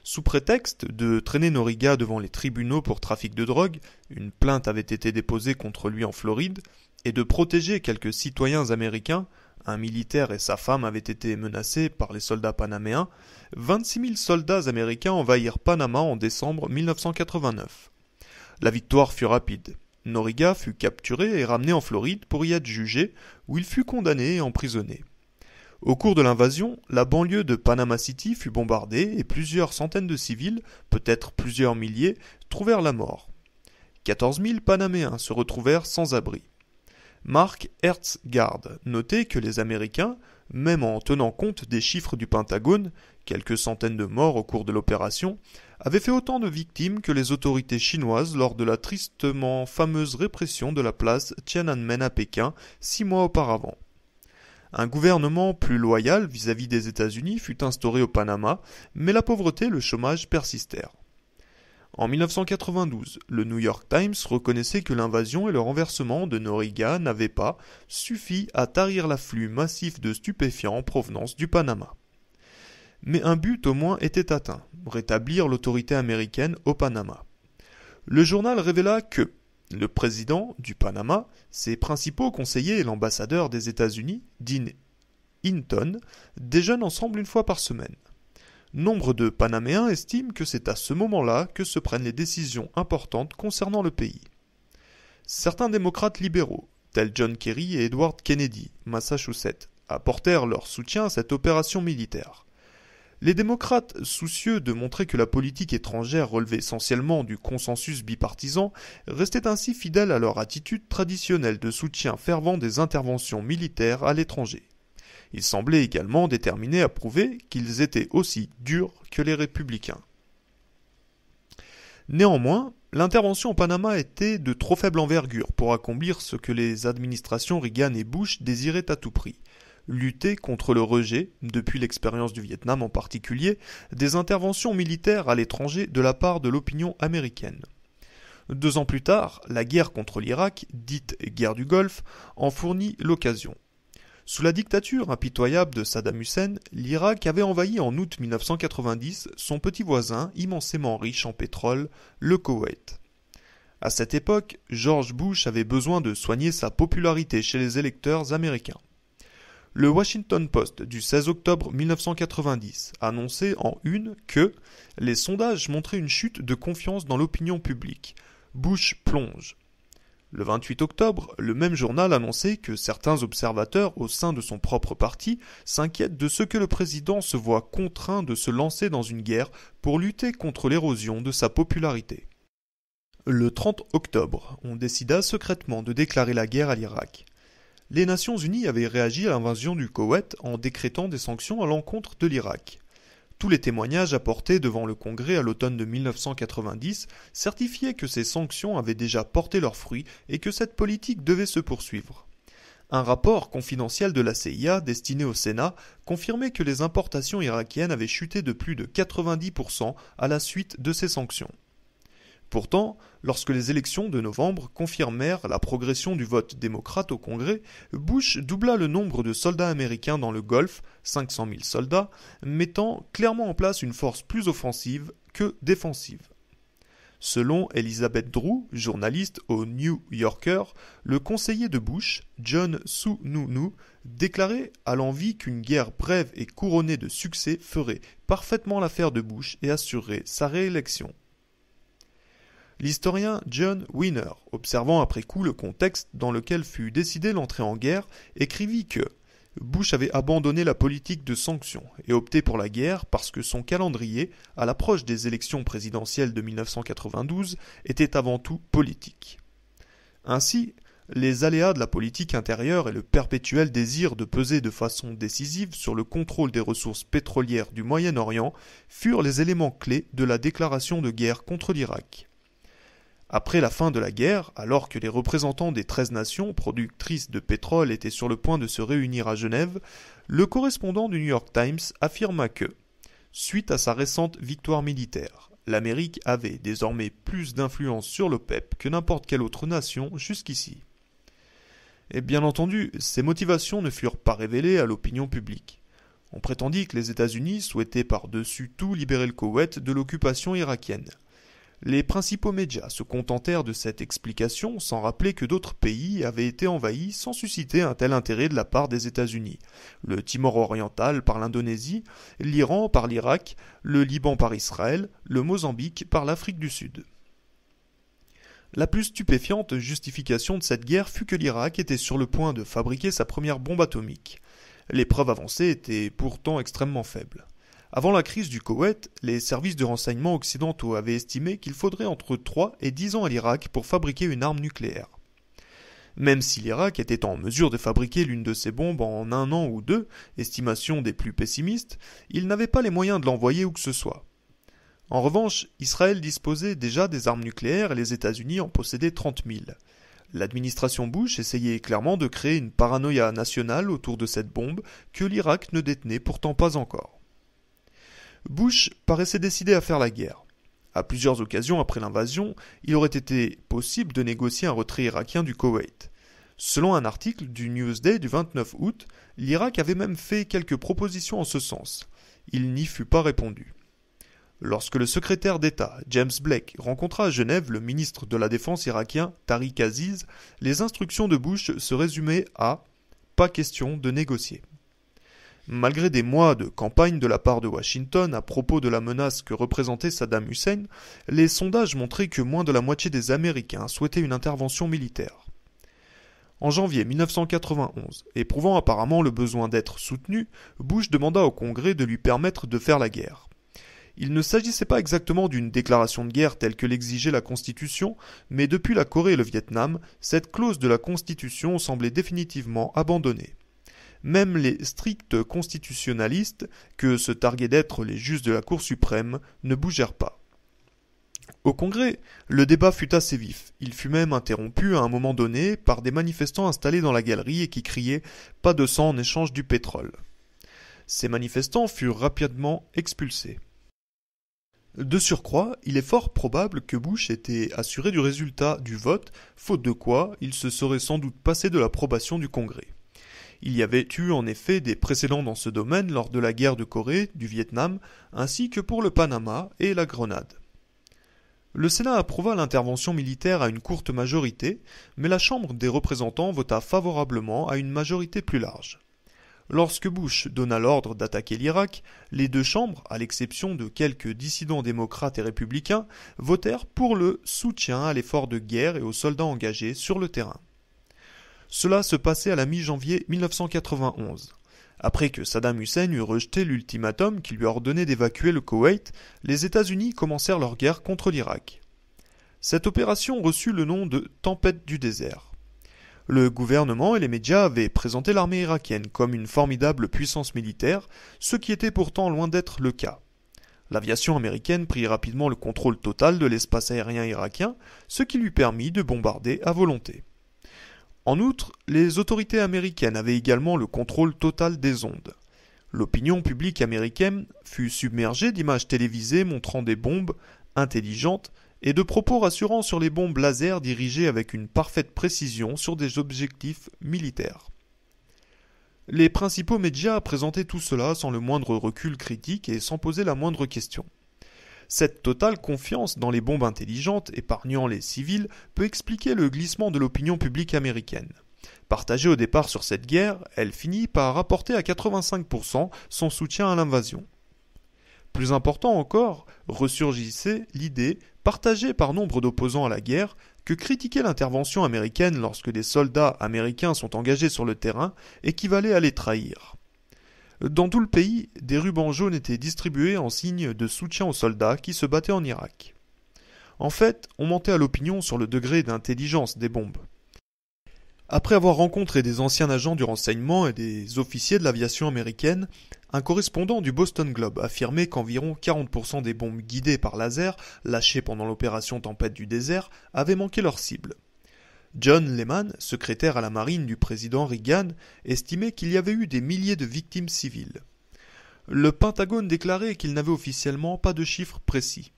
Speaker 1: Sous prétexte de traîner Noriega devant les tribunaux pour trafic de drogue, une plainte avait été déposée contre lui en Floride, et de protéger quelques citoyens américains, un militaire et sa femme avaient été menacés par les soldats panaméens, 26 000 soldats américains envahirent Panama en décembre 1989. La victoire fut rapide. Noriega fut capturé et ramené en Floride pour y être jugé, où il fut condamné et emprisonné. Au cours de l'invasion, la banlieue de Panama City fut bombardée et plusieurs centaines de civils, peut-être plusieurs milliers, trouvèrent la mort. 14 000 Panaméens se retrouvèrent sans abri. Mark Hertzgaard notait que les Américains, même en tenant compte des chiffres du Pentagone, quelques centaines de morts au cours de l'opération, avaient fait autant de victimes que les autorités chinoises lors de la tristement fameuse répression de la place Tiananmen à Pékin 6 mois auparavant. Un gouvernement plus loyal vis-à-vis des États-Unis fut instauré au Panama, mais la pauvreté et le chômage persistèrent. En 1992, le New York Times reconnaissait que l'invasion et le renversement de Noriega n'avaient pas suffi à tarir l'afflux massif de stupéfiants en provenance du Panama. Mais un but au moins était atteint, rétablir l'autorité américaine au Panama. Le journal révéla que le président du Panama, ses principaux conseillers et l'ambassadeur des États-Unis, Dean Hinton, déjeunent ensemble une fois par semaine. Nombre de Panaméens estiment que c'est à ce moment-là que se prennent les décisions importantes concernant le pays. Certains démocrates libéraux, tels John Kerry et Edward Kennedy, Massachusetts, apportèrent leur soutien à cette opération militaire. Les démocrates, soucieux de montrer que la politique étrangère relevait essentiellement du consensus bipartisan, restaient ainsi fidèles à leur attitude traditionnelle de soutien fervent des interventions militaires à l'étranger. Ils semblaient également déterminés à prouver qu'ils étaient aussi durs que les républicains. Néanmoins, l'intervention au Panama était de trop faible envergure pour accomplir ce que les administrations Reagan et Bush désiraient à tout prix: lutter contre le rejet, depuis l'expérience du Vietnam en particulier, des interventions militaires à l'étranger de la part de l'opinion américaine. 2 ans plus tard, la guerre contre l'Irak, dite guerre du Golfe, en fournit l'occasion. Sous la dictature impitoyable de Saddam Hussein, l'Irak avait envahi en août 1990 son petit voisin immensément riche en pétrole, le Koweït. À cette époque, George Bush avait besoin de soigner sa popularité chez les électeurs américains. Le Washington Post du 16 octobre 1990 annonçait en une que les sondages montraient une chute de confiance dans l'opinion publique. Bush plonge. Le 28 octobre, le même journal annonçait que certains observateurs au sein de son propre parti s'inquiètent de ce que le président se voit contraint de se lancer dans une guerre pour lutter contre l'érosion de sa popularité. Le 30 octobre, on décida secrètement de déclarer la guerre à l'Irak. Les Nations Unies avaient réagi à l'invasion du Koweït en décrétant des sanctions à l'encontre de l'Irak. Tous les témoignages apportés devant le Congrès à l'automne de 1990 certifiaient que ces sanctions avaient déjà porté leurs fruits et que cette politique devait se poursuivre. Un rapport confidentiel de la CIA destiné au Sénat confirmait que les importations irakiennes avaient chuté de plus de 90% à la suite de ces sanctions. Pourtant, lorsque les élections de novembre confirmèrent la progression du vote démocrate au Congrès, Bush doubla le nombre de soldats américains dans le Golfe, 500 000 soldats, mettant clairement en place une force plus offensive que défensive. Selon Elizabeth Drew, journaliste au New Yorker, le conseiller de Bush, John Sununu, déclarait à l'envi qu'une guerre brève et couronnée de succès ferait parfaitement l'affaire de Bush et assurerait sa réélection. L'historien John Wiener, observant après coup le contexte dans lequel fut décidée l'entrée en guerre, écrivit que Bush avait abandonné la politique de sanctions et opté pour la guerre parce que son calendrier, à l'approche des élections présidentielles de 1992, était avant tout politique. Ainsi, les aléas de la politique intérieure et le perpétuel désir de peser de façon décisive sur le contrôle des ressources pétrolières du Moyen-Orient furent les éléments clés de la déclaration de guerre contre l'Irak. Après la fin de la guerre, alors que les représentants des 13 nations productrices de pétrole étaient sur le point de se réunir à Genève, le correspondant du New York Times affirma que, suite à sa récente victoire militaire, l'Amérique avait désormais plus d'influence sur l'OPEP que n'importe quelle autre nation jusqu'ici. Et bien entendu, ces motivations ne furent pas révélées à l'opinion publique. On prétendit que les États-Unis souhaitaient par-dessus tout libérer le Koweït de l'occupation irakienne. Les principaux médias se contentèrent de cette explication sans rappeler que d'autres pays avaient été envahis sans susciter un tel intérêt de la part des États-Unis. Le Timor oriental par l'Indonésie, l'Iran par l'Irak, le Liban par Israël, le Mozambique par l'Afrique du Sud. La plus stupéfiante justification de cette guerre fut que l'Irak était sur le point de fabriquer sa première bombe atomique. Les preuves avancées étaient pourtant extrêmement faibles. Avant la crise du Koweït, les services de renseignement occidentaux avaient estimé qu'il faudrait entre 3 et 10 ans à l'Irak pour fabriquer une arme nucléaire. Même si l'Irak était en mesure de fabriquer l'une de ces bombes en 1 an ou 2, estimation des plus pessimistes, il n'avait pas les moyens de l'envoyer où que ce soit. En revanche, Israël disposait déjà des armes nucléaires et les États-Unis en possédaient 30 000. L'administration Bush essayait clairement de créer une paranoïa nationale autour de cette bombe que l'Irak ne détenait pourtant pas encore. Bush paraissait décidé à faire la guerre. À plusieurs occasions après l'invasion, il aurait été possible de négocier un retrait irakien du Koweït. Selon un article du Newsday du 29 août, l'Irak avait même fait quelques propositions en ce sens. Il n'y fut pas répondu. Lorsque le secrétaire d'État, James Blake, rencontra à Genève le ministre de la Défense irakien, Tariq Aziz, les instructions de Bush se résumaient à « pas question de négocier ». Malgré des mois de campagne de la part de Washington à propos de la menace que représentait Saddam Hussein, les sondages montraient que moins de la moitié des Américains souhaitaient une intervention militaire. En janvier 1991, éprouvant apparemment le besoin d'être soutenu, Bush demanda au Congrès de lui permettre de faire la guerre. Il ne s'agissait pas exactement d'une déclaration de guerre telle que l'exigeait la Constitution, mais depuis la Corée et le Vietnam, cette clause de la Constitution semblait définitivement abandonnée. Même les stricts constitutionnalistes, que se targuaient d'être les juges de la Cour suprême, ne bougèrent pas. Au Congrès, le débat fut assez vif. Il fut même interrompu à un moment donné par des manifestants installés dans la galerie et qui criaient « Pas de sang en échange du pétrole ». Ces manifestants furent rapidement expulsés. De surcroît, il est fort probable que Bush était assuré du résultat du vote, faute de quoi il se serait sans doute passé de l'approbation du Congrès. Il y avait eu en effet des précédents dans ce domaine lors de la guerre de Corée, du Vietnam, ainsi que pour le Panama et la Grenade. Le Sénat approuva l'intervention militaire à une courte majorité, mais la Chambre des représentants vota favorablement à une majorité plus large. Lorsque Bush donna l'ordre d'attaquer l'Irak, les deux chambres, à l'exception de quelques dissidents démocrates et républicains, votèrent pour le soutien à l'effort de guerre et aux soldats engagés sur le terrain. Cela se passait à la mi-janvier 1991. Après que Saddam Hussein eut rejeté l'ultimatum qui lui ordonnait d'évacuer le Koweït, les États-Unis commencèrent leur guerre contre l'Irak. Cette opération reçut le nom de « Tempête du désert ». Le gouvernement et les médias avaient présenté l'armée irakienne comme une formidable puissance militaire, ce qui était pourtant loin d'être le cas. L'aviation américaine prit rapidement le contrôle total de l'espace aérien irakien, ce qui lui permit de bombarder à volonté. En outre, les autorités américaines avaient également le contrôle total des ondes. L'opinion publique américaine fut submergée d'images télévisées montrant des bombes intelligentes et de propos rassurants sur les bombes laser dirigées avec une parfaite précision sur des objectifs militaires. Les principaux médias présentaient tout cela sans le moindre recul critique et sans poser la moindre question. Cette totale confiance dans les bombes intelligentes, épargnant les civils, peut expliquer le glissement de l'opinion publique américaine. Partagée au départ sur cette guerre, elle finit par rapporter à 85% son soutien à l'invasion. Plus important encore, ressurgissait l'idée, partagée par nombre d'opposants à la guerre, que critiquer l'intervention américaine lorsque des soldats américains sont engagés sur le terrain équivalait à les trahir. Dans tout le pays, des rubans jaunes étaient distribués en signe de soutien aux soldats qui se battaient en Irak. En fait, on mentait à l'opinion sur le degré d'intelligence des bombes. Après avoir rencontré des anciens agents du renseignement et des officiers de l'aviation américaine, un correspondant du Boston Globe affirmait qu'environ 40% des bombes guidées par laser, lâchées pendant l'opération Tempête du désert, avaient manqué leur cible. John Lehman, secrétaire à la marine du président Reagan, estimait qu'il y avait eu des milliers de victimes civiles. Le Pentagone déclarait qu'il n'avait officiellement pas de chiffres précis.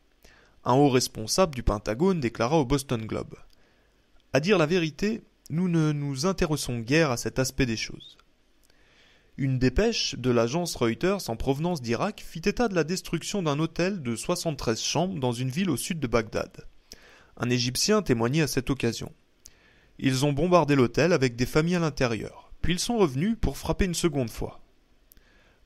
Speaker 1: Un haut responsable du Pentagone déclara au Boston Globe « À dire la vérité, nous ne nous intéressons guère à cet aspect des choses. » Une dépêche de l'agence Reuters en provenance d'Irak fit état de la destruction d'un hôtel de 73 chambres dans une ville au sud de Bagdad. Un Égyptien témoignait à cette occasion. Ils ont bombardé l'hôtel avec des familles à l'intérieur, puis ils sont revenus pour frapper une seconde fois.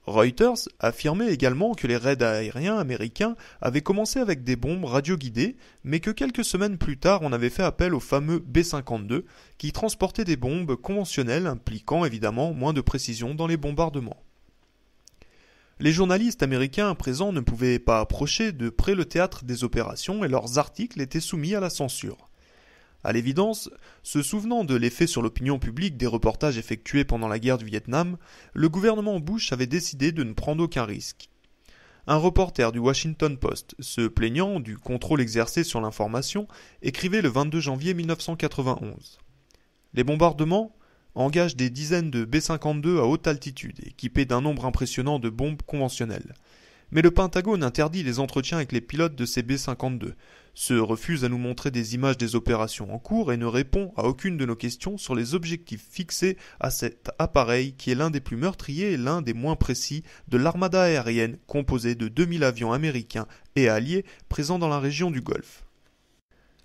Speaker 1: Reuters affirmait également que les raids aériens américains avaient commencé avec des bombes radioguidées, mais que quelques semaines plus tard on avait fait appel au fameux B-52 qui transportait des bombes conventionnelles impliquant évidemment moins de précision dans les bombardements. Les journalistes américains présents ne pouvaient pas approcher de près le théâtre des opérations et leurs articles étaient soumis à la censure. À l'évidence, se souvenant de l'effet sur l'opinion publique des reportages effectués pendant la guerre du Vietnam, le gouvernement Bush avait décidé de ne prendre aucun risque. Un reporter du Washington Post, se plaignant du contrôle exercé sur l'information, écrivait le 22 janvier 1991. Les bombardements engagent des dizaines de B-52 à haute altitude, équipés d'un nombre impressionnant de bombes conventionnelles. Mais le Pentagone interdit les entretiens avec les pilotes de ces B-52, se refuse à nous montrer des images des opérations en cours et ne répond à aucune de nos questions sur les objectifs fixés à cet appareil qui est l'un des plus meurtriers et l'un des moins précis de l'armada aérienne composée de 2000 avions américains et alliés présents dans la région du Golfe.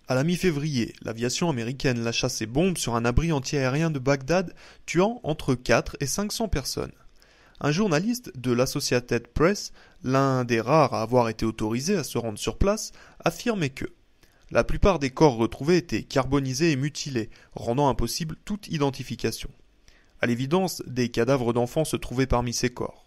Speaker 1: À la mi-février, l'aviation américaine lâcha ses bombes sur un abri antiaérien de Bagdad, tuant entre 4 et 500 personnes. Un journaliste de l'Associated Press, l'un des rares à avoir été autorisé à se rendre sur place, affirmait que la plupart des corps retrouvés étaient carbonisés et mutilés, rendant impossible toute identification. À l'évidence, des cadavres d'enfants se trouvaient parmi ces corps.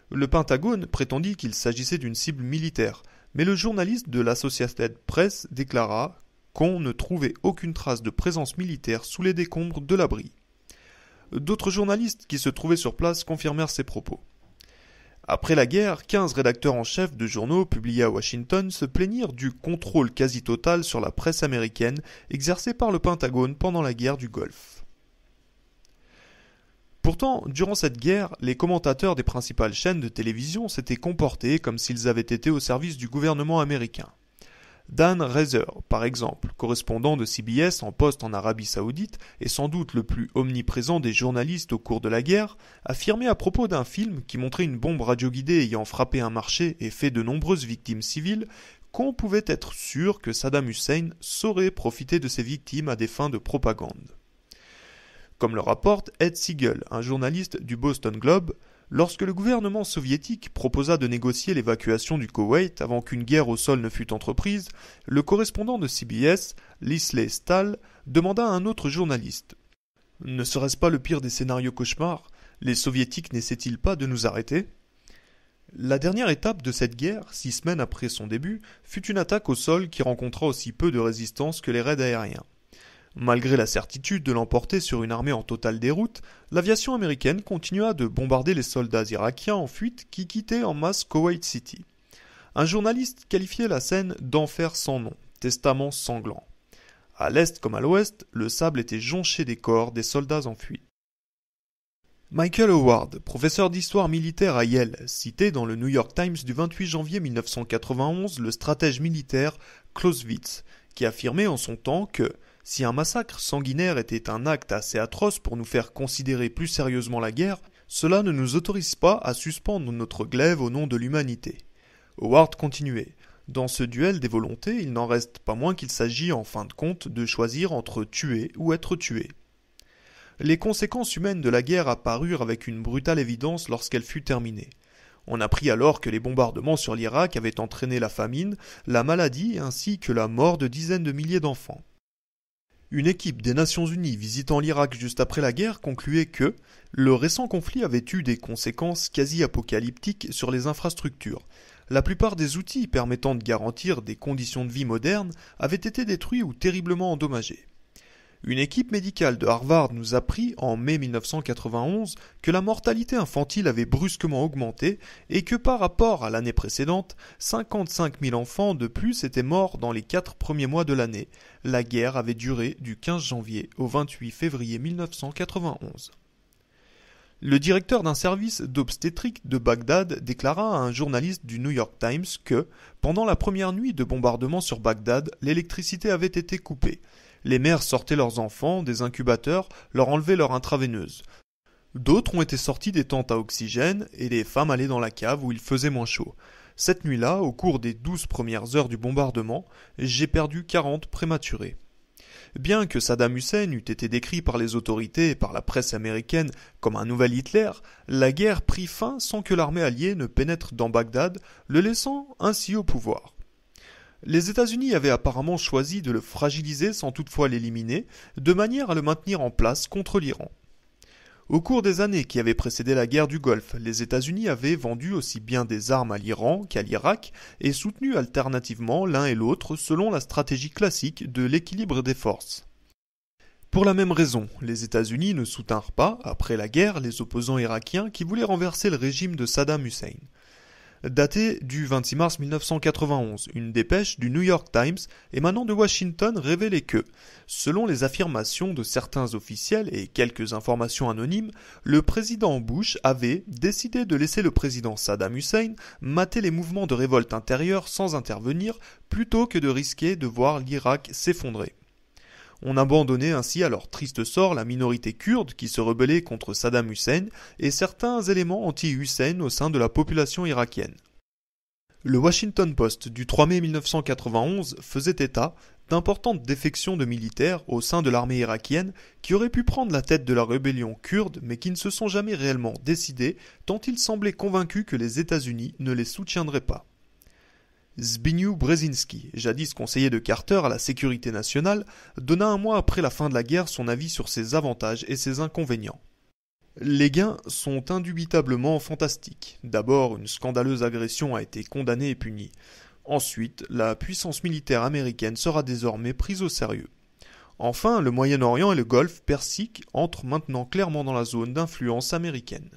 Speaker 1: Le Pentagone prétendit qu'il s'agissait d'une cible militaire, mais le journaliste de l'Associated Press déclara qu'on ne trouvait aucune trace de présence militaire sous les décombres de l'abri. D'autres journalistes qui se trouvaient sur place confirmèrent ces propos. Après la guerre, 15 rédacteurs en chef de journaux publiés à Washington se plaignirent du contrôle quasi total sur la presse américaine exercé par le Pentagone pendant la guerre du Golfe. Pourtant, durant cette guerre, les commentateurs des principales chaînes de télévision s'étaient comportés comme s'ils avaient été au service du gouvernement américain. Dan Rather, par exemple, correspondant de CBS en poste en Arabie Saoudite et sans doute le plus omniprésent des journalistes au cours de la guerre, affirmait à propos d'un film qui montrait une bombe radioguidée ayant frappé un marché et fait de nombreuses victimes civiles qu'on pouvait être sûr que Saddam Hussein saurait profiter de ces victimes à des fins de propagande. Comme le rapporte Ed Siegel, un journaliste du Boston Globe, lorsque le gouvernement soviétique proposa de négocier l'évacuation du Koweït avant qu'une guerre au sol ne fût entreprise, le correspondant de CBS, Leslie Stahl, demanda à un autre journaliste « Ne serait-ce pas le pire des scénarios cauchemars? Les soviétiques n'essaient-ils pas de nous arrêter ?» La dernière étape de cette guerre, 6 semaines après son début, fut une attaque au sol qui rencontra aussi peu de résistance que les raids aériens. Malgré la certitude de l'emporter sur une armée en totale déroute, l'aviation américaine continua de bombarder les soldats irakiens en fuite qui quittaient en masse Koweït City. Un journaliste qualifiait la scène d'enfer sans nom, testament sanglant. À l'est comme à l'ouest, le sable était jonché des corps des soldats en fuite. Michael Howard, professeur d'histoire militaire à Yale, citait dans le New York Times du 28 janvier 1991 le stratège militaire Clausewitz, qui affirmait en son temps que si un massacre sanguinaire était un acte assez atroce pour nous faire considérer plus sérieusement la guerre, cela ne nous autorise pas à suspendre notre glaive au nom de l'humanité. Howard continuait. Dans ce duel des volontés, il n'en reste pas moins qu'il s'agit en fin de compte de choisir entre tuer ou être tué. Les conséquences humaines de la guerre apparurent avec une brutale évidence lorsqu'elle fut terminée. On apprit alors que les bombardements sur l'Irak avaient entraîné la famine, la maladie ainsi que la mort de dizaines de milliers d'enfants. Une équipe des Nations Unies visitant l'Irak juste après la guerre concluait que le récent conflit avait eu des conséquences quasi apocalyptiques sur les infrastructures. La plupart des outils permettant de garantir des conditions de vie modernes avaient été détruits ou terriblement endommagés. Une équipe médicale de Harvard nous apprit en mai 1991 que la mortalité infantile avait brusquement augmenté et que par rapport à l'année précédente, 55 000 enfants de plus étaient morts dans les 4 premiers mois de l'année. La guerre avait duré du 15 janvier au 28 février 1991. Le directeur d'un service d'obstétrique de Bagdad déclara à un journaliste du New York Times que, pendant la première nuit de bombardement sur Bagdad, l'électricité avait été coupée. Les mères sortaient leurs enfants des incubateurs, leur enlevaient leur intraveineuse. D'autres ont été sortis des tentes à oxygène et les femmes allaient dans la cave où il faisait moins chaud. Cette nuit-là, au cours des 12 premières heures du bombardement, j'ai perdu 40 prématurés. Bien que Saddam Hussein eût été décrit par les autorités et par la presse américaine comme un nouvel Hitler, la guerre prit fin sans que l'armée alliée ne pénètre dans Bagdad, le laissant ainsi au pouvoir. Les États-Unis avaient apparemment choisi de le fragiliser sans toutefois l'éliminer, de manière à le maintenir en place contre l'Iran. Au cours des années qui avaient précédé la guerre du Golfe, les États-Unis avaient vendu aussi bien des armes à l'Iran qu'à l'Irak et soutenu alternativement l'un et l'autre selon la stratégie classique de l'équilibre des forces. Pour la même raison, les États-Unis ne soutinrent pas, après la guerre, les opposants irakiens qui voulaient renverser le régime de Saddam Hussein. Datée du 26 mars 1991, une dépêche du New York Times émanant de Washington révélait que, selon les affirmations de certains officiels et quelques informations anonymes, le président Bush avait décidé de laisser le président Saddam Hussein mater les mouvements de révolte intérieure sans intervenir plutôt que de risquer de voir l'Irak s'effondrer. On abandonnait ainsi à leur triste sort la minorité kurde qui se rebellait contre Saddam Hussein et certains éléments anti-Hussein au sein de la population irakienne. Le Washington Post du 3 mai 1991 faisait état d'importantes défections de militaires au sein de l'armée irakienne qui auraient pu prendre la tête de la rébellion kurde mais qui ne se sont jamais réellement décidés tant ils semblaient convaincus que les États-Unis ne les soutiendraient pas. Zbigniew Brzezinski, jadis conseiller de Carter à la sécurité nationale, donna un mois après la fin de la guerre son avis sur ses avantages et ses inconvénients. Les gains sont indubitablement fantastiques. D'abord, une scandaleuse agression a été condamnée et punie. Ensuite, la puissance militaire américaine sera désormais prise au sérieux. Enfin, le Moyen-Orient et le Golfe Persique entrent maintenant clairement dans la zone d'influence américaine.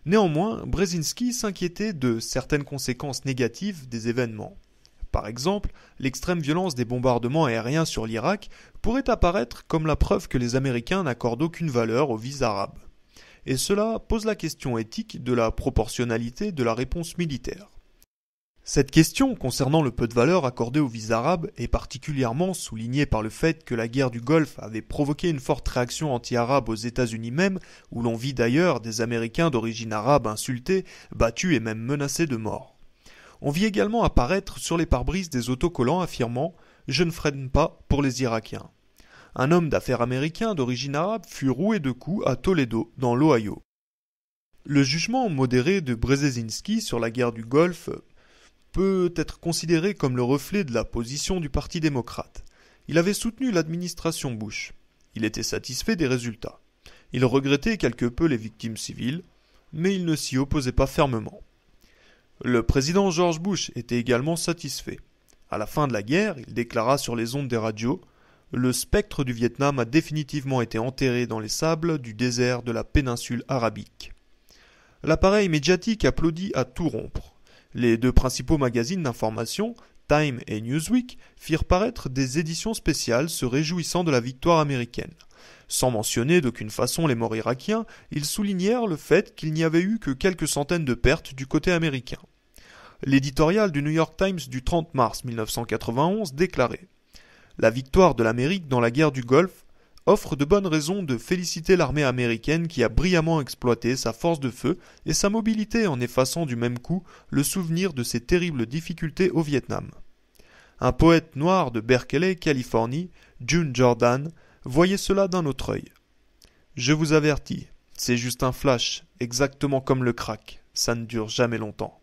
Speaker 1: Néanmoins, Brzezinski s'inquiétait de certaines conséquences négatives des événements. Par exemple, l'extrême violence des bombardements aériens sur l'Irak pourrait apparaître comme la preuve que les Américains n'accordent aucune valeur aux vies arabes. Et cela pose la question éthique de la proportionnalité de la réponse militaire. Cette question concernant le peu de valeur accordé aux vies arabes est particulièrement soulignée par le fait que la guerre du Golfe avait provoqué une forte réaction anti-arabe aux États-Unis même, où l'on vit d'ailleurs des Américains d'origine arabe insultés, battus et même menacés de mort. On vit également apparaître sur les pare-brises des autocollants affirmant « Je ne freine pas pour les Irakiens ». Un homme d'affaires américain d'origine arabe fut roué de coups à Toledo, dans l'Ohio. Le jugement modéré de Brzezinski sur la guerre du Golfe peut être considéré comme le reflet de la position du Parti démocrate. Il avait soutenu l'administration Bush. Il était satisfait des résultats. Il regrettait quelque peu les victimes civiles, mais il ne s'y opposait pas fermement. Le président George Bush était également satisfait. À la fin de la guerre, il déclara sur les ondes des radios « Le spectre du Vietnam a définitivement été enterré dans les sables du désert de la péninsule arabique. » L'appareil médiatique applaudit à tout rompre. Les deux principaux magazines d'information, Time et Newsweek, firent paraître des éditions spéciales se réjouissant de la victoire américaine. Sans mentionner d'aucune façon les morts irakiens, ils soulignèrent le fait qu'il n'y avait eu que quelques centaines de pertes du côté américain. L'éditorial du New York Times du 30 mars 1991 déclarait « La victoire de l'Amérique dans la guerre du Golfe offre de bonnes raisons de féliciter l'armée américaine qui a brillamment exploité sa force de feu et sa mobilité en effaçant du même coup le souvenir de ses terribles difficultés au Vietnam. » Un poète noir de Berkeley, Californie, June Jordan, voyait cela d'un autre œil. « Je vous avertis, c'est juste un flash, exactement comme le crack, ça ne dure jamais longtemps. »